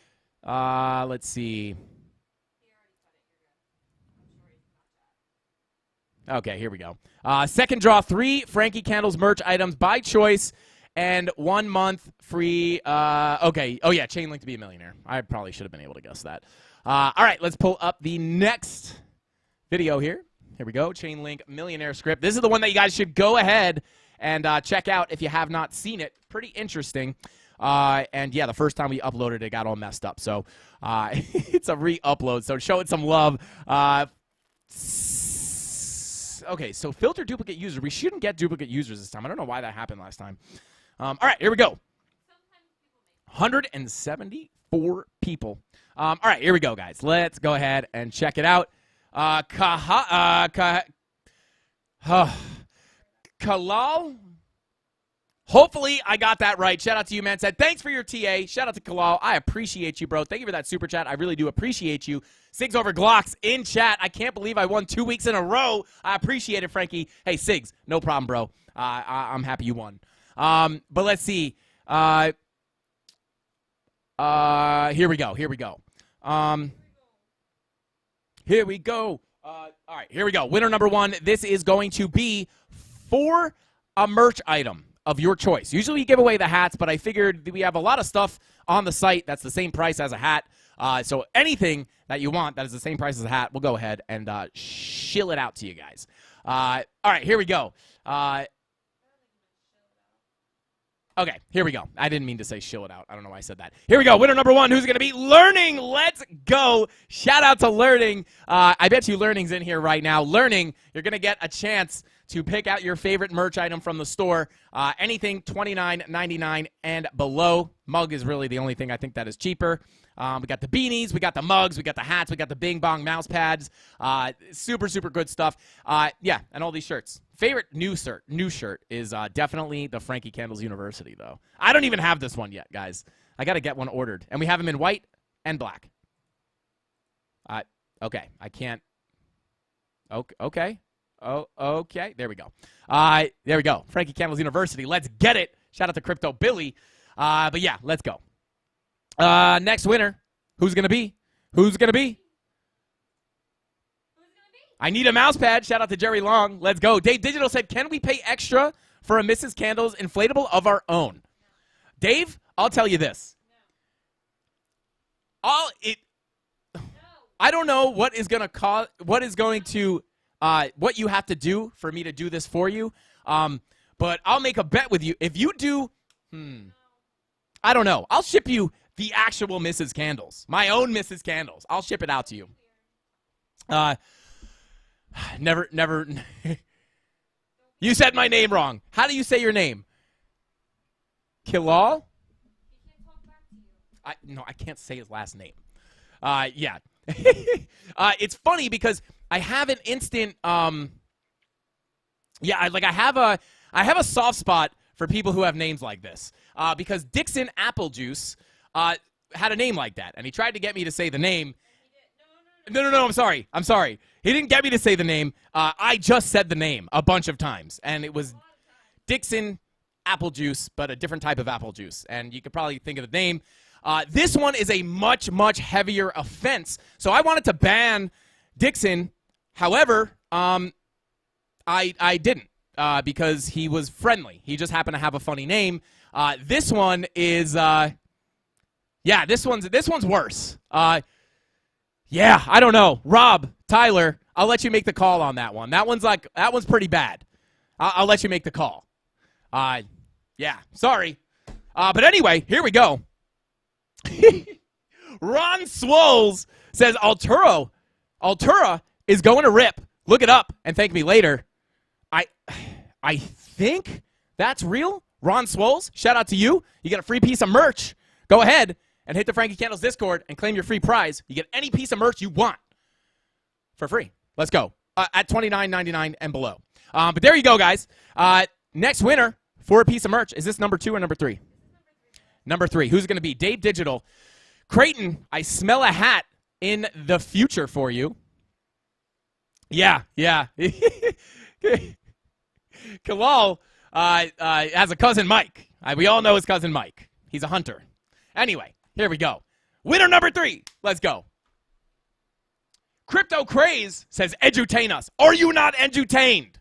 S3: Let's see. Okay, here we go. Second draw, 3 Frankie Candles merch items by choice and 1 month free. Okay. Oh, yeah, chain link to be a millionaire. I probably should have been able to guess that. All right, let's pull up the next video here. Here we go. Chain link millionaire script. This is the one that you guys should go ahead and check out if you have not seen it. Pretty interesting. And yeah, the first time we uploaded it got all messed up. So it's a re-upload. So show it some love. Okay, so filter duplicate user. We shouldn't get duplicate users this time. I don't know why that happened last time. All right, here we go. 174 people. All right, here we go, guys. Let's go ahead and check it out. Kalal. Hopefully, I got that right. Shout out to you, man. Said, thanks for your TA. Shout out to Kalal. I appreciate you, bro. Thank you for that super chat. I really do appreciate you. Sigs over Glocks in chat. I can't believe I won 2 weeks in a row. I appreciate it, Frankie. Hey, Sigs, no problem, bro. I'm happy you won. But let's see. Here we go. Here we go. Here we go. All right, here we go. Winner number one. This is going to be for a merch item of your choice. Usually we give away the hats, but I figured we have a lot of stuff on the site that's the same price as a hat. So anything that you want that is the same price as a hat, we'll go ahead and shill it out to you guys. All right, here we go. Okay, here we go. I didn't mean to say shill it out. I don't know why I said that. Here we go. Winner number one. Who's going to be Learning? Let's go. Shout out to Learning. I bet you Learning's in here right now. Learning, you're going to get a chance to pick out your favorite merch item from the store. Anything $29.99 and below. Mug is really the only thing I think that is cheaper. We got the beanies, we got the mugs, we got the hats, we got the Bing Bong mouse pads. Super, super good stuff. Yeah, and all these shirts. Favorite new shirt is definitely the Frankie Candles University, though. I don't even have this one yet, guys. I got to get one ordered. And we have them in white and black. Okay, I can't. Okay. Oh, okay. There we go. There we go. Frankie Candles University. Let's get it. Shout out to Crypto Billy. But yeah, let's go. Next winner. Who's going to be? Who's going to be? I need a mouse pad. Shout out to Jerry Long. Let's go. Dave Digital said, can we pay extra for a Mrs. Candles inflatable of our own? Dave, I'll tell you this. I don't know what is going to cause, what you have to do for me to do this for you. But I'll make a bet with you. If you do, I don't know. I'll ship you the actual Mrs. Candles. My own Mrs. Candles. I'll ship it out to you. Never. You said my name wrong. How do you say your name? Kilal? No, I can't say his last name. Yeah. It's funny because I have an instant, I have a soft spot for people who have names like this. Because Dixon Applejuice had a name like that, and he tried to get me to say the name. No, I'm sorry. He didn't get me to say the name. I just said the name a bunch of times, and it was Dixon Applejuice, but a different type of apple juice, and you could probably think of the name. This one is a much, much heavier offense, so I wanted to ban Dixon. However, I didn't because he was friendly. He just happened to have a funny name. This one is, this one's worse. Yeah, I don't know. Rob, Tyler, I'll let you make the call on that one. That one's pretty bad. I'll let you make the call. Yeah, sorry. But anyway, here we go. Ron Swoles says Altura is going to rip. Look it up and thank me later. I think that's real. Ron Swoles, shout out to you. You get a free piece of merch. Go ahead and hit the Frankie Candles Discord and claim your free prize. You get any piece of merch you want for free. Let's go. At $29.99 and below. But there you go, guys. Next winner for a piece of merch. Is this number 2 or number 3? Number 3. Who's going to be? Dave Digital. Creighton, I smell a hat in the future for you. Yeah. Kalal has a cousin Mike. We all know his cousin Mike. He's a hunter. Anyway, here we go. Winner number 3. Let's go. Crypto Craze says, edutain us. Are you not edutained?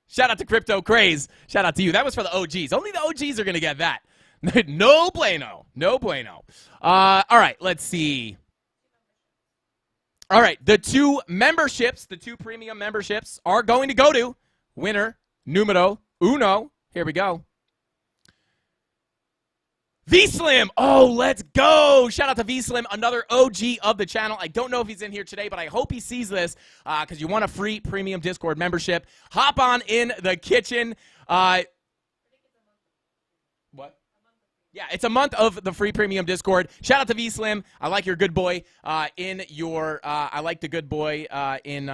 S3: Shout out to Crypto Craze. Shout out to you. That was for the OGs. Only the OGs are going to get that. No bueno. No bueno. All right, let's see. All right, the 2 memberships, the 2 premium memberships are going to go to winner numero 1. Here we go. V-Slim. Oh, let's go. Shout out to V-Slim, another OG of the channel. I don't know if he's in here today, but I hope he sees this because you want a free premium Discord membership. Hop on in the kitchen. What? Yeah, it's a month of the free premium Discord. Shout out to V-Slim. I like your good boy in your. I like the good boy in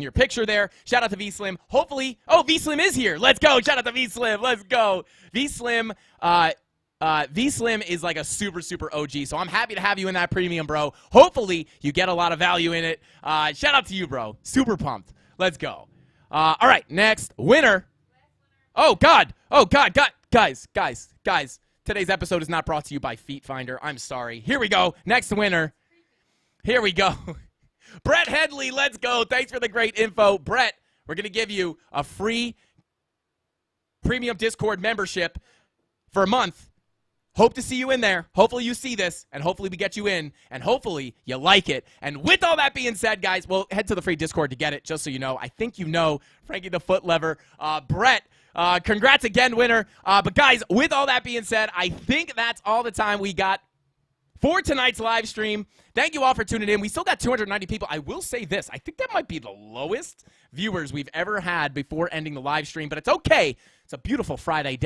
S3: your picture there. Shout out to V-Slim. Hopefully, oh, V-Slim is here. Let's go. Shout out to V-Slim. Let's go. V-Slim. V-Slim is like a super, super OG, so I'm happy to have you in that premium, bro. Hopefully, you get a lot of value in it. Shout out to you, bro. Super pumped. Let's go. All right, next winner. Oh, God. Oh, God. Guys. Today's episode is not brought to you by Feet Finder. I'm sorry. Here we go. Next winner. Here we go. Brett Headley, let's go. Thanks for the great info. Brett, we're going to give you a free premium Discord membership for a month. Hope to see you in there. Hopefully you see this, and hopefully we get you in, and hopefully you like it. And with all that being said, guys, well, head to the free Discord to get it, just so you know. I think you know Frankie the Foot Lever. Brett, congrats again, winner. But, guys, with all that being said, I think that's all the time we got for tonight's live stream. Thank you all for tuning in. We still got 290 people. I will say this. I think that might be the lowest viewers we've ever had before ending the live stream, but it's okay. It's a beautiful Friday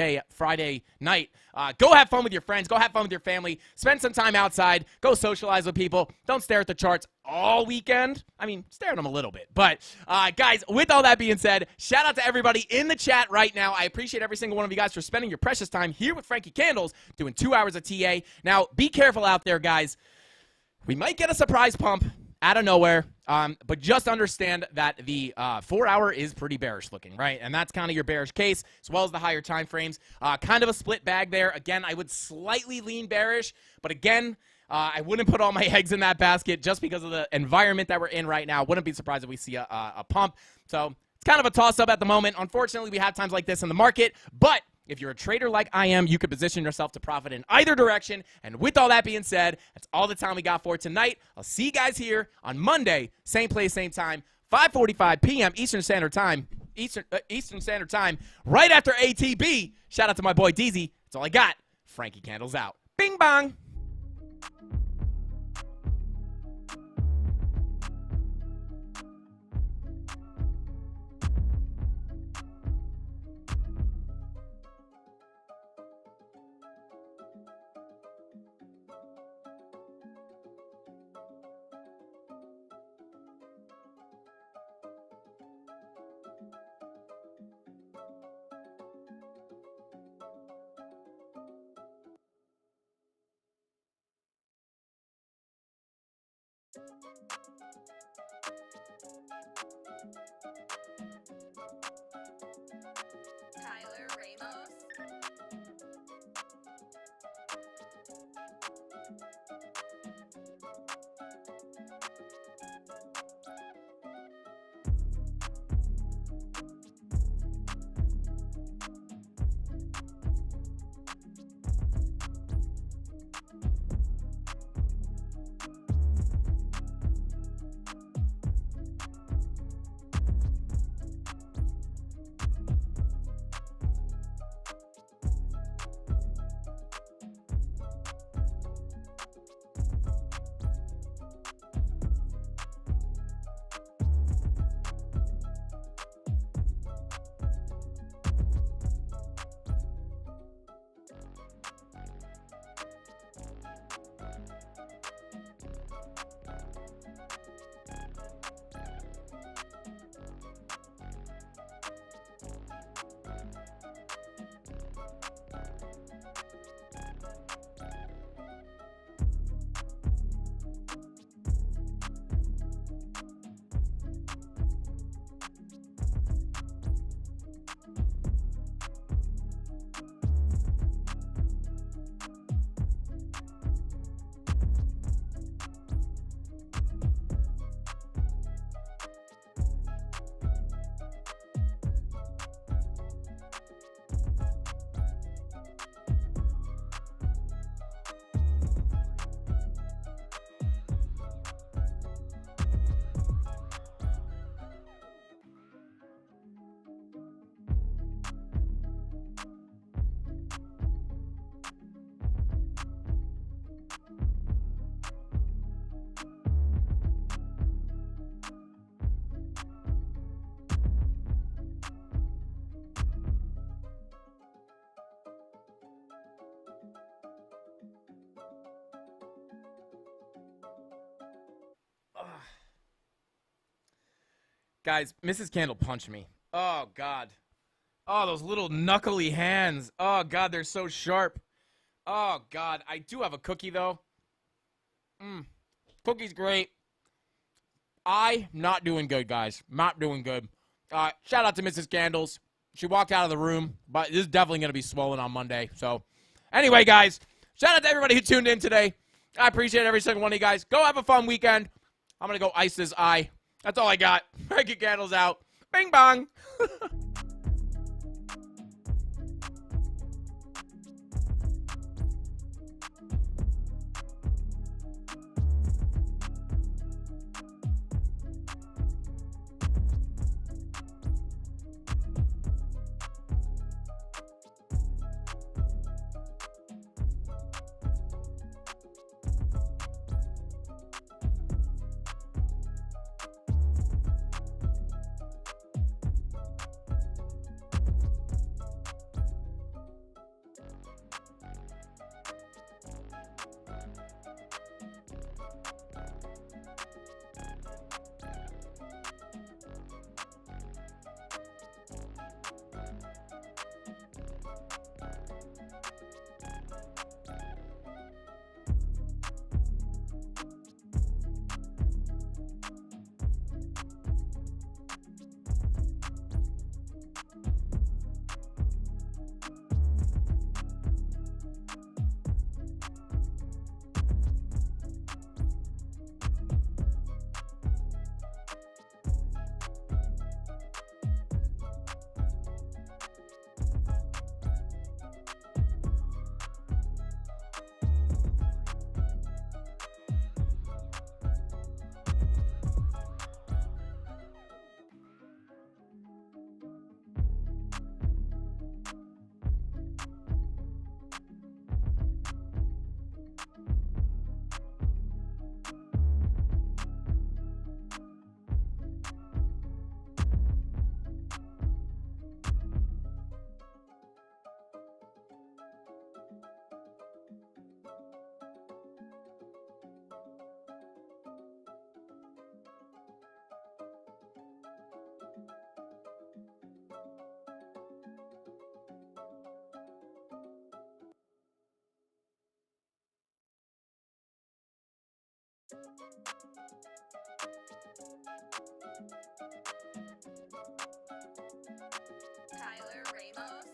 S3: night. Go have fun with your friends. Go have fun with your family. Spend some time outside. Go socialize with people. Don't stare at the charts all weekend. I mean, stare at them a little bit. But, guys, with all that being said, shout out to everybody in the chat right now. I appreciate every single one of you guys for spending your precious time here with Frankie Candles doing 2 hours of TA. Now, be careful out there, guys. We might get a surprise pump out of nowhere, but just understand that the 4 hour is pretty bearish looking, right? And that's kind of your bearish case, as well as the higher time frames. Kind of a split bag there. Again, I would slightly lean bearish, but again, I wouldn't put all my eggs in that basket just because of the environment that we're in right now. Wouldn't be surprised if we see a pump. So it's kind of a toss-up at the moment. Unfortunately, we have times like this in the market, but if you're a trader like I am, you could position yourself to profit in either direction. And with all that being said, that's all the time we got for tonight. I'll see you guys here on Monday, same place, same time, 5:45 p.m. Eastern Standard Time. Eastern Standard Time, right after ATB. Shout out to my boy DZ. That's all I got. Frankie Candles out. Bing bong.
S1: Tyler Ramos.
S3: Guys, Mrs. Candle punched me. Oh, God. Oh, those little knuckly hands. Oh, God, they're so sharp. Oh, God. I do have a cookie, though. Cookie's great. I not doing good, guys. Not doing good. Shout out to Mrs. Candles. She walked out of the room, but this is definitely going to be swollen on Monday. So, anyway, guys, shout out to everybody who tuned in today. I appreciate every single one of you guys. Go have a fun weekend. I'm going to go ice this eye. That's all I got. Frankie Candles out. Bing bong.
S1: Tyler Ramos.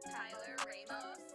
S1: Tyler Ramos.